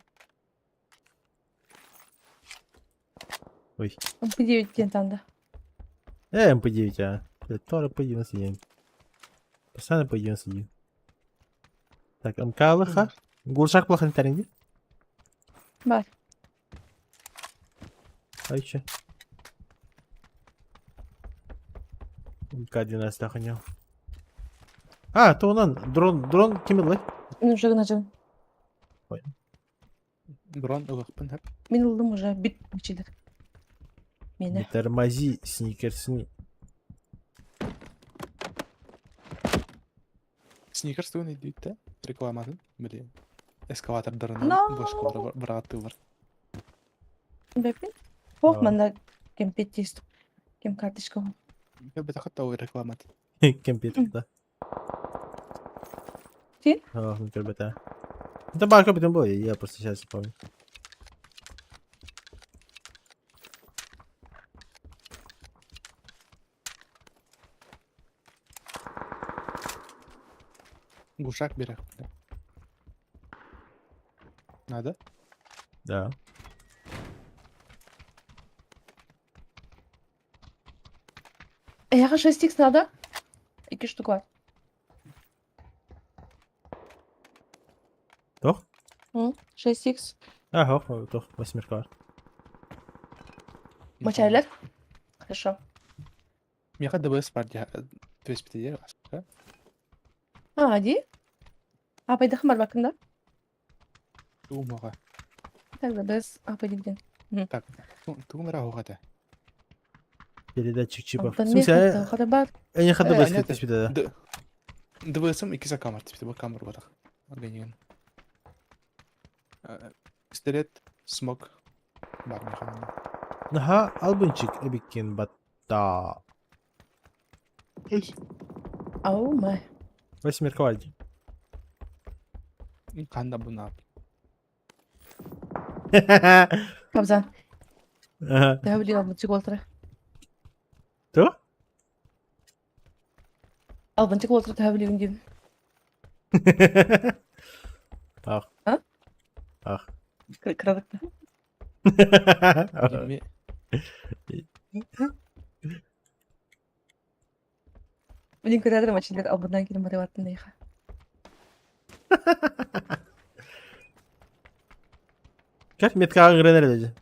Ой. MP9 тентанда. MP9, а. Тоже пойди у нас не. Постоянно пойди у нас не. Так, МКЛХ. Гулшак плохо не таринги. Бар. А еще. К-11 охранял. А, то он, дрон кем Мен уже гына Дрон ылыкпын хеп. Мен ылдым уже бит бичидик. Не Мени. тормози, сникерсни. Сникерс туган идейт да? Рекламатын. Били. Эскаватордарын No. бошкалар бараты бар. Бепин. Фох А. манда кемпетист. Кем карточка. Я бы так ой рекламат. Компьютер, да. Ти? Ох, ну бета. Это бар капитан бой, я просто сейчас не помню. Гушак берек. Надо? Да. Яға 6x надо? 2 штук var. Тох? 6x. Ага, тох, 8 var. Мачайлер? Хорошо. Меха ДБС бар ya. 200 yer var. Hadi. Апайдахым бар бакында. Тумага. Тогда без апайды биден. Так. Тумара хогата. Передатчик чипов. В Алтан смысле, мехта хадабат. я не ходу Э, без нет, спида, да? ДБСым 2 камер типа bu камер батак. Органиген. Пистолет, смок. Бар меха. Ага, албунчик эбикин бата. Ау май. 8 вальди. Канда буна. Кабзан. Ага. Тәбиле албынчык олтыры. То? Албынчык олтыры тәбиле үндем. Ах. А? Ах. Кырадыкты. Ме Блин, кырадыр мачилер албындан келим барып аттым дейха. Как метка гренер dedi.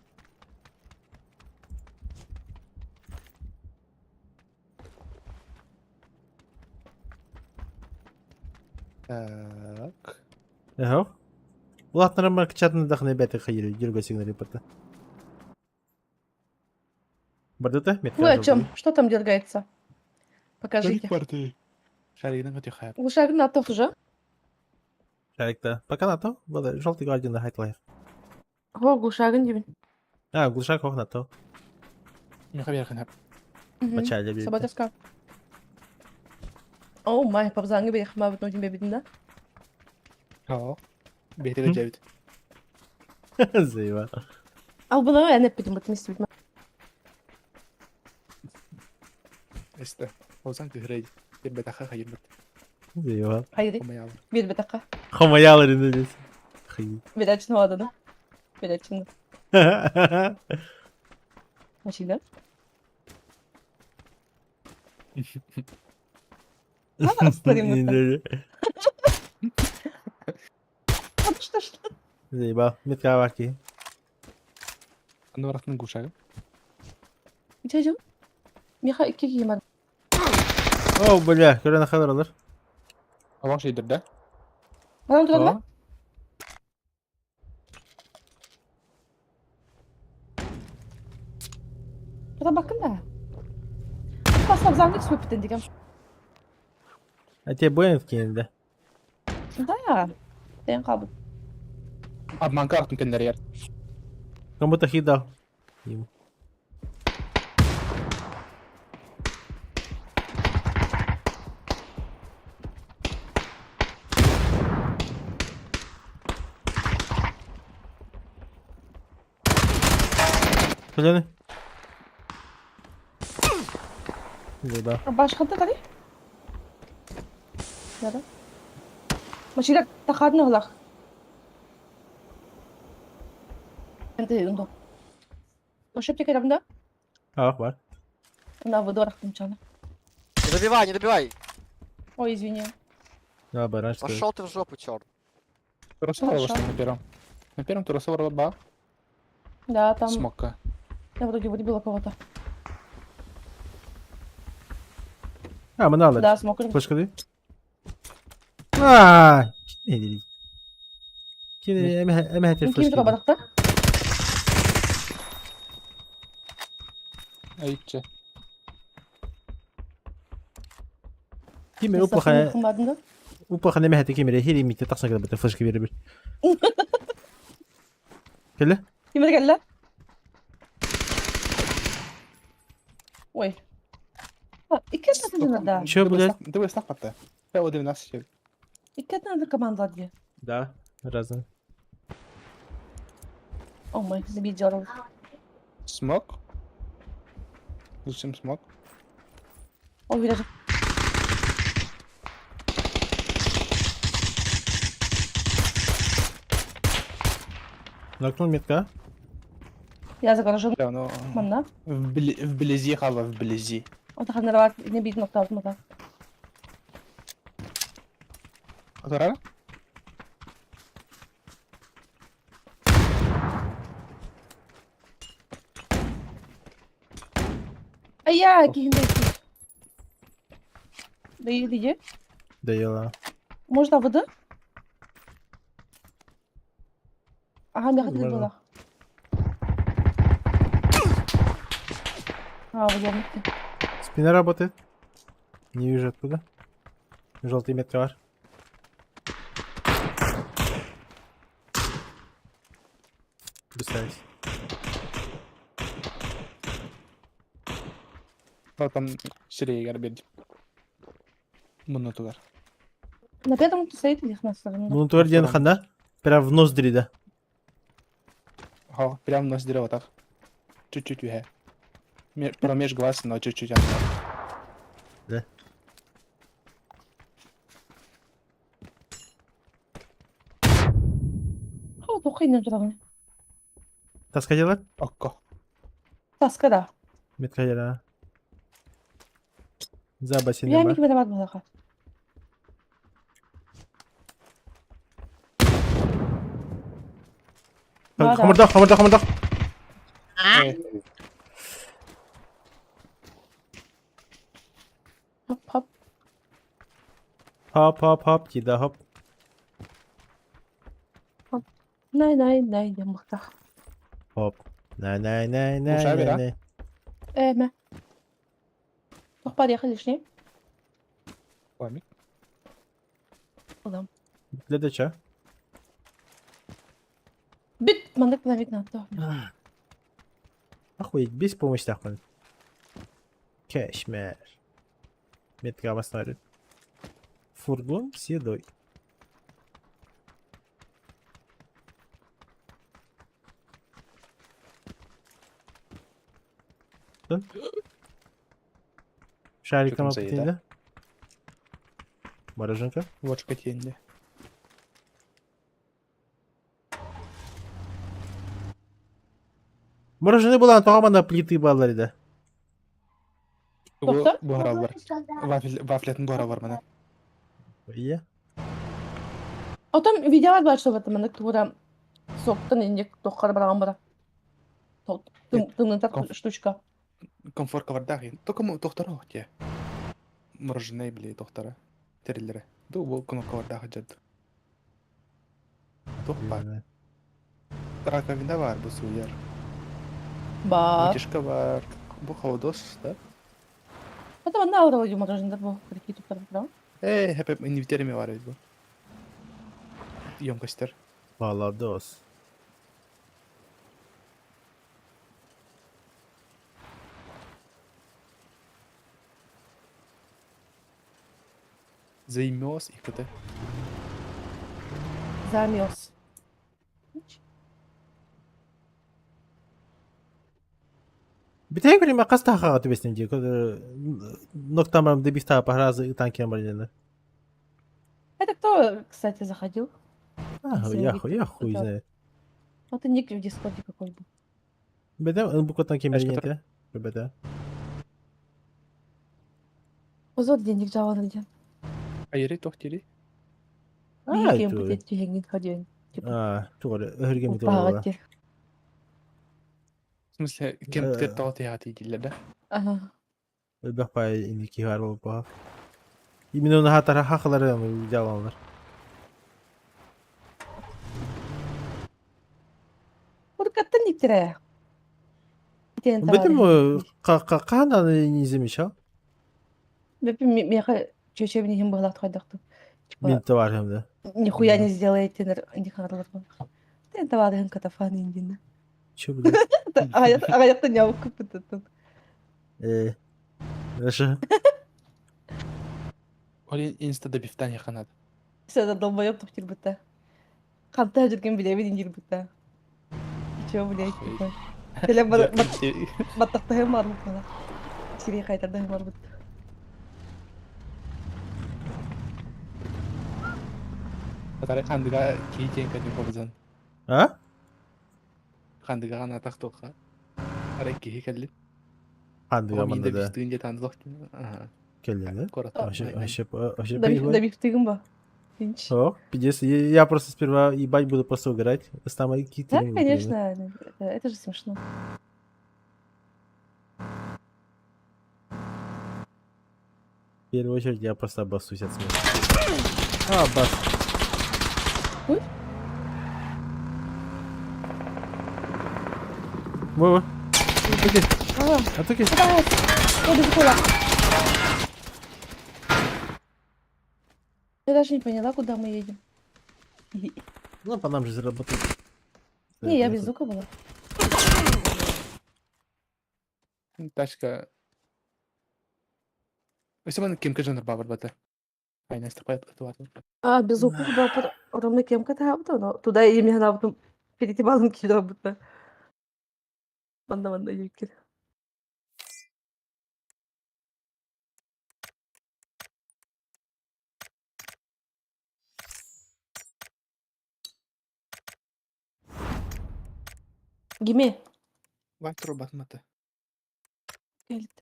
Так. Ага. Ладно, мы чатно дохне беты хайри, дерго сигнал репорта. Бардата? Метка. Вы о чем? Что там дергается? Покажите. партии. Шаригдан көтө хаяп. Глушагын атов уже. Шарикта. Пока на то. Вот желтый гвардиан на хайтлайер. О, глушагын дебин. А, глушак ох на то. Меха беркен хаяп. Мачали бит. Саботаска. О, май, папзаңы бейх мабыт нодин бебидин да? Ха. Бетеге жабит. Заева. Ал bunu ben hep bildim batın istedim. Эсте. Озан тыгрей. Бир бетаха хайыр бит. Заева. Hayır, Комаял. bir dakika. Хомаялар индес. Хи. Bir açın o adını. Bir açın. Açıyla. Старым. Что? Заеба. Метка варки. Анварахтын гушагы. Çocuğum. Miha 2 giyim var. О, бля, көрәне хәбәрләр. Аван şeydir de. Adam dur lan. Burada bakın da. Pasap zanlık söpütten diyeceğim. А тебе боен киенде. Да. Ben kabul. Abi manka attım kendine yer. Кому-то хит дал. Ему. Söylene. Заеба. Başka da tabii. Ya da. Maçıyla takadını olak. Ben de dedim de. O şepte kerabında. Ах, бар. На воду рахтым чана. Не добивай, не добивай. Ой, извини. А, бараш. Пошел ты в жопу, черт. Турасова Хорошо. что на первом. На первом Турасова ба. Да, там Смока. я вроде выбила кого-то. А, мы Да, смог. Флешка даю. Ааа. Не дели. Кире, эме хатер Ким флешка. тробадакта? Айтче. Киме упаха эме хатер кимере хири микте таксана када бата флешка бере бир. Келе? Ким geldi? Ой. İki tane da. Чё, блядь? Ты слах пата. Я один нас ще. İki tane команда diye. Да, разные. О май, забидел. Смок. Зачем смок? О, видишь. Нокнул метка. Я за гаражом. Да, ну... Манна. Вблизи хава, вблизи. Он так нарвать, не бить нокта автомата. Атара? Ай, я кинь. Да иди. Доела. Можно вода? Ага, я хотела Можно. была. А, вот я Спина работает. Не вижу откуда. Желтый метка var. Представить. Там сирее гарбед. Монотугар. На пятом стоит их на стороне. Bunu tuvar ханда. Прям в ноздри, да. Ха, прям нос дерева так. Чуть-чуть вихе. Промеж глаз, но чуть-чуть. Да. О, только не трогай. Таска делать? Окко. Таска, да. Метка дела. За Я бассейном не бар. виноват была. Да, да. Хамырдах. Хоп, хоп. Хоп, кида хоп. Най, я махта. Хоп. Най. Бера? Эме. Toch поехали лишний. Память. Куда? Для ча? Бит, мандак на вид надо. Охуеть, без помощи тахман. Кэшмэр. Метка обосновали. Фургон с едой. Шарик там Чё там за аппетит, да? Мороженка. Вот шкатенде. Мороженое было, а то на плиты баллари, да. Bu Doktor? buhara var. Vafletin buhara var bana. Я. А там видео бар, что в этом мандак тура соктан индек тохар бараган бара. Тыңның так штучка. Комфорка var dahi. Только mu doktora yok ya. Мороженое били doktora. Терилери. Ду bu кнопка var dahi jad. Тохпа. Раковина var bu suyar. Бар. Вытяжка var. Bu havadос da. Это манда аура вроде мороженое был. Какие тут правда? Hep inviterimi var bu. Емкостер. Паладос. Займёс их это. Замес. Битей говорим, а каста хагаты беснем ди. Ноктамрам дебиста пахразы танки амалина. Это кто, кстати, заходил? Я хуй знаю. Вот и ник в дискорде какой был. Бедем, буко танки амалина. Беда. Озот денег жаван где. Айри тохтири. Бейкем будет тюхенгин ходен. Тугары, өргем Пагатти. В смысле, кем ты тот я ты да? Ага. Öbekpay indiki var olup bak. Yemin onu hatara hakları mı yalanlar. Urkattan iktire. Iten Bedim tavalı. o kanan izlemiş ha. Бепи меха чечебни хим бахлах тхайдахту. Bin Типа, de var hem de. нихуя не сделаете, не харлар. Тен тавады хим катафан индина. Çö блядь. Агаякта няук кыпытытын. Хорошо. Oli Insta'da biften yakanadı. Сәдә долбоёб тухтир бутта. Канта жүрген билеби диндир бутта. Чё, блядь, типа. Теле баттакта хем бар бутта. Сирия кайтарда хем бар бутта. Katara kandıga kiyken kadın kopuzan. Ha? Kandıga kan atak toka. Ara kihi kalli. Hadi O yaman minde da biftiğince tanıdık doktu. Aha. kellendi. Korata. Да бифтигим ба. Пинч. О, пиздец, я просто сперва ебать буду просто угорать. Там какие-то... Да, конечно, это же смешно. В первую очередь я просто обоссусь от смеха. А, бас. Ой. Вова. Атуки. Ага. Атуки. Давай. Ходи в кулак. Я даже не поняла, куда мы едем. Ну, по нам же заработать. Не, я без звука была. Тачка. Если бы кем каждый бабар бата. Айна стопает эту. А, без звука была ровно кем-то но туда и мне надо потом перейти балом кидать будто. Банда юкер. Гиме. Вайтро батмата. Geldi.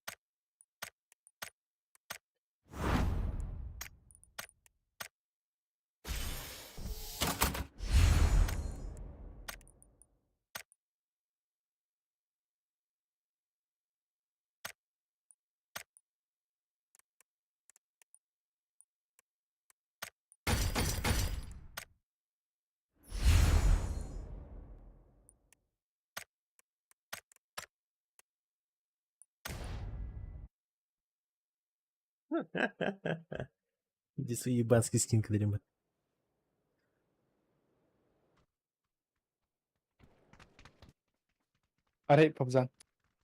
Иди свои ебанский скин клеим. Арай побзан.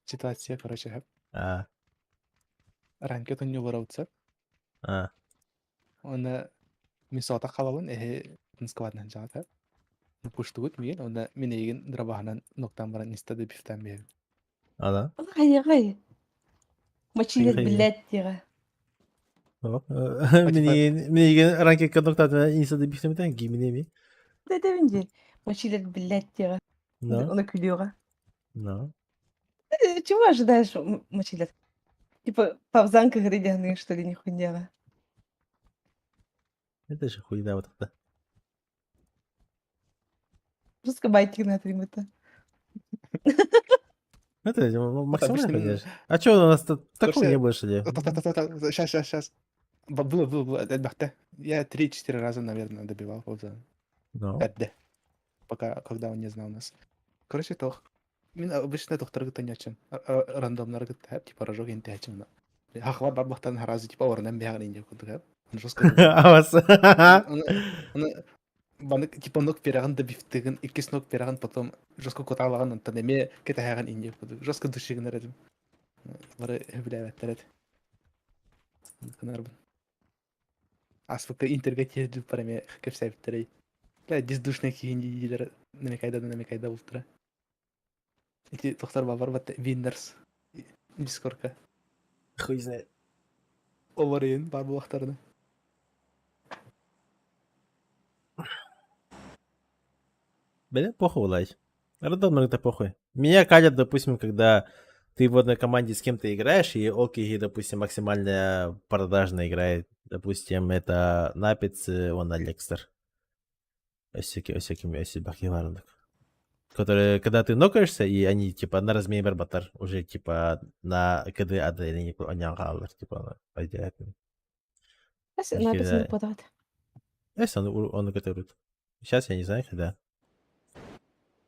Ситуация, короче, хэп. А, Ранке тоню вороутса. а. Оны мисота халалын нскваднан жата. Пуштугут миген, оны минеген драбаханан ноктан баран инстада бифтан бер. Ана. Гай. Мочилет, Хай-хай. блядь, тига. Мне ранки кондуктата инсада бифтемден гиминеми. Да это винди. Мочилет, блядь, тига. No, Он кулюга. no. Чего ожидаешь, мочилет? Типа, павзанка гридяные, что ли, нихуя. Это же хуйня вот это. Жестко байкик на 3 мыта. Это максимально, обычно, конечно. А чё у нас тут такого Слушай, не больше ли? Сейчас. Было, это бахта. Я 3-4 раза, наверное, добивал побзан. No. 5D. Пока, когда он не знал нас. Короче, тох. Мен обычно тохтар гыта нячын. Рандомнар гыта, типа рожок инте ячын. Хахва бабахтан харазы, типа орнан бяган инде кудугап. Жестко. Авас. Баны типа ног пераган да бифтеген, иккис ног пераган потом жестко коталаган антан эме кете хаган инде кудуг. Жестко душигын эредим. Бары хөбүләбәттәрет. Кынарбын. Аспыка интерге тезди параме кепсәйбиттерей. Ля диздушный кийиндилер неме кайда ултыра. Эти тохтар бабар бат Виндерс. Дискордка. Хуй знает. Оварыйын бар бу вактарда. Бля, похуй, Влад. Рандомно это похуй. Меня катят, допустим, когда ты в одной команде с кем-то играешь, и окей, допустим, максимально продажно играет. Допустим, это Напец, он Алексер. Осякими бахиварник. которые, когда ты нокаешься, и они, типа, на размере барбатар, уже, типа, на КД они калыр, типа, пойдет. Написано подать. Если он готовит. Сейчас я не знаю, когда.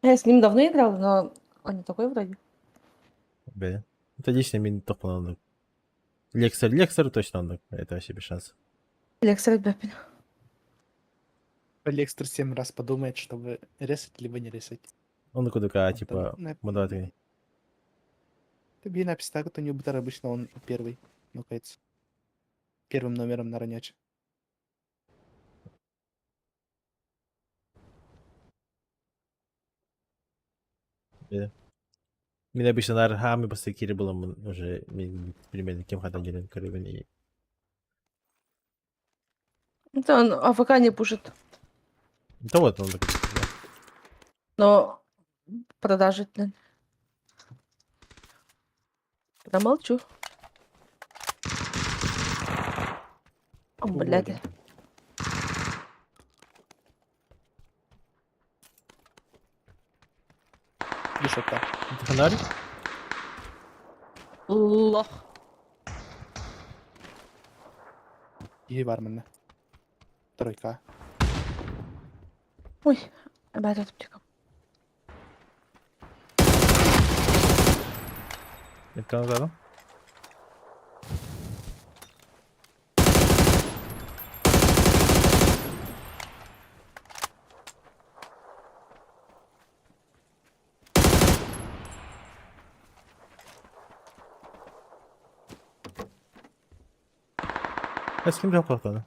Я с ним давно играл, но он не такой вроде. Блин. Это лично мне только надо. Лексер точно надо. Это вообще без шансов. Лексер Беппин. Лекстер 7 раз подумает, чтобы ресать либо не ресать. Он куда Там типа, модатый. Тебе написано, как у него бутер обычно он первый нукается. Первым номером на раняче. Меня обычно на архаме после Кири было уже примерно кем хотел делать Карибани. Это он АФК не пушит. Да вот он такой. Но продажи, блин. Промолчу. О, блядь. Высота. Это фонарь? Лох. И вармана. Тройка. Ой, опять оптика. Это назад? А с кем я плохо?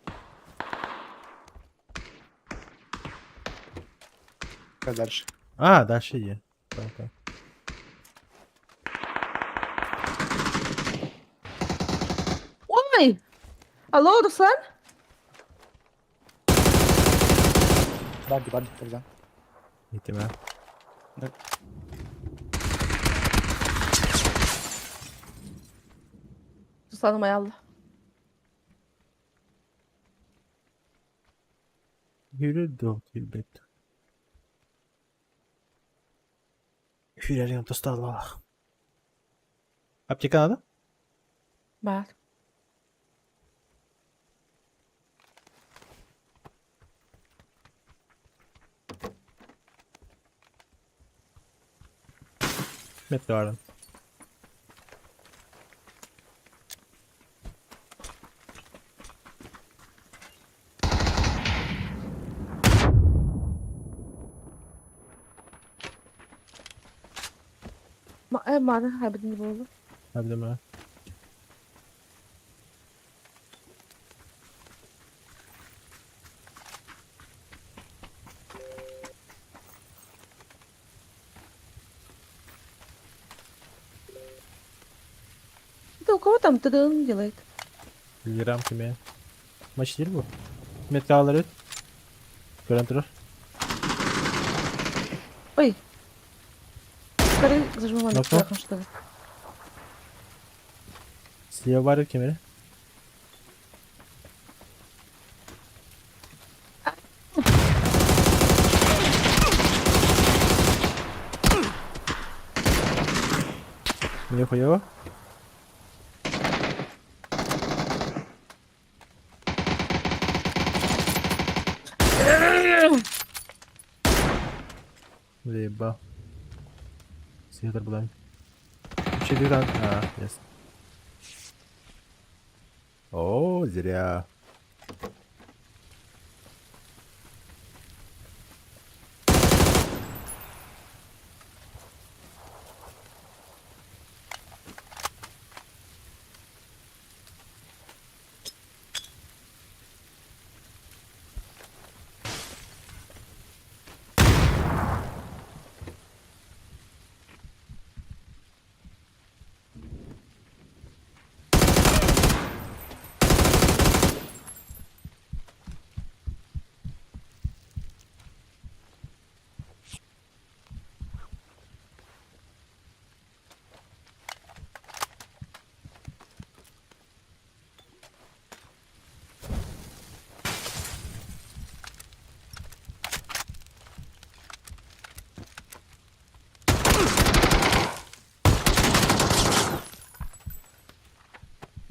А дальше? А, дальше є. Так. Ой! Алло, Руслан? Бади, тогда. І тебе. Да. Руслан, моя Алла. Yürüdü elbet. Hülerim dostlarla. Аптека надо? Бар. Метеором. Mağara kaybedince bu oldu. Hadi mi? Это у кого там ТДН делает? Liram kime? Maç değil bu. Metre alır. Görüntülür. Ой. Скорее зажимаю на Ну-ка. что ли. Слева var kemeri. Мне хуево. Либо. Сектор будан. 4 ран. А, ясно. О, зря.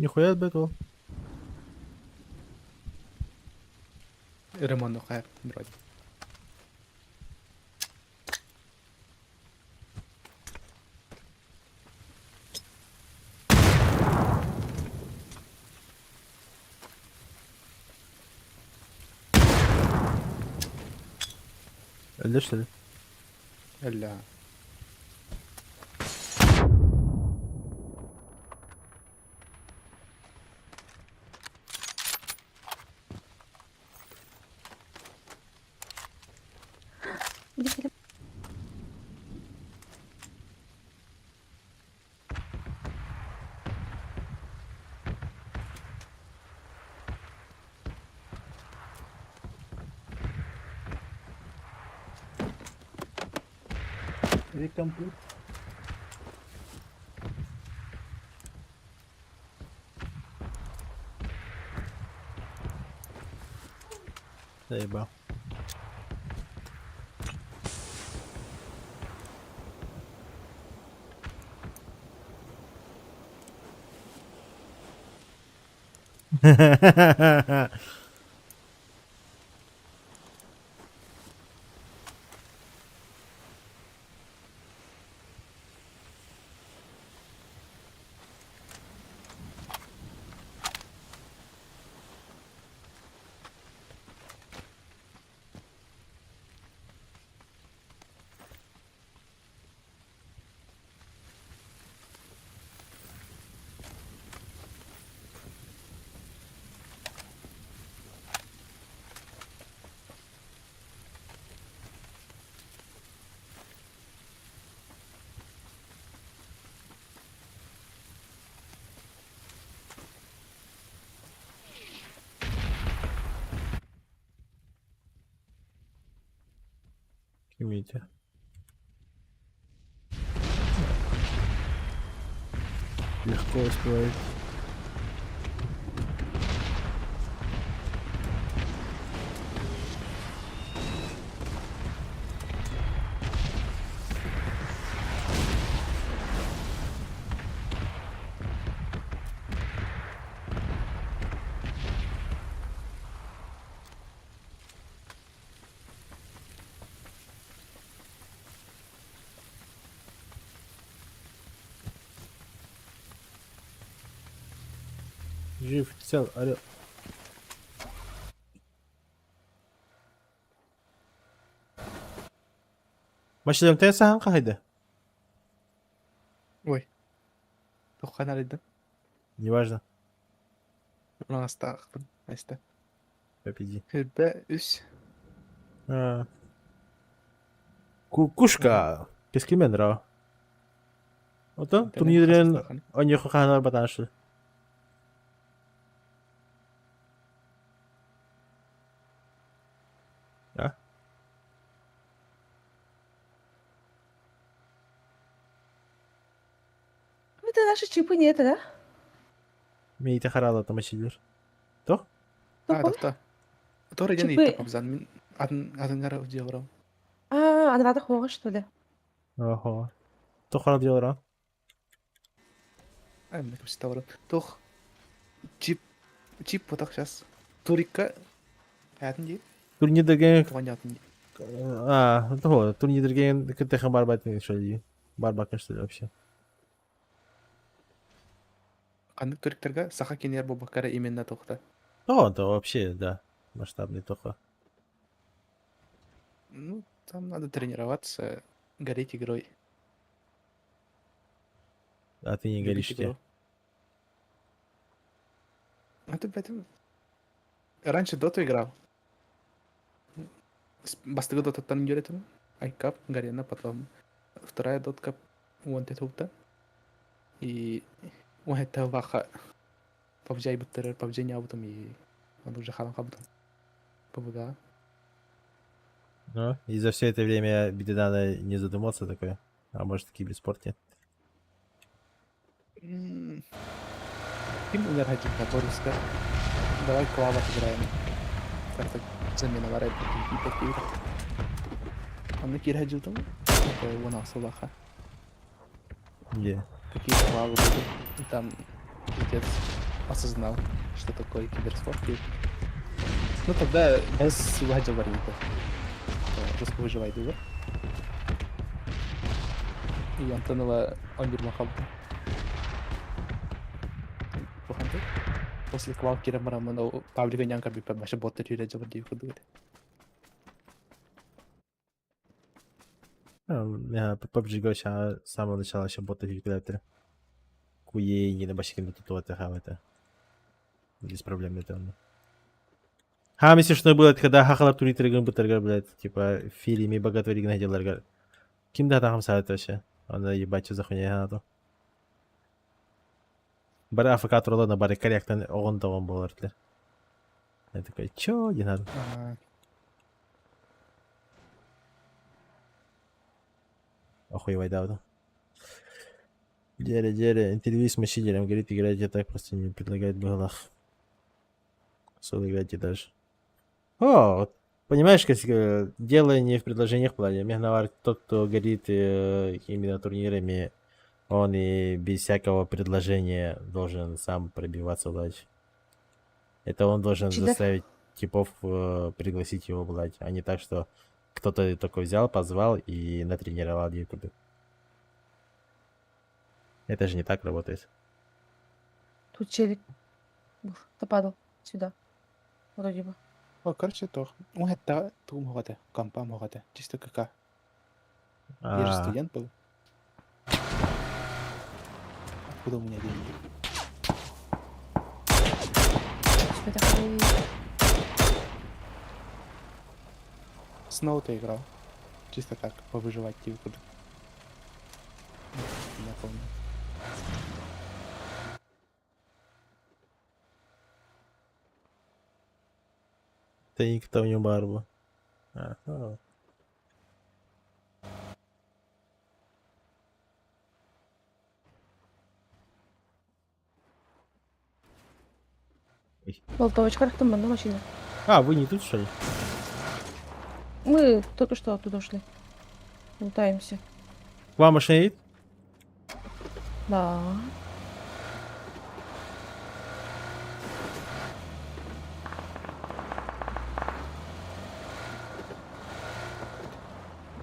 Нихуя бэтл. Ремонт нухая, вроде. Или что ли? Ля. Recomplete. Заебал. Имейте. Легко успевает. Жив, цел, алло. Машинам ты сахан кайда? Ой. Тухана лида. Неважно. Ulan astagfirullah. Neyse. Победи. Hırbe üs. А. Кукушка. Пескимен ра. Ото турнирден оньёхо ханар батанышы. А? Это наши чипы нет, да? Мейте харала тамашилер. То? А, да. Который день Чипы. и побзан. Один раз делал. А надо хора, что ли? Ого. То хара делара. Ай, мне кажется, того. Тух. Чип вот так сейчас. Турика. Ятын дейді. Турнирдеген Понятно. А, то турнирдеген кытыхан барбатын что ли? Барбакын что ли вообще? Қандық туриктерге саха кенер бобакара именно тоқта. О, да вообще, да. Масштабный тоха. Ну, там надо тренироваться, гореть игрой. А ты не Любить горишь игру. где? А ты, блядь, раньше доту играл. Бастыгы дота тан görетін. Айкап, Гарена, потом вторая дотка Wanted Hoop'та. И он это ваха PUBG быттырыр, PUBG не абутым, и он уже халан кабутым. PUBG. Ну, и за все это время Бедедана не задумался такое. А может, в киберспорте? Ким умер хаджим Боруска? Давай клава играем. Как-то замена варит и такие. Он на кир хаджил там? Это его на солаха. Где? Какие клавы будут? И там пиздец. осознал, что такое киберспорт. Ну тогда без выживания. Русский выживает уже. И Антонова он Махабда. После квалки Рамарамана паблика Нянка би побача бота тюре джабди ходили. Я PUBG Go с самого начала еще боты калькулятора. Куе не на башке тут вот это. Без проблем это. Хам смешно было, когда хахалап туритер бутырга, блядь, типа в фильме богатырь гнадиларга. Ким да там сайт вообще? Она ебать, что за хуйня надо. Бара АФК туралы на баре корректно он того был артлер. Я такой, чё, не надо. Охуевай, да. Дере, интервью с мужчиной, говорит, играйте так, просто не предлагает в головах. Соло играйте даже. О, вот, понимаешь, дело не в предложениях плане. Мехнавар, тот, кто горит именно турнирами, он и без всякого предложения должен сам пробиваться, блядь. Это он должен Читер. заставить типов пригласить его, блядь, а не так, что кто-то такой взял, позвал и натренировал якобы. Это же не так работает. Тут челик. Кто падал? Сюда. Вроде бы. О, короче, то. Он это тум хода, компа хода. Чисто как. Я же студент был. Откуда у меня деньги? Что такое? Снова ты играл. Чисто так, повыживать типа. Я помню. Ты никто не барбу. Ага. Болтовочка, как там на машине. А, вы не тут, что ли? Мы только что оттуда ушли. Лутаемся. К вам машина едет? Да.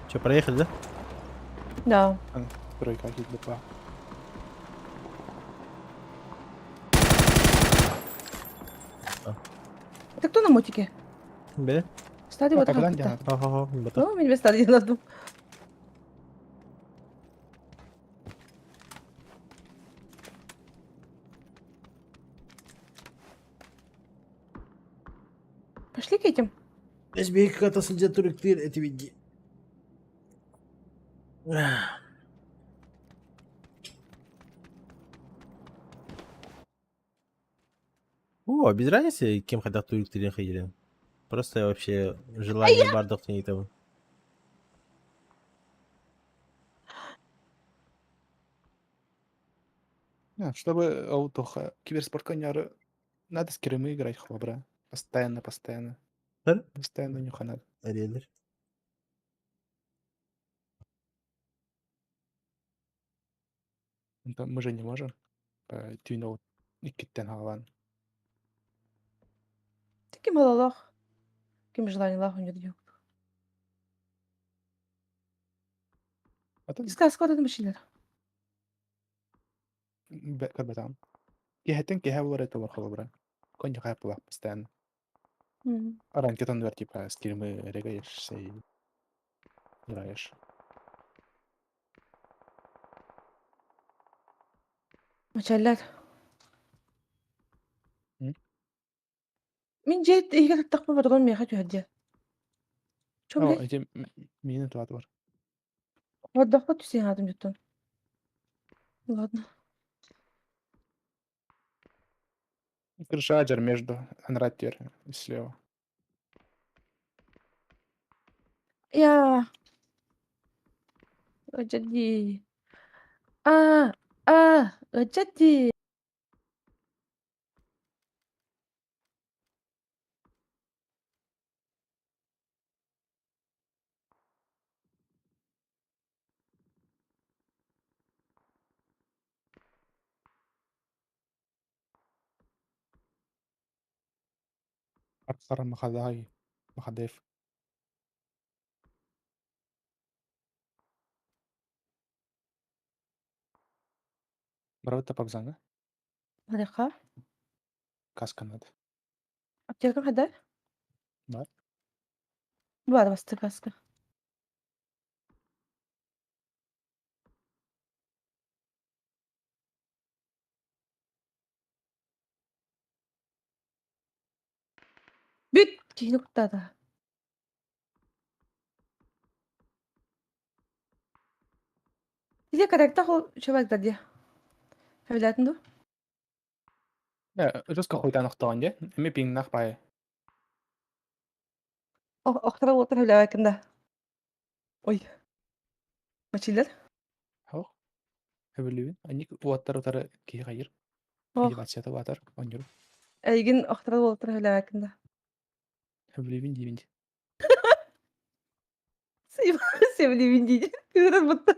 Че, проехали, да? Да. Тройка хит БП. Это кто на мотике? Бе? Стали вот так. Ага, Ну, мне стали на дом. Пошли к этим. Ezbek katasınca Türkler eti bilgi. О, без разницы, кем хотят Türkler ходили. Просто вообще желание бардов не того. Чтобы аутоха киберспортканяры надо с Керемы играть хлобра. Постоянно. Да? Постоянно нюха надо. Арендер. Мы же не можем. Тюнол иккеттен халан. Ким алалах. Ким желание лаху не даю. Сказка вот это машина. Кабатам. Кихетен кихавлар это хлобра. Конь хайпла постоянно. Аран кетан вер типа с Керемы регаешь и играешь. Мачаллар. Min جد هي كانت تقبل بدون ما ياخد يهديها شو О, بلي эти мины тут var. وضحت تسي هذا جدا ладно Шаджер между Анратир и слева. يا جدي جدي Арқара Махадай. Махадев. Бравата Пабзана. Алиха. Каска надо. Аптека хада? Бар. Бар басты каска. Бүт кейін ұқтады. Диде корректа хол чувак ди. Хавилатын ду? Жөскі қойдан ұқтаған де. Әме пиңнақ бай. Оқтара отыр хавилавакында. Ой. Мачилер? Хау. Әбілуін. Аник уаттар отары кей қайыр. Ох. Кей батсияты батар. Онжыру. Әйгін оқтара отыр хавилавакында. Әбілуін деймін. Sevdiğimin değil. Biraz mutlu.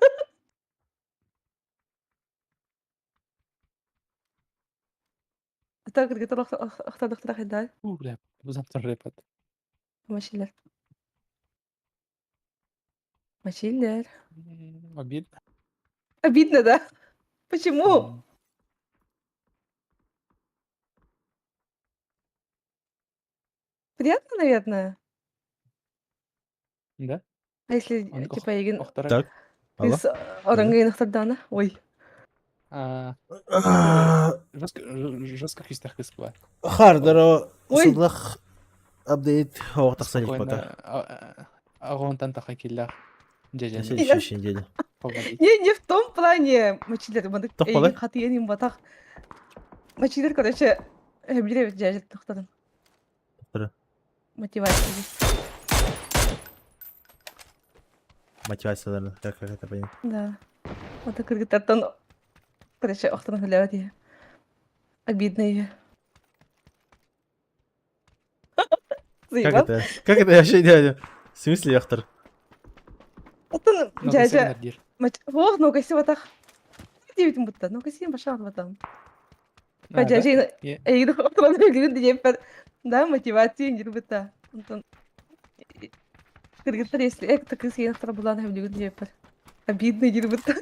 أعتقد قلت له أختار دكتور أخي داي. لا. بالظبط الريبات. ماشي لر. ماشي لر. Обид. Обидно, да? Почему? Приятно, наверное. Да? А если, типа, Егин... Так. Алло? Biz orangayın ıhtırdağına. Oy. Жестко хистах кысква. Хардеро Ой. судлах апдейт вaqt тахсалик пока. Агонтан таха киллах. На Джежен. следующей неделе. Не в том плане. Мачилер, мы Тоқ болай? хатыйын батақ. Мачилер, короче, біле жәжет тоқтадым. Тоқтады. Мотивация. Мотивация, наверное, как это понять. Да. Вот так кыргыттартан, короче, оқтан хөләвәт ие. Обидно. Как это? Как это вообще дядя? В смысле, яхтар? Оттан жажа. Ох, ну каси батақ. Дебитім бұтта, ну каси башан батам. Жажа, әйді оқтан хөләвәт деп бар. Да, мотивация еңдер бұтта. Онтан кыргыттар, если экта кыз еңдер бұлан хөләвәт деп бар. Обидно еңдер бұтта.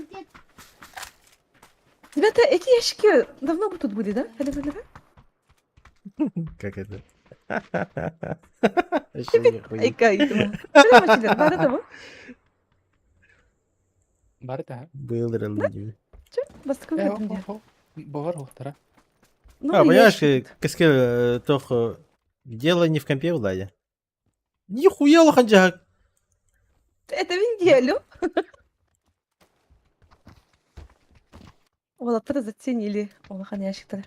Ребята, эти ящики давно бы тут были, да? Как это? Айка, идем. Что мачилер, бары да мı? Бары да. Было люди. Че? Басты көмірдің де. Бовар оқтара. Понимаешь, каске тох дело не в компе в ладе. Нихуя лоханджак. Это неделю. Олаттары заценили олахан ящиктары.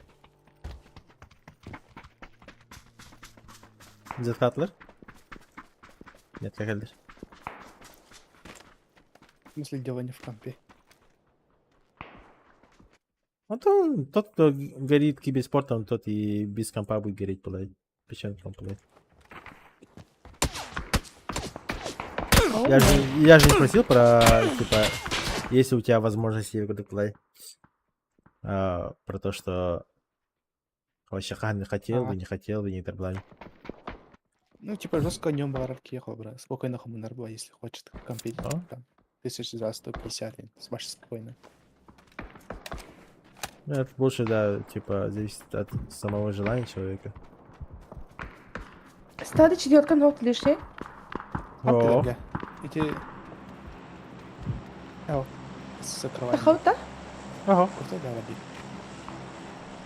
Зетхатлер? Нет, как это? В смысле, дело не в компе. Ну, тот, кто горит киберспортом, тот и без компа будет гореть, пылать. Причем комп пылает. Я же не спросил про, типа, если у тебя возможность его плей. Про то, что вообще хотел бы, не хотел бы, не так далее. Ну, типа, жестко днем баровки ехал, брат. Спокойно хуманар была, если хочет компить. Там, 1000 за 150, с вашей спокойно. Ну, это больше, да, типа, зависит от самого желания человека. Стады четвертка ног лишней. О, Эти... Ау. Закрываем. Тахаута? ага. Кто да, води?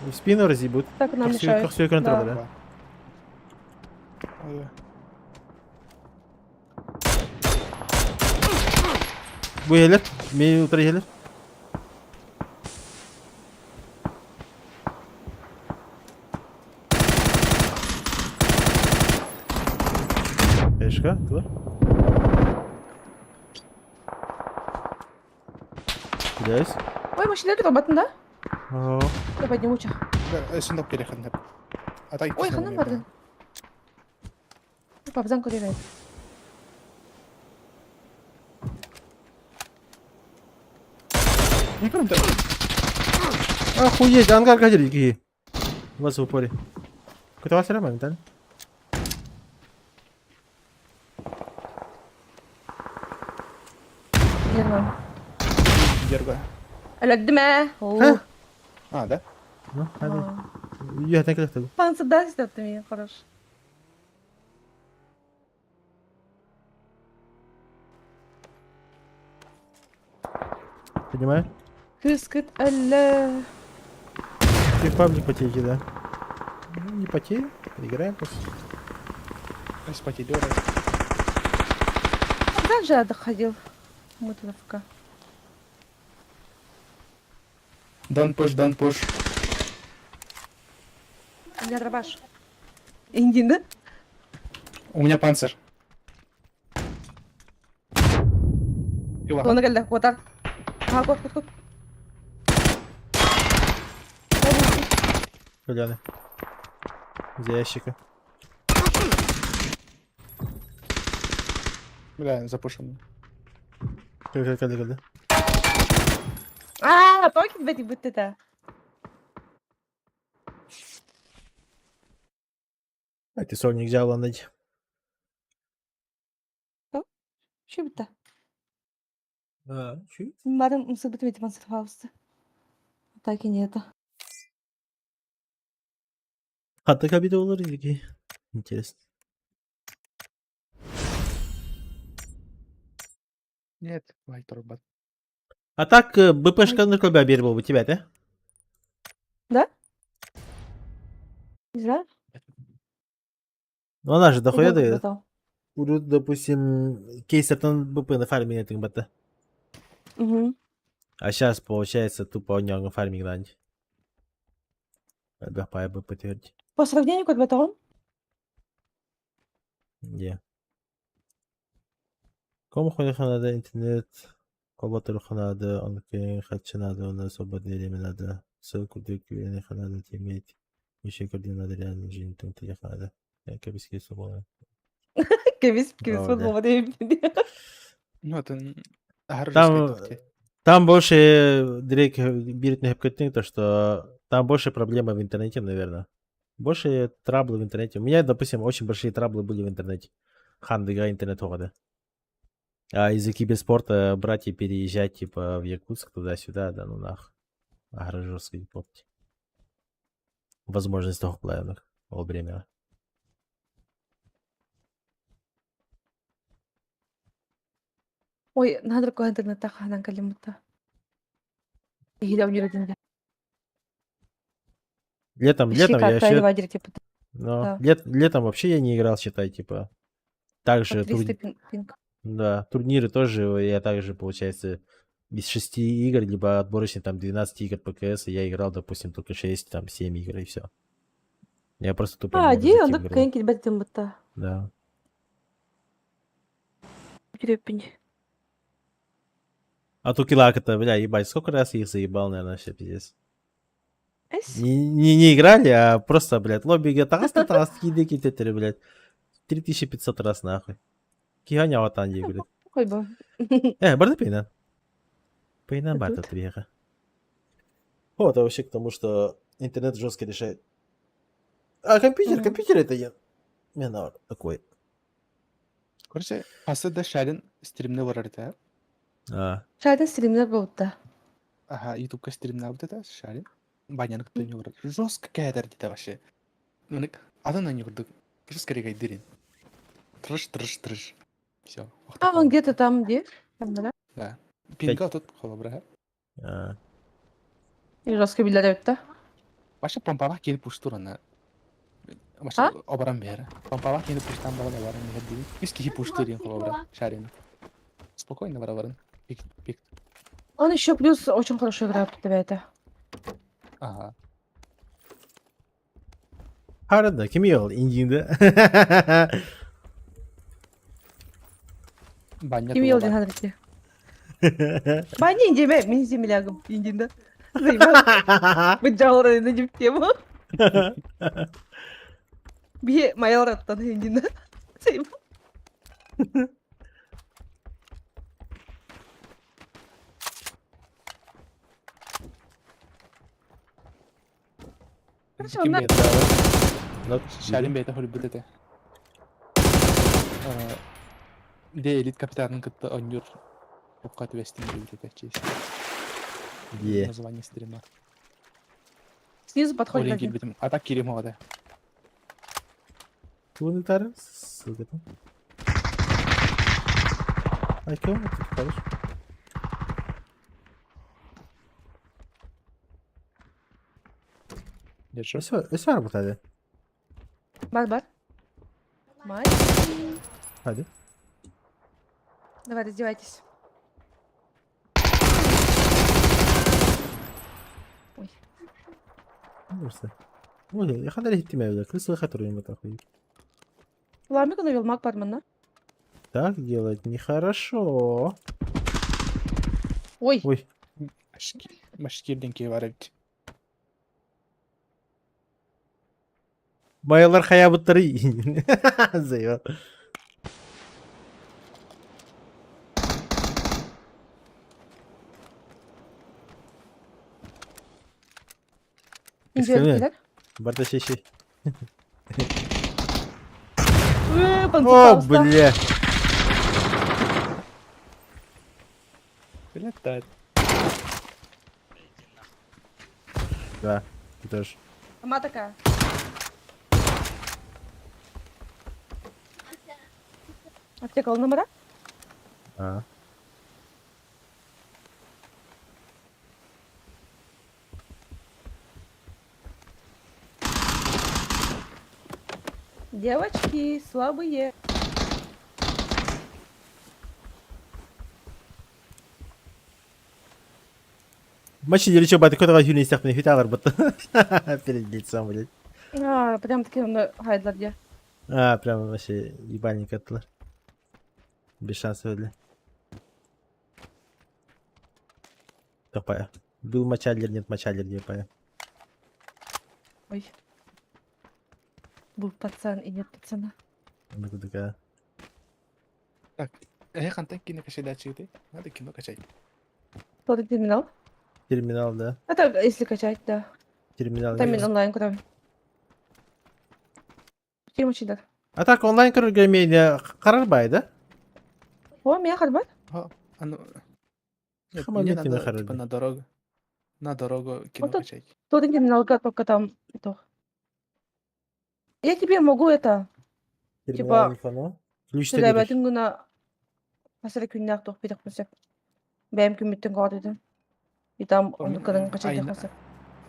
В спину разъебут. Так нам мешает. Как все экран Да. да? Ой. Bu gelir. Beni ultra gelir. Пешка, туда. Кидаюсь. Ой, машина роботын да? Ага. Я подниму чах. Сындап переходный. Ой, ханам бардың. Папзан көререді. Охуеть, ангар кадр какие. У вас в упоре. Какой-то вас моментально. Герман. Герба. Öldüm he. Oo. Heh. А, да? Ну, hadi. Aa. Я так как-то. Pansı da istedim ya. Хорош. Понимаю? Кыскыт әллә. Ты в паблик потеки, да? Ну, не потею. Играем просто. Спать идёт. Когда же я доходил? Мы туда ФК. Don't push. У меня дробаш. Индин, да? У меня панцирь. Ona geldi. Kotar. Ha kut. Коляны. За ящика. Бля, запушен. Когда. Aa, toki beti bitti de. А ты сольник взял, Андрей. Şu bitti. А, чуть. Madem mısır bitmedi mısır hausta. Так и нет. Hatta kabide olur ilgi. Интересно. Нет, White Robot. А так, БПшка на колбе был бы тебя, да? Да? Не знаю. Ну она же дохуя Удобно дает. потом. Урут, допустим, кейсертон БП на фарме этих бата. Угу. А сейчас получается тупо у него фарминг раньше. БП БП твердь. По сравнению как батон. Где? Кому ходит надо интернет? Кого-то надо, он хочу надо, он особо время надо. Ссылку документы надо иметь. Еще координаты реально жизнь, там ты надо. Я кабиски свободно. Кевис Правда. свобода değil. Ну, это... Там больше Дрейк берет на хэпкотинг, то что там больше проблемы в интернете, наверное. Больше траблы в интернете. У меня, допустим, очень большие траблы были в интернете. Хандыга интернет года. А из-за киберспорта брать и переезжать, типа, в Якутск туда-сюда, да ну нах. Агражурский попти. Возможность того планах во время. Ой, надо другой интернет таханан калимута. Или университет. Летом я Карта или еще... вадер, типа. Но да. летом вообще я не играл, считай, типа. Также... По 300 пинг. Да, турниры тоже я также, получается, из 6 игр, либо отборочные там 12 игр ПКС, и я играл, допустим, только 6, там 7 игр и все. Я просто тупо не А, могу ди, зайти он в так игру. кенкит бетим бута. Да. Крепень. А Тукилак-то, бля, ебать, сколько раз я их заебал, наверное, вообще пиздец. Эс? Не играли, а просто, блядь, лобби гатас, кидыки, тетери, блядь. 3500 раз, нахуй. Киганя ватанди, блядь. Ой, ба. Барда пейна. Пейна А барда тут? твеха. Вот, а вообще к тому, что интернет жестко решает. А компьютер это я. Меня такой. Короче, Асада Шарин стримне var orada. Şahiden streamler bulutta. Ага, ютубка стримне вот это Шарин. Банян кто не врат. Жестко кайдар где вообще. Ну, адан на него жестко регайдерин. Трыш. Все. А, он где-то там, где? Там, да? Да. Пинга тут холобра. И жестко билер өтті. Баша помпава келіп пуштур ана. Баша обран бері. Помпава келіп пуштан бала баран бері. Иски пуштурин холобра. Шарин. Спокойно баран. Пик. Он еще плюс очень хорошо играет в это. Ага. Harada kim iyi oldu? İncinde. Баня. Kim yolcu hazreti? Ben inceme, min землягом индинда. Заебал. Быджал на тему. Бие майор оттан индинда. Заебал. Шарин бейта холиб битете. Де элит капитанын кытты онюр Пока твестим люди как честь. Е. Название стрима. Снизу подходит Олень один. гильбитим. А так Киримова. Гуманитарий. Ссылка там. Айкё, ты хорош. Держу. Ese var bu hadi. Бар. Мать. Hadi. Давай, раздевайтесь. Ой. Neyse. Ой, я ходили гитtim evde. Kız hatırlıyorum bu такой. Ламик навел маг бармана. Так делать нехорошо. Ой. Ой. Машкирденки var evet. Bayalar hayabıtları yiyin. Zeyval. İncelikler. Барда şey. О, Панцирфауста. бля. Прилетает. Да, ты тоже. Сама такая. Аптека номера? А. Девочки, слабые. Maçı yeri çok batı kadar yine istek beni hitalar battı. Перед лицом, блядь. А, прям таки он хайдлар где. А, прям вообще ебальник attılar. Без шансов öyle. Тупая. Был мачалер, нет мачалер, не пая. Ой. Был пацан и нет пацана. Ну такая. Так. Контент кино качай дальше ты. Надо кино качать. Кто ты терминал? Терминал, да. Это если качать, да. Терминал. Там не- онлайн кроме. Kim açıdır? А так онлайн көргенмейді қарар бай, да? О, меня харбат? А ну... Нет, Хамам мне нет, не надо нахарали. типа на дорогу. На дорогу кино тут- качать. Кто ты терминал, только там. Это. Я тебе могу это. Терминал Типа, телефону. Ключ Сюда dedi. бәтін күні асыры күннәк тоқ бедік қосып. Бәйім күметтен қағады еді. И там он кының қачайды Айна- қосып.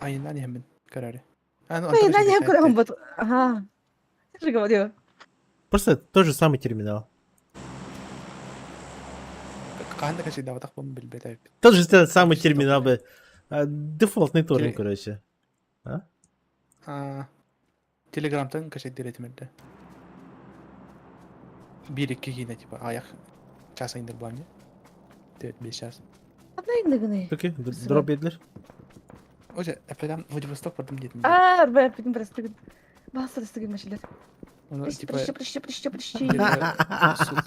Айна не хэмэн караре. А ну Ой, Антон на еще нем такая, кыргын бұд. Ага. Я же говорю. Просто тот же самый терминал. Каханда качай да так помню билбет. Тот же самый терминал, бы. Дефолтный торрент, Окей. короче. Телеграмтан качай диретмедде. Bir iki yine tipa ayak çasa indir bu anne. Evet 5 час. Одна индігіні. Okey, drop yediler. Hoca Efe'den Vladivostok vardım dedim. А, бәй, бітін бір істігін. Басыр істігін мәшілер. Onu Прищи, типа... прищи, прищи, прищи. где-то суд.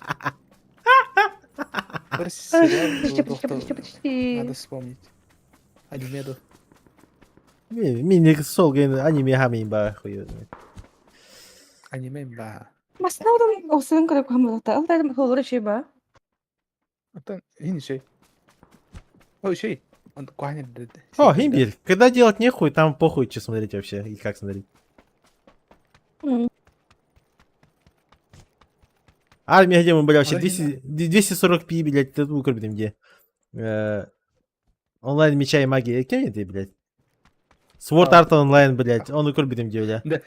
Бір сериал Прищи, был, прищи, кто- прищи, прищи. Надо вспомнить. Анимеду. Мини сол гейм аниме хамин ба хуй. Аниме ба. Маснаудан осының көріп қамылықта. Алтайдым қолыры шей ба. Это не şey. Ой, şey. Он Куанер dedi. О, имбирь. Когда делать нехуй, там похуй, что смотреть вообще. И как смотреть. Армия где мы были вообще? Ой, 240p, блядь, ты выкрутим где? Онлайн меча и магии. Кем это, блядь? Sword Art онлайн, блядь. Он выкрутим где, блядь. Да.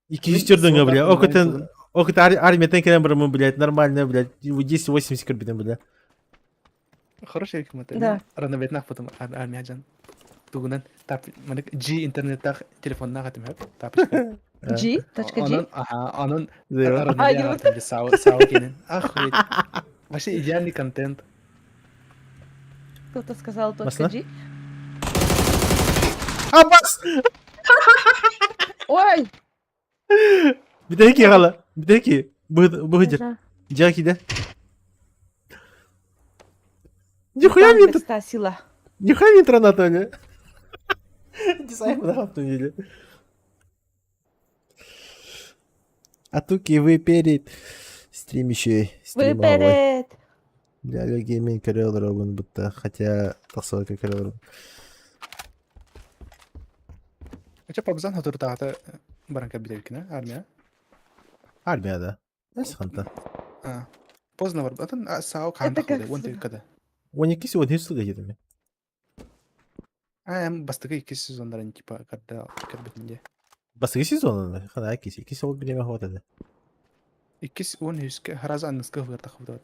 200 тюрдинга, Sword Art блядь. Online Окута армия тенкерем мы, блядь, нормально, блядь. 1080 крутим, блядь. Хороший hükümet. Да. Ranavetnak потом армияжан. Тугунан тап mana G интернетта телефонна хатым hep. Tapışka. G.G. Onun Зеро. Ай, Ранавет хатым сау кинен. Охуеть. Вообще идеальный контент. Кто-то сказал Масна? .G. Аббас! Ой! Bir de ki hala. Bir de ki. Bu hıcır. Джаки, да? Нихуя мне тут. Сила. Нихуя мне Анатолия. Дизайн на автомобиле. А туки вы перед стрим еще Вы стримовой. перед. Я гейминг көрөөлөр огун бутта, хотя тасылка көрөөлөр. Ача побзан хатуртаата баранка бидевкина армия. Армияда. Эсханта. Поздно бар. Атын сау канда как худе. Вон када. 12 сегодня үстүгө жетеми. Эм бастыгы 2 сезондарын типа кадда кирбетинде. Баскы сезонун хана киси. Киси ол биреме хватады. 2 он хүске хараза анныска хурта худат.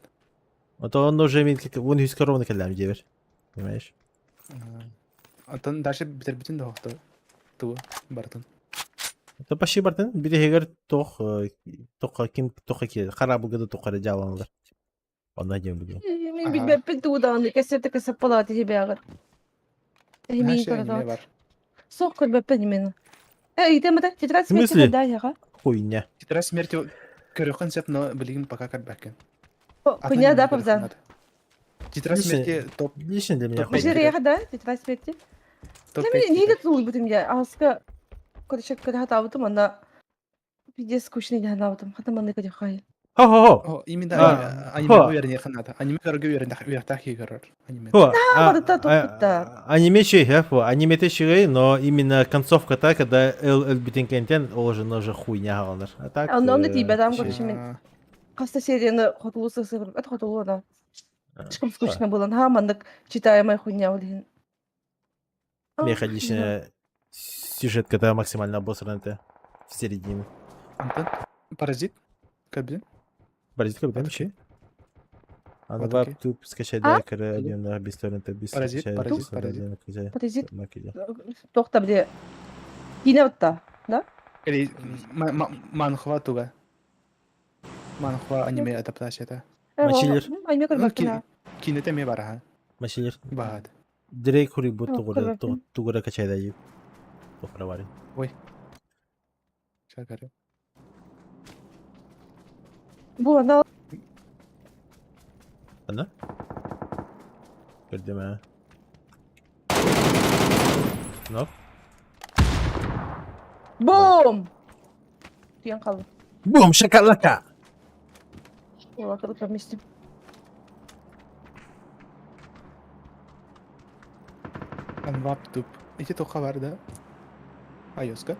А то он уже имеет как вон из коровы калям девер. Понимаешь? Атын дальше битербитин да хохта. Ту бартын. Это почти бартын. Бире хегер тох ким тох ки харабы гыды тохары жаланлар. Онда дем биге. Мен билбеппин туудааны кесепте кесеп болот дебягат. Эмин көрөт. бар. Сок көрбеппин мен. Идемде тетрадь В смысле? смерти да яга. Хуйня. Тетрадь смерти көрөкөн сеп, но билигин пока кадбакен. Хуйня да побзан. Тетрадь смерти топ. Лично для меня. Бежер яга да тетрадь смерти. Мен неге тулуй бутум я аска көрөшөк көрө хатабытым анда видео скучный да хатабытым. Хатаманы көдө хай. Хо-хо-хо. О, именно аниме уверен ханада. Аниме көргө уверен да хигерер. Аниме. барыта топта. Аниме чей, аниме чей, но именно концовка та, когда Эл битинкентен, уже хуйня галандар. А так. Онда тийбе адам көрөшө мен. Каста серияны хотулусы сыгыр. Это хотулу да. Слишком скучно было. Мандык читаемая хуйня блин. Мне лично сюжетка та максимально обосранная в середине. Антон, паразит? Кабин? Паразит как бы чей? А Вот давай окей. тут скачать дайкер один на бесторрент без Паразит, паразит. Паразит. Тохта бде. Киневта, да? Или манхва туга. Манхва аниме адаптацията. Мачилер. Аниме көрбөппүн. Кинете ме бара. Мачилер. Баад. Дирек хури бут көрбөппүн. тугура качай да ю. Тохравари. Ой. Шакары. Бу анда Ана? Көрдүм. Нок. бум. Тиян калды. Бум шоколадка. Ола кырып вместе. Анвап туп. Ити тоқа бар да. Айоска.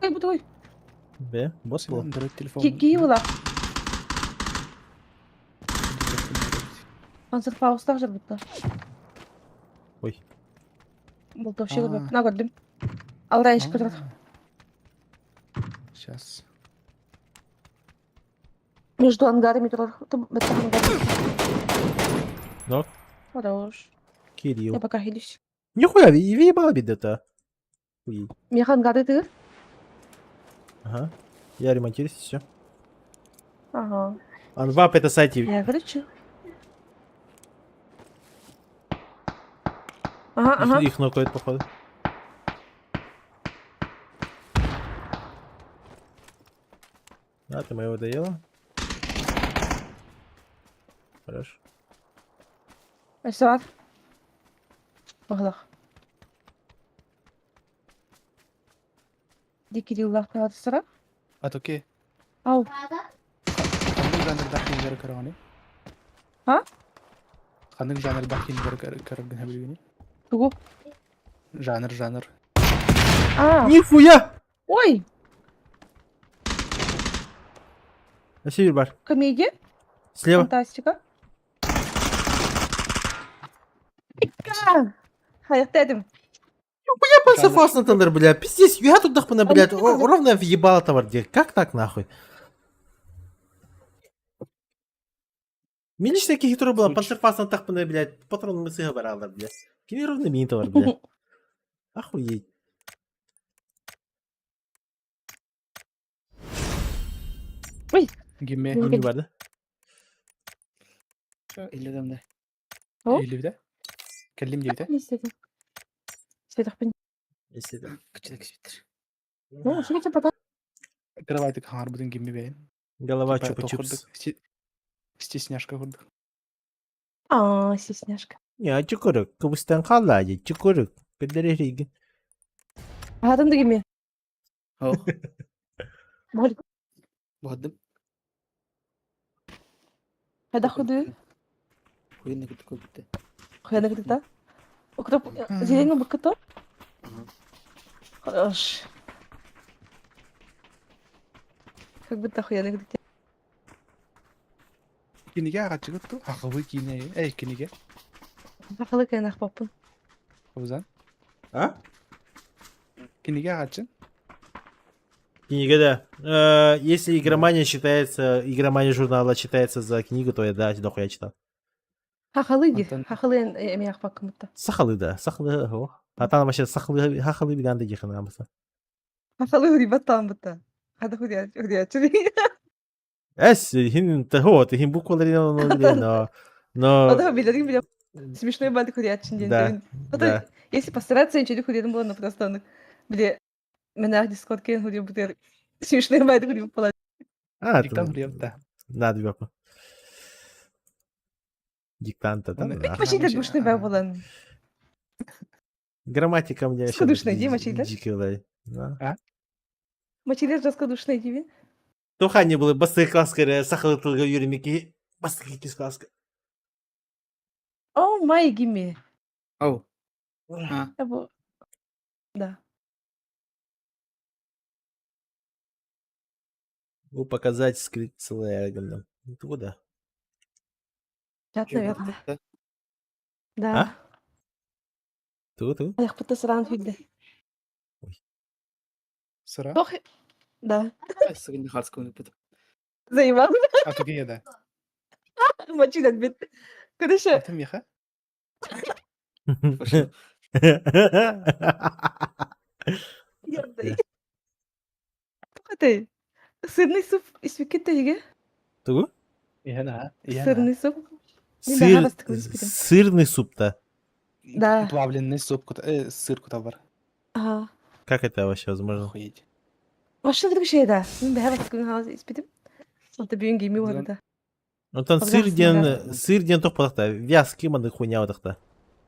Ой, бутой. Бе, бос был. Андроид телефон. Ки ула. Панцер Фаустах жүрбүттө. Ой. Бул топши көрбөп. На көрдүм. Алда иш көрөт. Сейчас. Между ангарами турар. Нок. Хорош. Кирилл. Я пока хилюсь. Нихуя, въебал беда-то. Хуй. Меха ангары тыгыр. Ага. Я ремонтируюсь, все. Ага. Анвап это сайт. Я короче. Ага. Их нокает, походу. А, ты моего доела? Хорошо. Эсвар. Баглах. Дикириллах таатсыра. Атоке. Ау. Ханның жанрда киндер көргөне. А? Ханның жанрда киндер көргөн билгени. Тугу. Жанр. А. Нихуя! Ой. Север бар. Комедия. Слева. Фантастика. Хаякта эдим. Я панцерфаус на тендер, бля. Пиздец, я тут нахуй, блядь, ровно въебало товар. Как так нахуй? Мен лично таких хитро было, панцерфаус на тахпане, блядь, патрон мы сыга баралар, блядь. Кини ровно мин товар, блядь. Охуеть. Ой. Гиме. Не бар, да? Иледем де. О? Илевде. Келдим дейте. Не істедім. Істедікпін. Если да. Кичек свитер. Ну, що це пока? Кровайтык хар будын гиме бейин. Голова Типа чупа-чупс. Стесняшка курдук. А, стесняшка. Ya çukuruk. Kıbrıs'tan kaldı. Çukuruk. Kıdırı rigi. Hatım da gibi. Ох, Bol. бадым. Hadi худы. Хуйны кыты көбүтте. Хуяна где то. Укроп. Зеленый быкато. Хорош. Как будто хуяна где то. Киниге агачыгытту. Хакыбы кине. Эй, киниге. Хакылы кайнах поппун. Кобзан. А? Киниге агачын. Книга, да. Если игромания считается, игромания журнала считается за книгу, то я, да, дохуя читал. Хакылы ди. Антон. Хакылы эмиях паккымытта. Сахалы, да. Сахалы, о. Атан вообще сахалы, хахалы билан да дихана амаса. Хакылы рибат тамбыта. Хада хуя, хуя, чури. Эс, хин, ты хин буквалari но... Ода билерин билем. Смешной бады хуячин день. Да, да. Если постараться, я чури хуядым было на просто он. Бля, меня дискорд кен хуя бутер. Смешной бады хуя пала. А, Диктан ты... хлеб, Надо бяпа. Диктанта, да? Он- Да. Почти так душный бай болан. Грамматика у меня еще... Скудушная, Дима, читаешь? Дикая, да. Мачилер раскадушный тебе. Туха не было, басты класска, сахалы тылга юримики, басты кикис класска. О, май гимми. Ау. А, Я бы... Да. Ну, показать скрипт целое, куда? Чат, наверное. да. Да. А? Тут. Я пытаюсь сран видно. Sıra. Doch. Да. Сыгын харского не пытал. Заебал. Atuga yada. Мачилер бит. Короче, Atım yaha. Пошел. ярдый. Покатай. Сырный суп испеките еге. Тугу? Yana. Сырный суп. Мен Сыр... баға бастық испекем. Сырный суп-то. Да. Плавленный суп, сыр кутавар. Ага. Как это вообще возможно? Охуеть. Машина bir şey de. Ben баға бастық испекем. Сонда бүйін гейми var da. Ну там Пожалуйста, сыр ден тоқ балықта. Вязкий мандай хуйня вот так-то.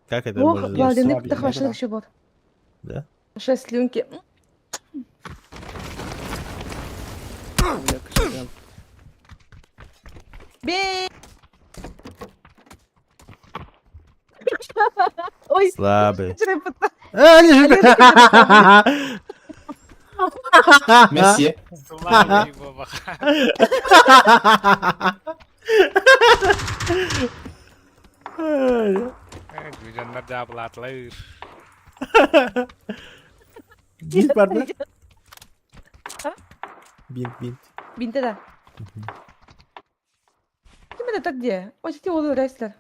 Как это Ох, можно делать? плавленый слабенький, птах да. машина еще бар. Да? Ваша слюнки. Бля, кошелям. Бей! Ой, Слабый. вчера пыталась. А, лежит! Месье. Gülcanlar cabılatlar. Бинт бар да? А? Бинт. Бинты да. Именно так где? Вот эти олы рестлер.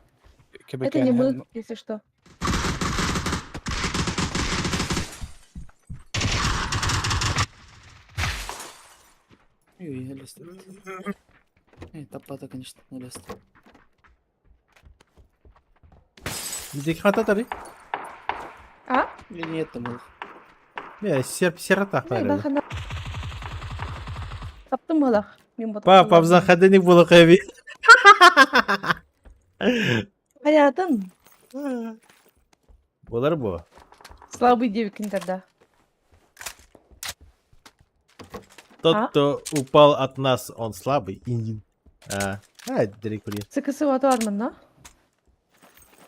Это не мы, если что. Ой, я листу. Топата, конечно, на лист. Где хвататары? А? Или нет, там их. Сирота. Ne bakana. Taptım mı lak? Папа, в заходе было хэви. Hayatın. Болар бу. Слабый девикин тогда. Тот, А? кто упал от нас, он слабый. Direkt buraya. Sıkısı var mı lan?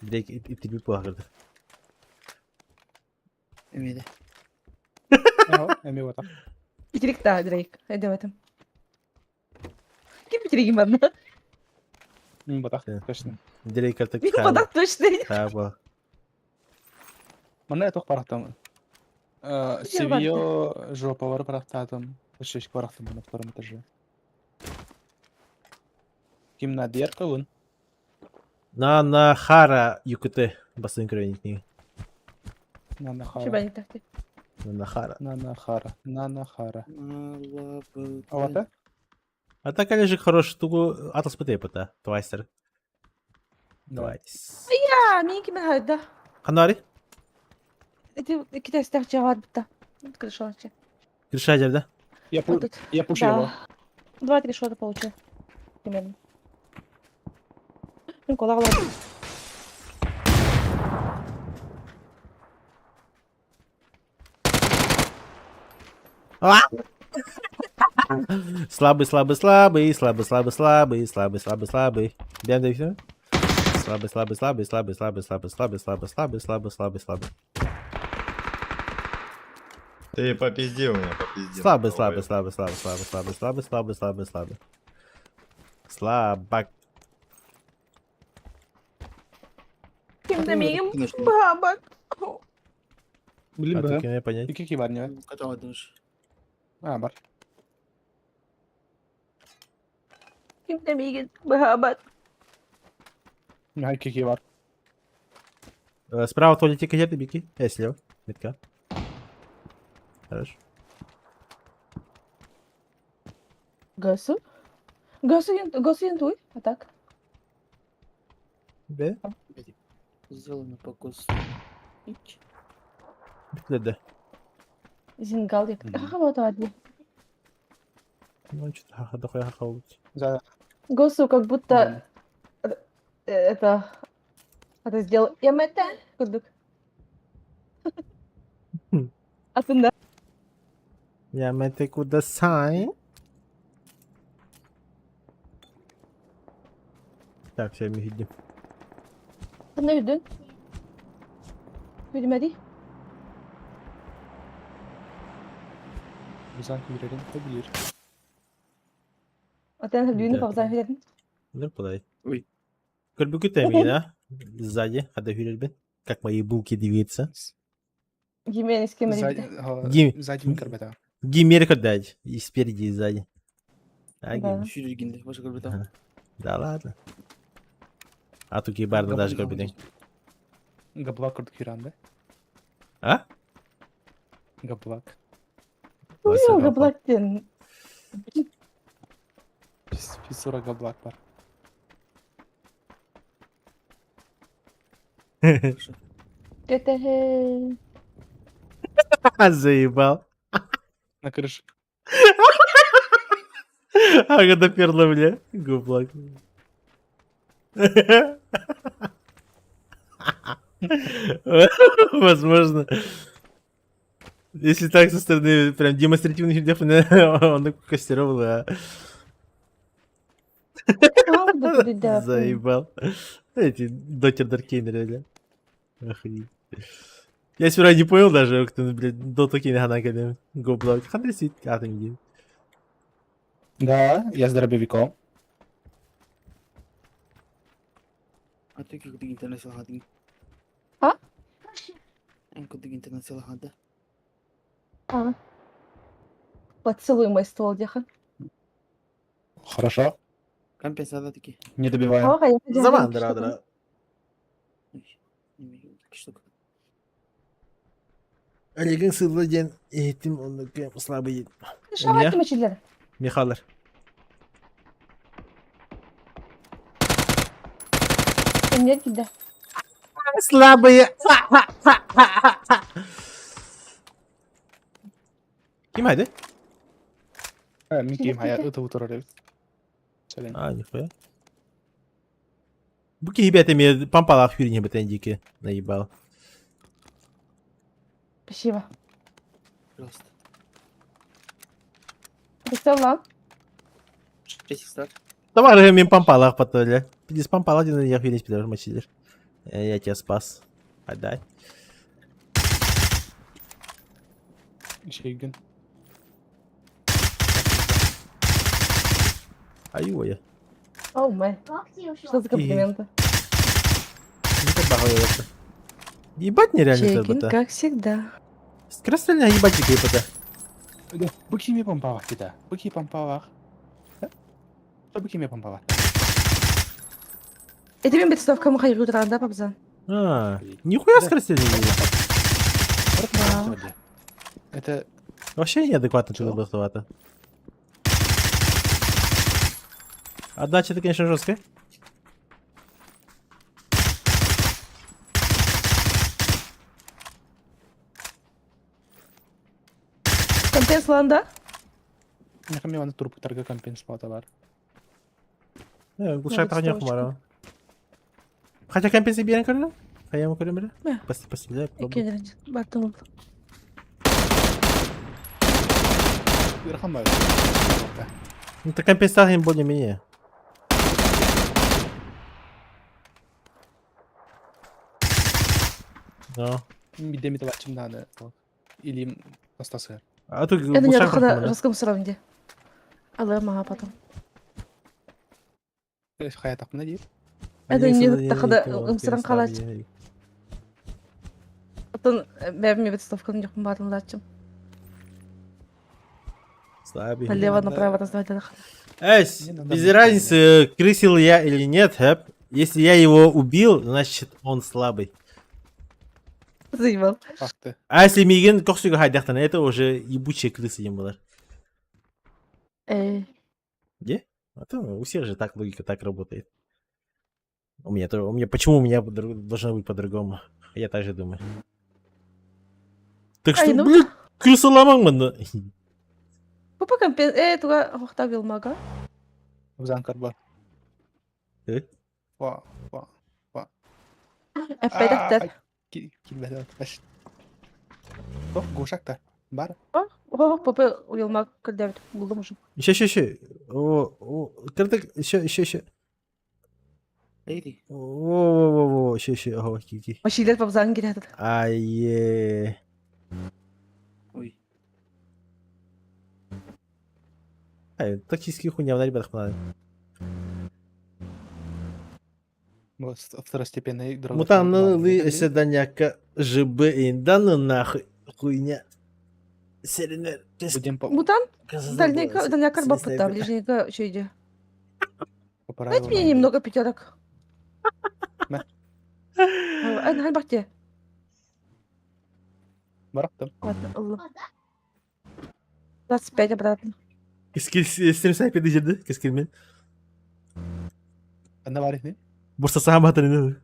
Direkt iti bir puan kırdı. Эмили. Эми вот так. Bitirик daha direkt. Hadi bakalım. Kim bitireyim ben lan? Вот так, Да. точно. Direkt artık Bir badak точно. Ha bu. Мана тох барахтам. Севио жопа бар барахтатым. Шешек барахтам на втором этаже. Ким на деркалын. На Хара ЮКТ басын кровенник. На Şu нахара. ben taktik. На Хара. На нахара. На нахара. Малабы. А вот так? А так Олежек хороший тугу Атлас ПТ-то. Твайстер. Да. Твайс. Ya minki mi hayda? Ханари? Это iki tane silah cevap bitti. Хорошо. Кришадер, да? Вот тут. Я пушу его. Да. 2-3 шота получил. Примерно. Ну, кола ладно. А! Слабый, слабый, слабый, слабый, слабый, слабый, слабый, слабый, слабый. Беда и все. Слабый, слабый, слабый, слабый, слабый, слабый, слабый, слабый, слабый, слабый, слабый, слабый. Ты попизди у меня, попизди. Слабый, слабый, слабый, слабый, слабый, слабый, слабый, слабый, слабый, слабый. Слабак. Kimde miyim? Baba. Bilin А be. тут не понять. İki ki var ne? Katamadım. Ha var. Kimde miyim? Baba. Ha iki ki var. Справа туалетик идет, беги. Слева. Метка. Хорошо. Gosu? Gosu yan tuj? A tak? Бе. Сделано по курсу. Да. Зингал як. Хахава то адли. Ну, что-то ха-ха, дохуя ха-ха. За. Госу как будто это сделал. Ямете? Кудук. А ты да? Я мете куда сай. Так, все, мы идем. Sen ne yürüdün? Yürümedi. Bizden girelim olabilir. Sen düğünü Да. fazla yürüdün. Ну, подай. Ой. Корбюки темина. Сзади, когда Хюрельбен. Как мои булки двигаются. Yemeğini iskemedi bir Сзади, de. Гим. сзади микробета. Гимерика дать. И спереди, и сзади. А, Да. гим. Şuraya gindi. Başka bir daha. Да ладно. А тут гибарда даже горбиден. Габлак курдuk hirande. А? Габлак. Uyuyor gablak diyorsun. Pis sonra габлак var. Götehe. Заебал. На крыше. Ага, доперла мне. Гублак. Возможно. Если так со стороны прям демонстративных видео, он костеровал, а Aldı bir de. заебал. Эти дотер Даркейнеры, бля. Охренеть. Я сперва не понял даже, кто, блядь, до такие ханаками. Гоблок. Хандресит, а ты где? Да, я с дробовиком. А ты как ты интернет силахадин? А? Как ты интернет силахада? А. Поцелуй мой ствол, Деха. Хорошо. Компенсация таки. Не добиваю. Ага, я хотела Zaman говорить, что дра. Не имею таких штук. Олег'in sırlı gen eğitim ondaki slabı yedi. ты. Шавать мочилер. Михалар. Нет, да. Слабые. Kim hadi? Миким, а я это утро. А, нихуя. Буки ребята мне помпала хюрни ботандики наебал. Спасибо. Просто. Ты что, Влад? 6 стар. Давай мне помпала потоля. Пиздец помпала один я хюрни спидер мочилер. Я тебя спас. Отдай. Şeygin. Аюя. Оу, май. Что за комплименты? Это бахуя. Ебать нереально Чекин, это. как всегда. Скоростельная ебать ебата. Bu kimi pompa var bir de? Bu kimi pompa var? Bu kimi pompa var? Это мне представь, кому хайру да, Пабзан? А, нихуя скоростельная ебата. Да. Это Вообще неадекватно что-то было. Отдача это, конечно, жесткая. Компенс Ланда? ne kadar yalan turp targa campaign spot var. Глушак Надо не вставочку. хумара. Хотя компенсы бьем, конечно. А я ему говорю, Да. Постреляй, Окей, пробуй. дядь, батон. Рахамай. Ну, это компенсация более-менее. Да. Midde var şimdi hani. İlim hastası. А тут Это не бушак только на нахуй, да? русском сравнении. Але мага потом. Hayat aklına değil. Это Они не создали так да никого, ымсыран перестали қалач. ей. Потом бәріме бетстовканы жоқпын барын лачым. Слабый. Налево-направо раздавать. Эсь, Не надо без мне разницы, крысил я или нет, хэп. Если я его убил, значит он слабый. Заебал. Baktı. А если Миген коксюга хайдахтан, это уже ебучие крысы ем было. Где? А то у всех же так логика так работает. У меня почему у меня должно быть по-другому? Я так же думаю. Так что, Ай, ну. блин, крысоломан, да. Папа компен... туга хохта вилмага. Zankar var. Vaa. Эппедактер. Kilbede baş. Oh, goşak da. Бар. Папа вилмаг кырдавит. Булдым уже. Еще. О, картек, еще. Эйди. Во, еще. Ага, кики. Машилер папзан гирядыр. Ай. Ой. Ай, тактические хуйня, ребят, надо. Вот второстепенный дрон. Мутанны вы седаняка ЖБ инданны нахуй хуйня. Серенер. Будем Мутан? Дальняка бапыта, ближненько чейди. по Дайте мне немного пятерок. Хальбахте. Барактım. Ладно, Allah. 25 обратно. Кескил педежеді, кескилмен. Ne var ne? Бурса сама атырын.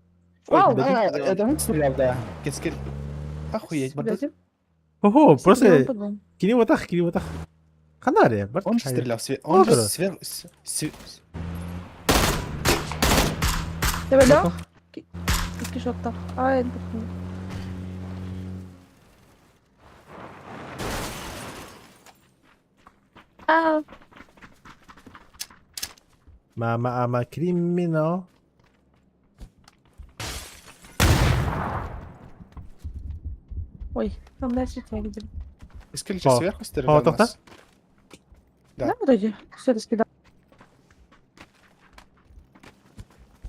Вау! Это он стрелял, да. Кескил. Охуеть, бардак. Ого, просто По-двум. кини вот так. Ханаре, бат. Он же стрелял Он же Ладно. сверху. Ты валял? Кишок-то. Ай, Мама, ама, криминал. Ой, там дальше тебя видели. Кескил же сверху О, стрелял так-то? нас. Да, Да. вроде. Все раскидал.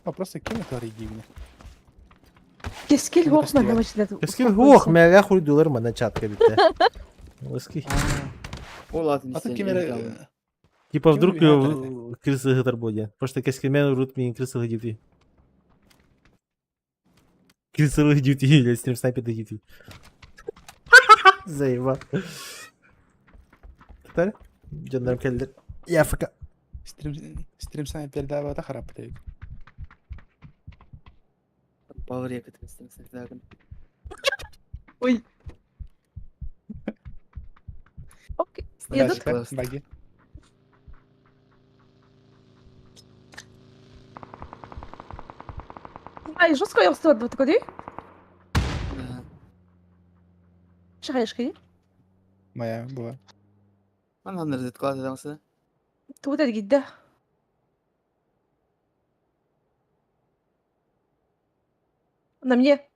А просто кинь это оригинально. Кескил Ну, Хохман пострелял. намочили. Кескил ох, мәгә хуй дулар мана чатка битте. Лыски. Ол атын А ты істен кемере... Типа вдруг Кем крысы гытар будет. Просто кескилмен урут мен крысы гыдюти. Крысы гыдюти, или стрим снайпер гыдюти. Заеба. Тутар? Жандарм келдер. Я фк. Стрим снайперді бата харап дейік. Бауыр екі істен істен. Ой. Окей. Едут? классно. Баги. Ай, жестко я устала. Вот такой. Шагаешь, киди? Моя була. Ана нерде класс адамсы. Тут это гидда. На мне.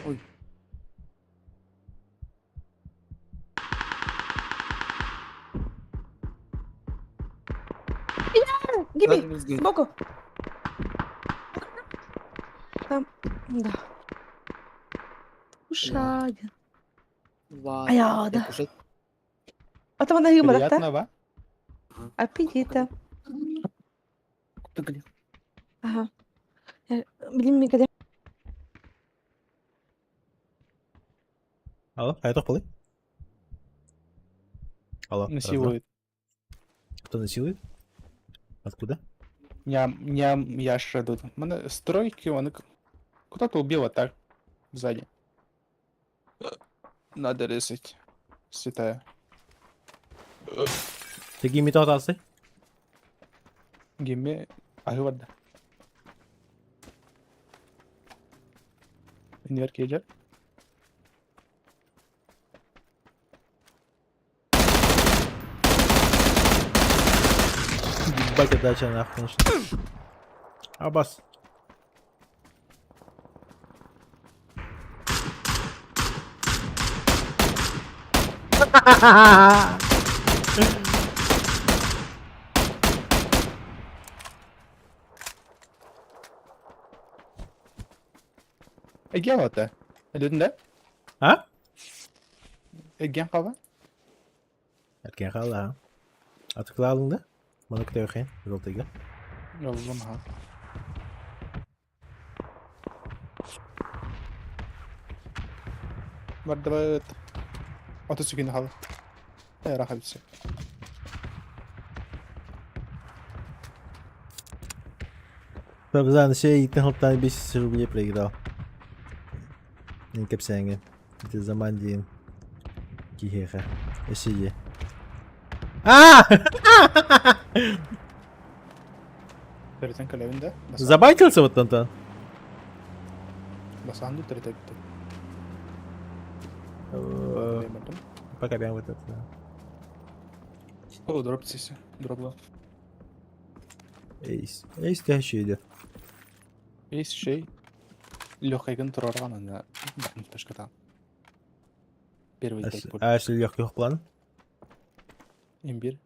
Ой. Гиби, сбоку. Там, да. Ушаги. Вау. Ая, да. Кушать. А там она юмора, да? Приятного. Аппетита. Тыгли. Ага. Блин, мне когда... Алло, а это полы? Алло. Насилует. Кто насилует? Откуда? Ням, яши тут. Мене стройки, вони... Кто-то убил вот так. Сзади. Надо резать. Святая. Ты гейми то атасы? Гиме... Агывадда. Инвер кейджер. Ебать, отдача нахуй, конечно. Абас. Egen var det. Är du den där? Ha? Egen kava? Erken kaldı ha. Atıkla alındı. Bana kıta yok yani. Yoltayla. Yolladım ha. Vardırıt. 30 секунд kaldı. Rahat bitsin. Павзан, ще и тихо там 10 рублей проиграл. Не капсянги. Это за мандин. Кихеха. Эсиди. А! Töreten kalevinde. Забайтился вот там-то? Basandı törete bitti. Пока прям вот это. О, дроп сеси. Дропла. Эйс. Эйс тяжелый идет. Есть şey. Легкайгын турарган аны бакын ташката. Первый дайт пуль. А если легкий план? Имбирь.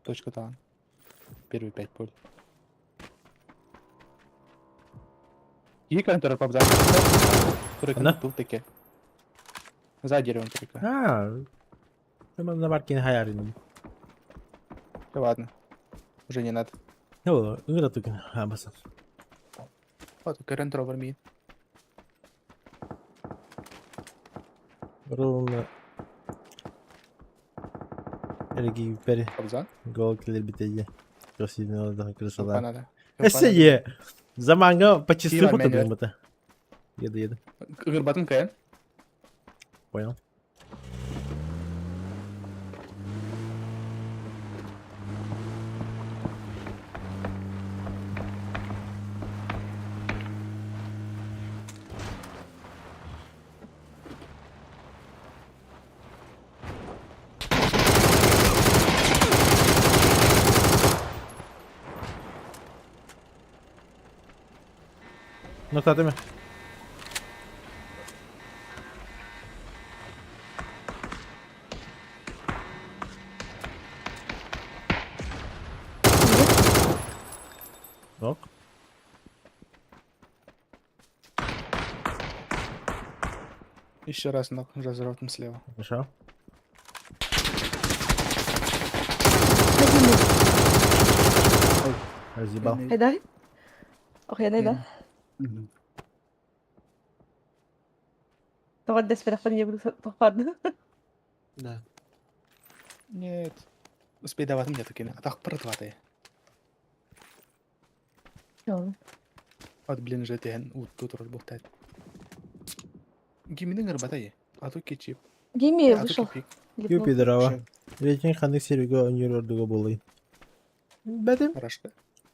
Точка там. Первый 5 пуль. И контур побза. Она? Турик теке. За деревом турика. А. Прямо на маркин хайарин. Да ладно. Уже не надо. Ну, игра только. Абаса. Вот, current over me. Ровно. Эрги пери. Побза. Гол киллер битеги. Красивый, да, красота. Канада. Эссе. Заманга почти Кива сыпу меньше. тут. Еду. Гырбатын каян. Понял. Ну, татами. Ок. Еще раз ног разворотом слева. Хорошо. Ой, разъебал. Хайдай. Ох, я найда. Товар спирахтан я буду попаду. Да. Нет. Успей давать мне такие. А так протватые. Вот, блин, же тен тут работает. Гимны гырбатай. А то кичип. Гейми А то вышел. кипик. Юпи дрова. Рейтинг ханды серига унирор дуга болый. Бәдем. Хорошо.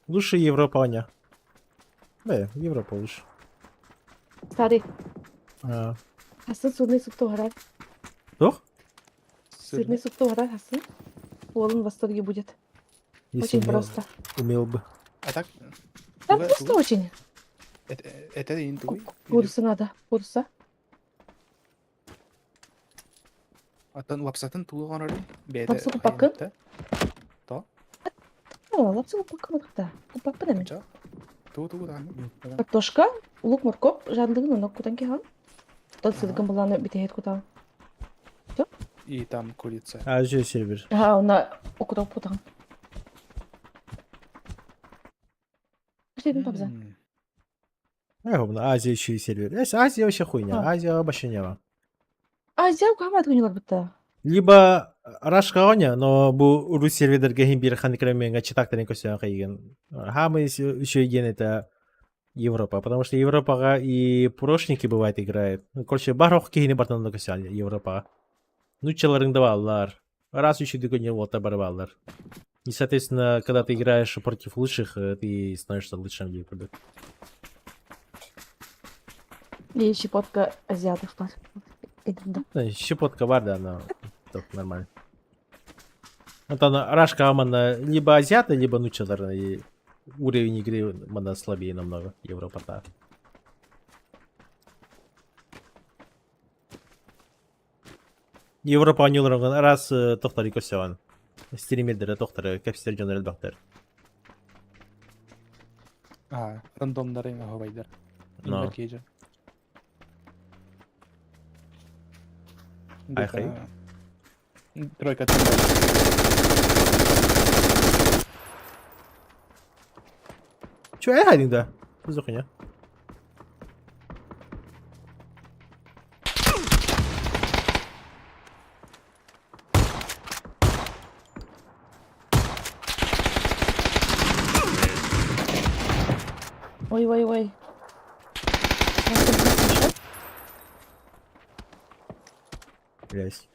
Лучше Европа, Аня. Бе, Европа лучше. Старый. А. Хасын судный суп тугарат. Что? Сырный суп тугарат, Хасын. Он в восторге будет. Если Очень умел- просто. Умел бы. А так? Да, просто очень. Это интуй. Курсы надо. Курса. Атын лапсатын тулуган орды. Лапса купакын? Лапсы купакын. Купакын эми. Ту да. Картошка, лук, морковь, жандыгын онок кутан кихан. Тот сыдыкын буланы битеет кутан. И там курица. А, же сервер. Ага, она окутан кутан. Что побза? Азия еще и сервер. Азия вообще хуйня. А. Азия вообще не va. Азия кама тугунилар бутта. Либо Рашка Оня, но бу Рус сервердерге хим бир ханикременга читактарын көсөөн кайген. Хамы еще еген это Европа, потому что Европага и прошники бывает играет. Ну, короче, барох кейни бартан көсөөн Европага. Нучаларың да баллар. Раз еще не вот барбаллар. И, соответственно, когда ты играешь против лучших, ты становишься лучшим в продукт. И щепотка азиатов. Да. Щепотка варда, она так нормально. Вот она, Рашка Амана либо азиаты, либо ну что, наверное, и уровень игры она слабее намного, Европа-то. Европа ойнолорун раз тоқтар икосяған. Стримердері тоқтары, кәпістер жонар элбақтар. Рандомдары ағабайдар. No. Айхай. Тройка. Чё, айхайдың да? Біз оқын, я? Ой-ой-ой. Блядь.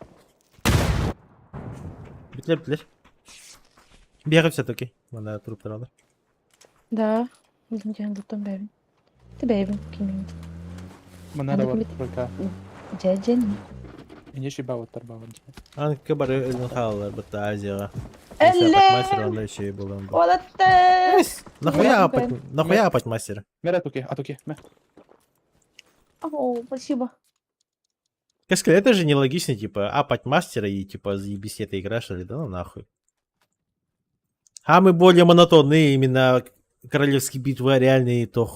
Бітлер. Бегай все-таки. Вона труп рада. Да. Bizim kendi tuttum bebim. Ти bebim kimin? Mana da var trойка. Cecen. İnce şey bağlı tarbağı. Ан кабар элен халалар бітті Азияға. Элле! Мастер онда еще и был. Молодец! Нахуя апать мастера? Мера туки, а туки, ме. О, спасибо. Каскель, это же нелогично, типа, апать мастера и, типа, заебись этой игра, что ли, да ну нахуй. А мы более монотонные, именно королевские битвы, реальные, то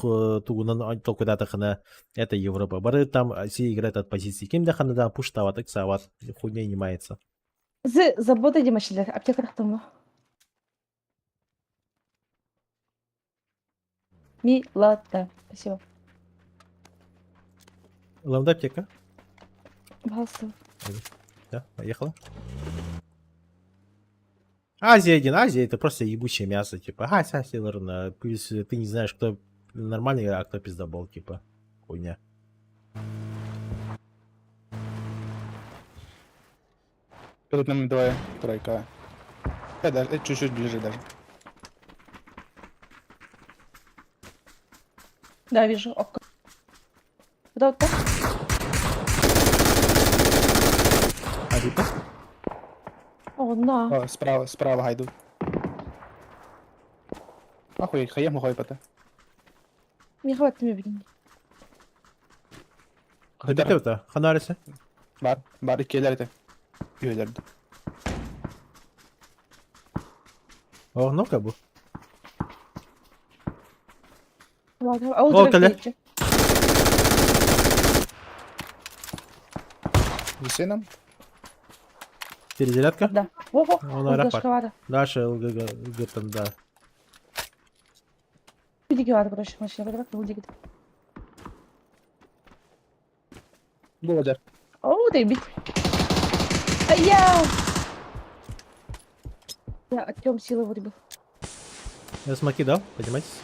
куда-то хана, это Европа. Бары там все играют от позиции. Кем да хана да пуштава, так сават, хуйня не мается. Забота демашилер, аптека рахтымы. Милата. Спасибо. Лавда аптека? Балсу. Да, поехала. Азия один, Азия это просто ебучее мясо, типа, ладно, плюс ты не знаешь, кто нормальный, а кто пиздобол, типа, хуйня. Тут нам двое, тройка. Это чуть-чуть ближе даже. Да, вижу. Око. Куда вот так? Арита? О, да. О, справа гайду. Охуеть, хаем хойпата. Не хватит мне времени. Арита это, ханариса. Бар ikkilerdi. Üyelerdi. О, ну-ка, бу. Ладно, а О, вот Коля. Весеном? Перезарядка? Да. Ого, Он аэропорт. шоколада. Наша ЛГГ там, да. Bilgi vardı burası maçına bırak bu ligde. Bu kadar. Oo değil bit. Ay ya. Я Артем силы вырубил. Я смоки дал, поднимайтесь.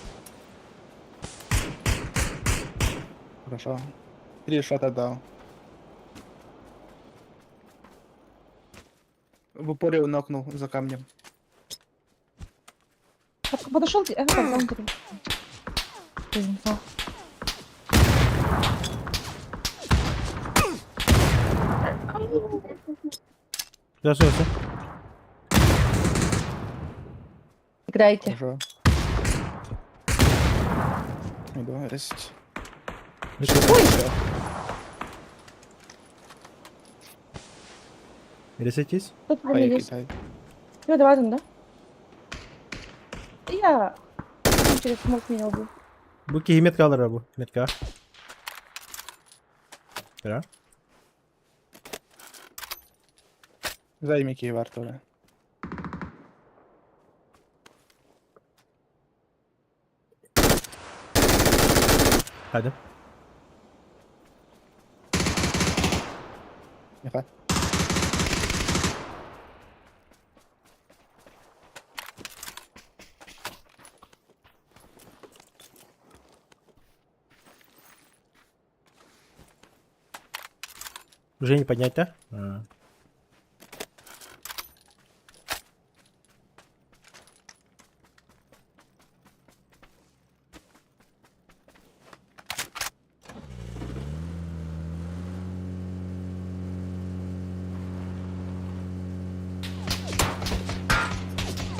Хорошо. 3 шота дал. В упоре нокнул за камнем. Подошел ты, ага, там ты. Зажился. Играйте. Хорошо. Иду, ресить. Ресетись. Тут А время я есть. китай. Ну, давай там, да? Я через смог меня убил. Буки метка алыр бу. Метка. Бира. Займи ки var тоже. Hadi. Яха. Уже не поднять, да? А.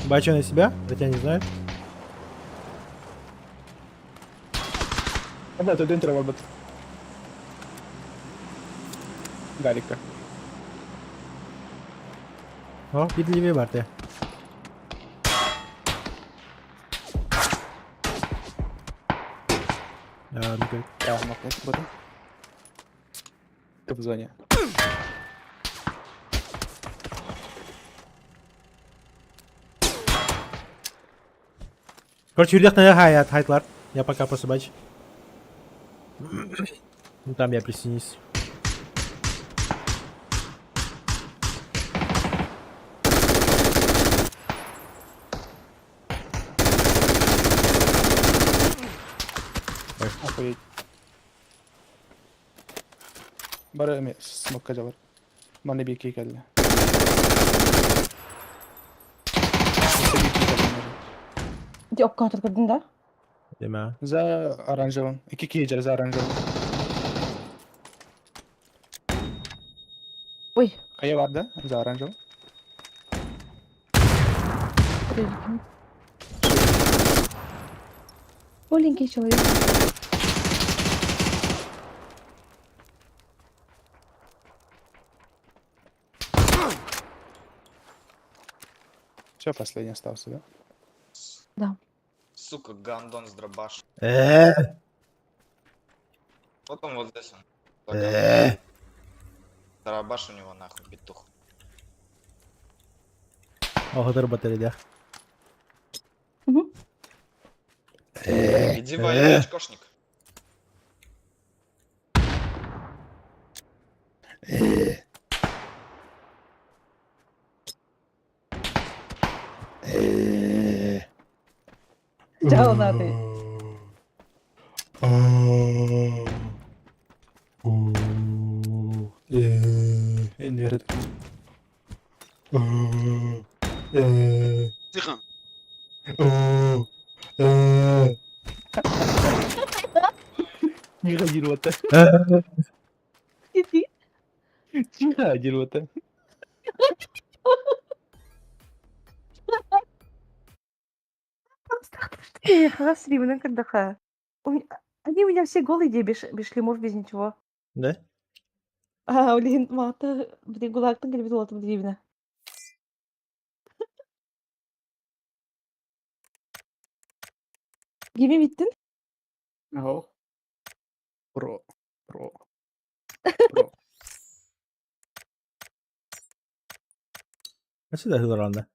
Бачу на себя, хотя не знаю. Да, тут интро робот. Гарика. О, підліві барти. Ну-ка. Да, махнуть буду. Ты в зоне. Короче, Юрьях налягає от Хайтлар. Я пока просто бачу. Ну там я присоединюсь. Охуеть. Бары эми смокка жабар. Маны бийке келди. Окка отырдың да? Деме. За оранжевым. Iki кейджер за оранжевым. Ой. Кая бар да? За оранжевым. Маленький человек. Все, последний остался, да? Да. Сука, гандон с дробаш. Вот он вот здесь он. Дробаш у него нахуй, петух. Ого, батарея. Иди воюй, очкошник. Чао, Наты. Инверт. Тихо. Не ходи, рота. Иди. Тихо, один рота. Я раз Римлян когда они у меня все голые, где без шлемов, без ничего. Да? А, блин, мата, блин, гулактың келбейді олатым деймін. Кеме биттін? Ау. Про. Отсюда Хилоранда.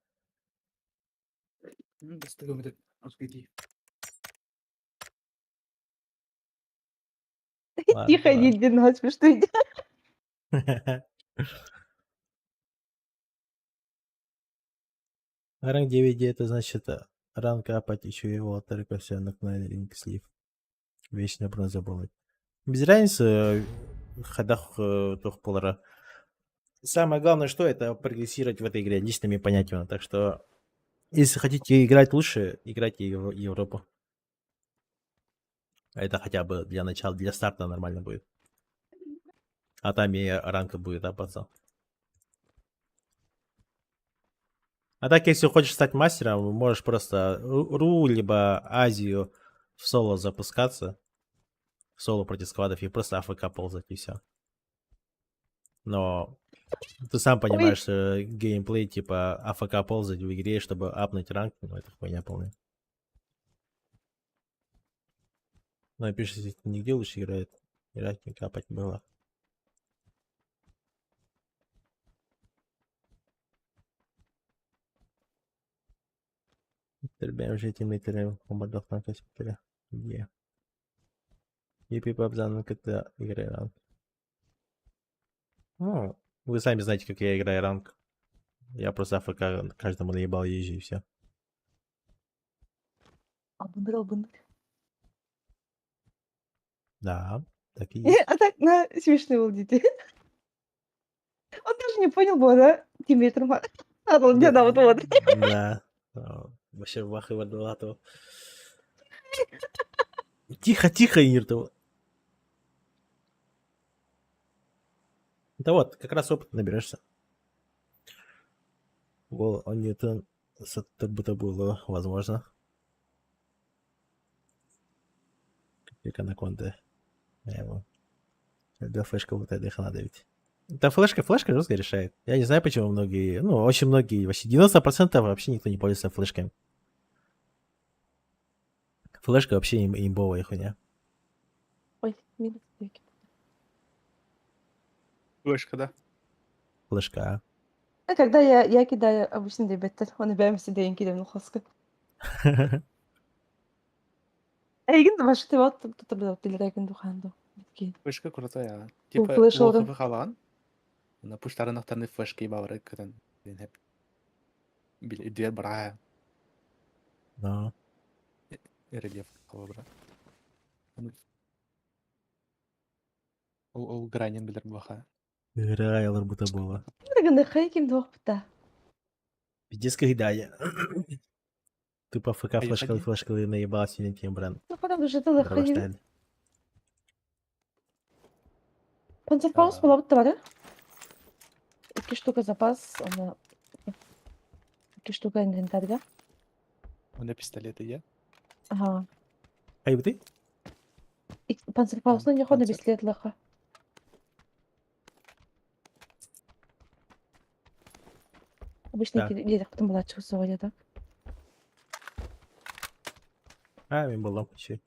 Достаем этот аспекти. Тихо, иди, но смешно иди. Ранг 9 это значит ранг апать еще его тарикосянок на ринг слив. Вечно про забывать. Без разницы в ходах трех полора. Самое главное, что это прогрессировать в этой игре личными понятиями. Так что, если хотите играть лучше, играйте в Европу. Это хотя бы для начала, для старта нормально будет. А там и ранка будет апаться. А так, если хочешь стать мастером, можешь просто РУ, либо Азию в соло запускаться. В соло против сквадов и просто АФК ползать и все. Но ты сам понимаешь, что геймплей типа АФК ползать в игре, чтобы апнуть ранг, ну это хуйня полная. Ну и пишешь, если нигде лучше играет, играть не капать было. Тербяем уже тиммейтеры комбатов на кассетере. Где? И пипабзан на КТ играй ранг. Ну, вы сами знаете, как я играю ранг. Я просто АФК каждому наебал езжу и все. Абындыр. Да, так и есть. А так, на, смешные был дети. Он даже не понял бы, да? Тиммейтер. А, он где-то вот. Да. Вообще вах и вардулатов. Тихо, Иртова. Да вот, как раз опыт наберешься. Гол, он не Это будто было возможно. Как анаконда. Я его. Да, флешка вот эта их надо ведь. Да, флешка жестко решает. Я не знаю, почему многие, ну, очень многие, вообще 90% вообще никто не пользуется флешками. Флешка вообще имбовая хуйня. Ой, минус стейки. Флешка, да? Флешка. А когда я кидаю обычно ребята, он набираемся деньги на хоску. А егин башы ты вот тут было телереген духанду. Флешка крутая. Бұл Типа, флеш лохы орын. қалған. Мына пуштарынақтарны флешка бавыры кітін. Мен хеп. Бил идея бара. Да. Рельеф қала бара. Ол гранен білер баха. Райлер будто было. Телереген хайким дух бта. Пиздец, когда тупо ФК Поехали. флешка наебалась сегодня тем бренд. Ну потом уже это хайким. Дорогоштайль. Панцерфаус была вот товары. 2 штука запас, она 2 штука инвентарьга. Онда пистолеты є. Ага. Ай, ты? И панцерфаус, ну не хода без след лоха. Обычно Так. детях потом младших заводят, так? А, мне было еще.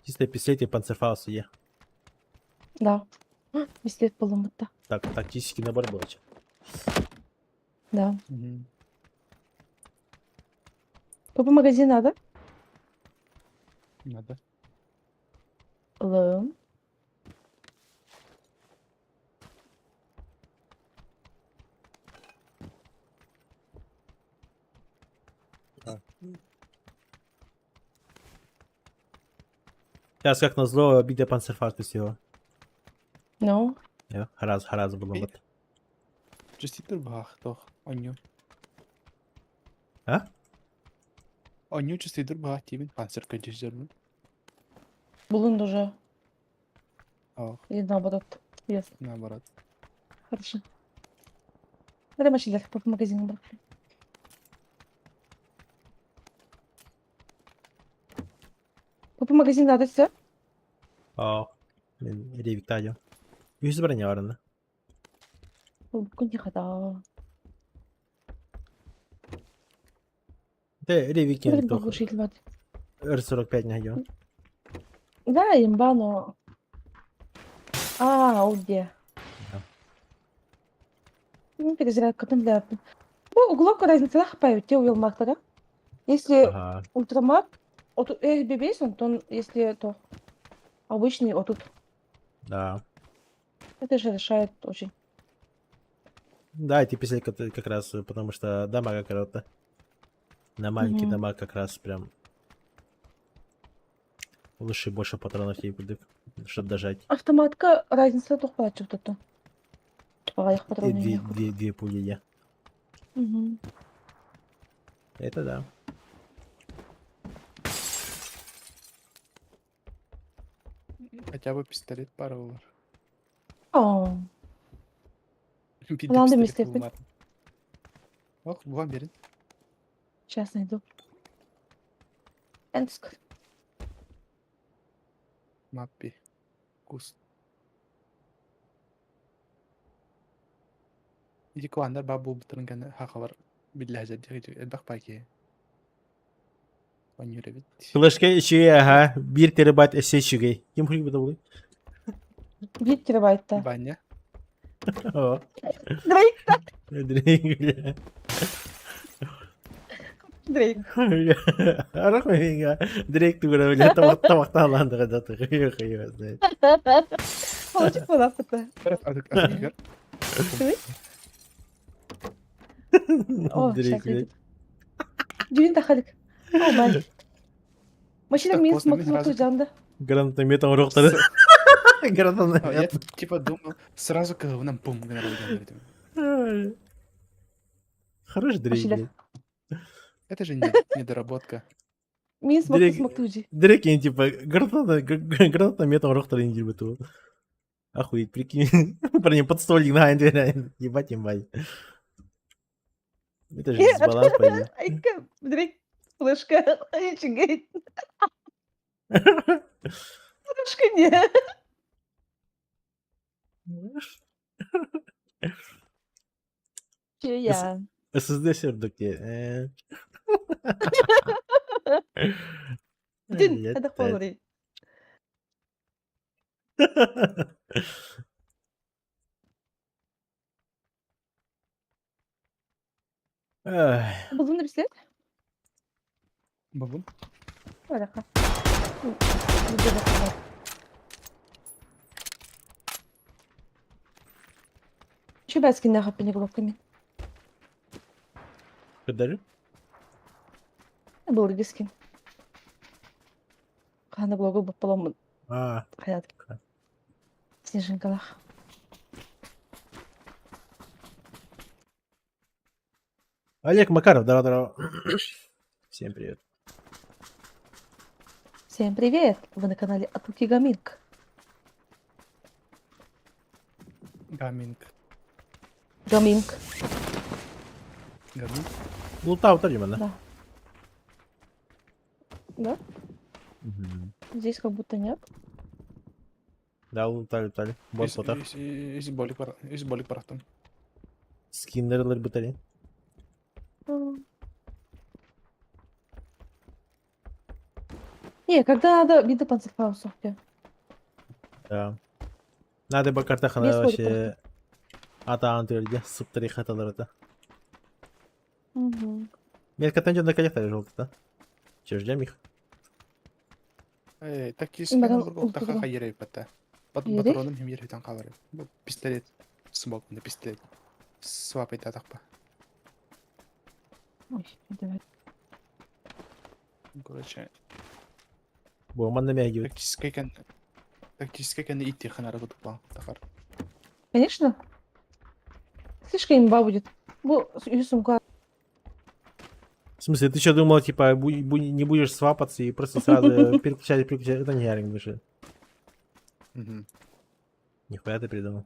Чисто пистолет и панцерфаус є. Да. Без след поломата. Так, тактический набор был. Да. Мгм. По магазин надо? Надо. Лым. Сейчас как назло биде панцерфаус всего. Ну. Хараз было вот. Чиститер бах, тох. Оню. А? Оню чиститер бах, тибин панцер кадиждерну. Булын уже. Ох, Или наоборот. Ясно. наоборот. Хорошо. Давай машина по магазину брали. По магазин надо все? Aa. Revik tayo. 100 броня варена. не хода. Да, ревики Блин, только. поглушитель вот. R45 не идет. Да, имба, но... А, где? Да. Ну, перезарядка там для... Ну, угловка разница хапают, те увел мактора. Если Ага. ультрамап, вот BBS, то он, если то обычный, вот тут. Да. Это же решает очень. Да, эти писали как раз, потому что дамага коротко. На маленький Мгм. дамаг как раз прям лучше больше патронов ей будет, чтобы дожать. Автоматка разница только плачет вот это. А их И патроны не две пули я. Угу. Это да. Хотя бы пистолет пару. О, Bir de Kullandım pistolet istedim. var. Bak bu verin. сейчас найду. Энск. Mappi. Kus. يجي كواندر بابو بترنجان هاخبر باللهجة دي البخ باكي. Он юрит. Флешка еще, ага. 1 терабайт SSG. Kim хуй bu da bu? 1 терабайта. Баня. О. Дрейк. Дрейк. Дрейк. Арахминга. Дрейк тугра бля тамақтанланды да хуй знает. Получит полапата. Адыгер. О, Дрейк, сейчас блядь. идет. Дюйн тахалик. О, бай. Машина Так, минус после максимум сразу- жанды. Гранатометом рухтады. Я Гранатомет. типа думал, сразу как нам пум генерал. Хороший Дрейк, Машина. блядь. Это же недоработка. Мин смог Директ- смог туди. Директ я типа гранатометом рохтер индир бету. Охуеть, прикинь. Парни под столик на ебать ебать. Это же дисбаланс пойдет. Айка, direkt флешка. Чигай. Флешка не. Че я? SSD сердок тебе. Дин, это холодный. Buldun da bisiklet. Buldum. Bir dakika. Bir dakika. Şu baskin daha beni bloklamayın. Kadarı? Doğru diskin. Kana blogu bapalamın. А, Hayat. Снежинкалах. Олег Макаров, здорово. Всем привет. Всем привет! Вы на канале Атуки Гаминг. Гаминг. Гаминг. Гаминг. Лутау тарим, да? Да. Да? Мгм. Здесь как будто нет. Да, лутали. Бот потар. Из болик барахтан. Скиннерлер бутали. Не, когда надо виды панцерфаусовки. Да. Надо бы карта Без хана боли вообще ата антырге сыптыры хаталар это. Угу. Мен катан на коллектор желтый, Че, ждем их? Тактический Бара- набор таха Ультра. хайрай пата. Хайрай? Патроным хим еритан калары. Пистолет. Смок на пистолет. Свап это тахпа. Ой, давай. Короче, Боман на мягкий. тактический kan идти ханара тупа тахар. Конечно. Слишком имба будет. Бу, сумка. В смысле, ты что думал, типа, не будешь свапаться и просто сразу переключать? Это не ярик даже. Нихуя ты придумал.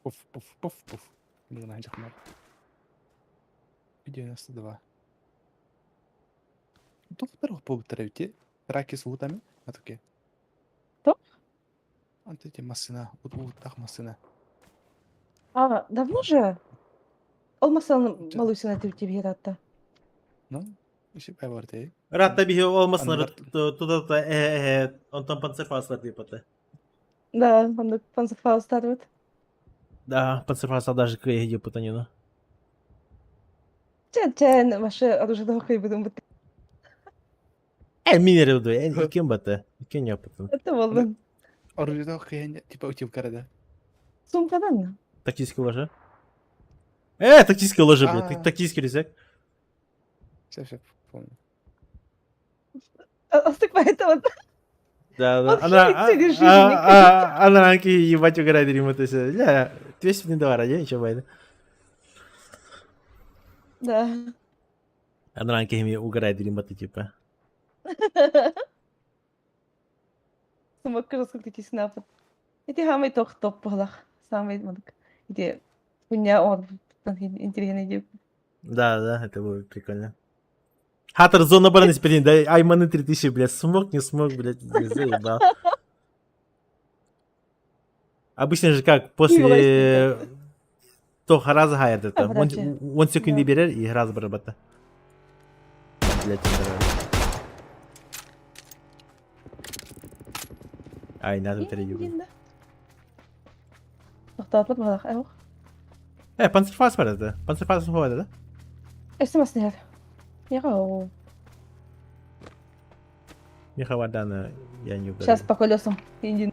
Пуф, пуф, пуф, пуф. Блин, на хмар. 92. Тут вторых повторяйте. Траки с лутами. А таки. Что? Вот эти масына. Вот так масына. А, давно же? Olmasan Malusina тебе яратта. Ну, еще поверьте. Рад таби olmasın Anlar- туда он там панцерфасlar типа. Да, он панцерфаус ставит. Да, панцерфасlar даже крей где путанину. Чен, ваше оружие дохуй будем быть. Минеры вдвое, кем бата? Кем не опытен? Это волн. Оружие хрень, типа у тебя да. Сумкадан. Тактический ложа. Тактический ложа, А. блядь. Тактический рюкзак. Все, помню. Остыкает вот. Да, да. Он хилит целый Она ранки ебать угорает ремонт. Ля, 200 не давай, ради, ничего байда. Да. Она ранки ими угорает ремонт, типа. Сумок раскрутитесь напад. Эти хамы toch топ палах. Самый мадок. Эти punya ор. Интересный дюк. Да, это будет прикольно. Хатер зона бараны сприн, да, Айманы 3000, блядь, смог, не смог, блядь, заебал. Обычно же как, после того раза хайрд это, он секунды берет и раз барабата. Блядь, Ай, надо перейти. Тоқтатылып балақ, әуқ. Панцерфас бар это, панцерфас бывает, да? Эстемас нер. Яғау. Михавадана, я не уверен. Сейчас по колесам. Индин.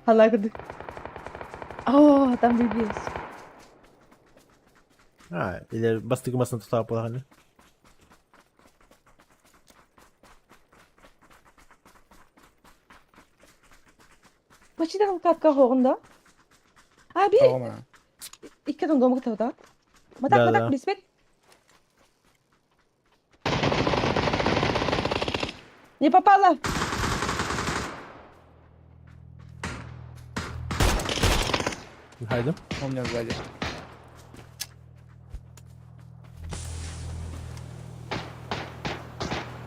Она говорит. О, там DBS. Или бастыгымасын тұтап болған. Почти там катка хоғында. Abi Tamam. iki adam doğmak tahu. Matak Да, matak да. bismit. Не попала. Haydi. У меня сзади.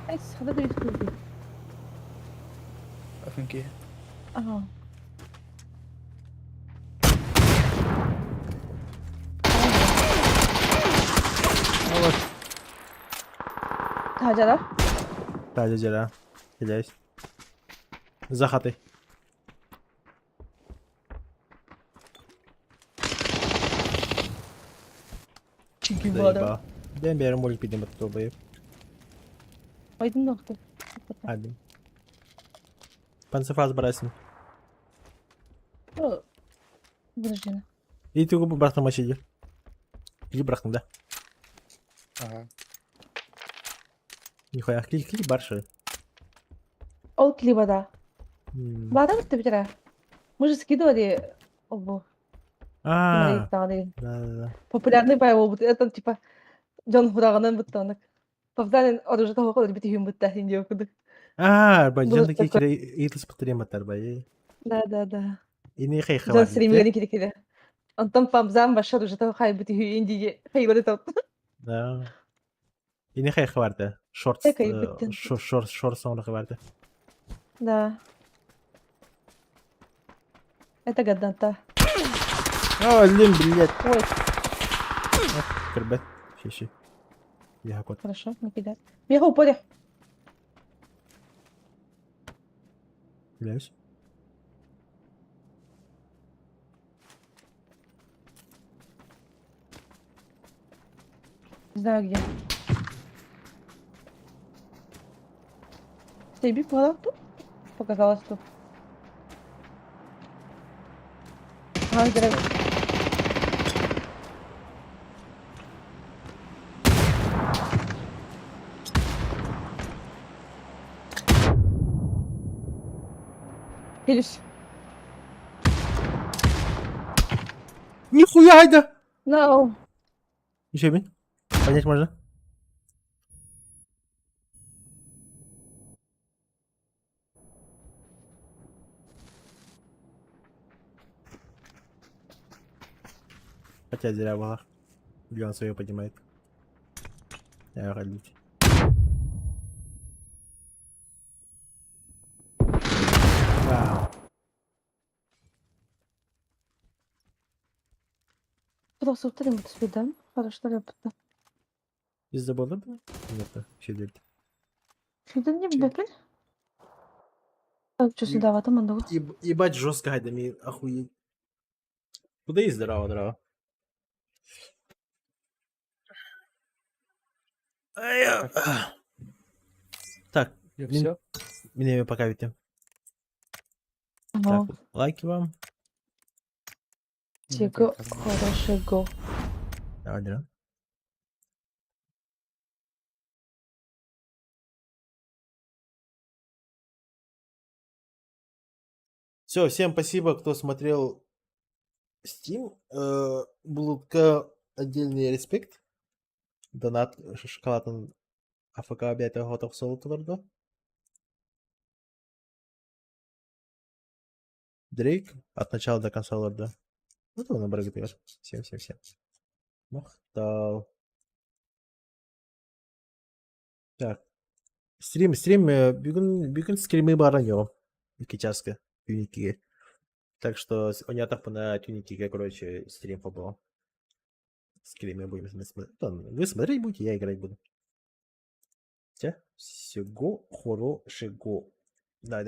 Ай, сада да изгуби. Афинки. Ага. Вот. Тажара. Sadece Cera. Geliyoruz. Zahaty. Заебал. Ben bir yarım bolik bildim bu tobayı. Aydın nokta. Hadi. Panzerfaust бросим. Подожди. И ты губу братом мочили. Или братом, да? Ага. Нихуя, клик барши. Ол клибада. Бада мı битера? Мы же скидывали обу. А, Да. да. Популярный боевой бут. Это типа Джон Хураганан бутанок. Повзален оружие того хода бити хим бутта хинди окуду. А, Было баджандaki такое. kere itis патрим atar bayi. Да. Ini khay Джон khawar. стримили киде. Антон памзан баша оружие того хай бити хим инди хай горе тот. Да. Ini khay khawar da. Shorts. Tekay bittin. Shorts sonra khawar da. Да. Это гаданта. О, лим, блядь. Ой, Крбет. Шиши. Я кот. хорошо, не кидать. Я в упоре. Блядь. Не знаю где. Стейби тут? Показалось тут. Ага, здорово. Пилюсь. Нихуя, айда! No. Еще бин. Понять можно? Хотя зря было. Или он свое поднимает. Я ходить. Да. Просто повторим это свидан. Хорошо, ребята. Из забора было? Нет, еще дверь. Свидан не бекель? Что сюда, вот там он Ебать жестко, айда, мне охуеть. Куда и здраво. Так, И все. меня пока видите. Ага. Так, лайки вам. Всего хорошего. Давай, да. Все, всем спасибо, кто смотрел Steam. Булутка отдельный респект. Донат шоколаден АФК объятия готов соло твердо. Дрейк от начала до конца лорда. Вот он набрал. Всем. Махтал. Так. Стрим бүгін скримы барын yok. İki часка. Тюники. Так что у меня так на тюники, короче, стрим побыл. Скримы будем смотреть. Вы смотреть будете, я играть буду. Всего хорошего. Да.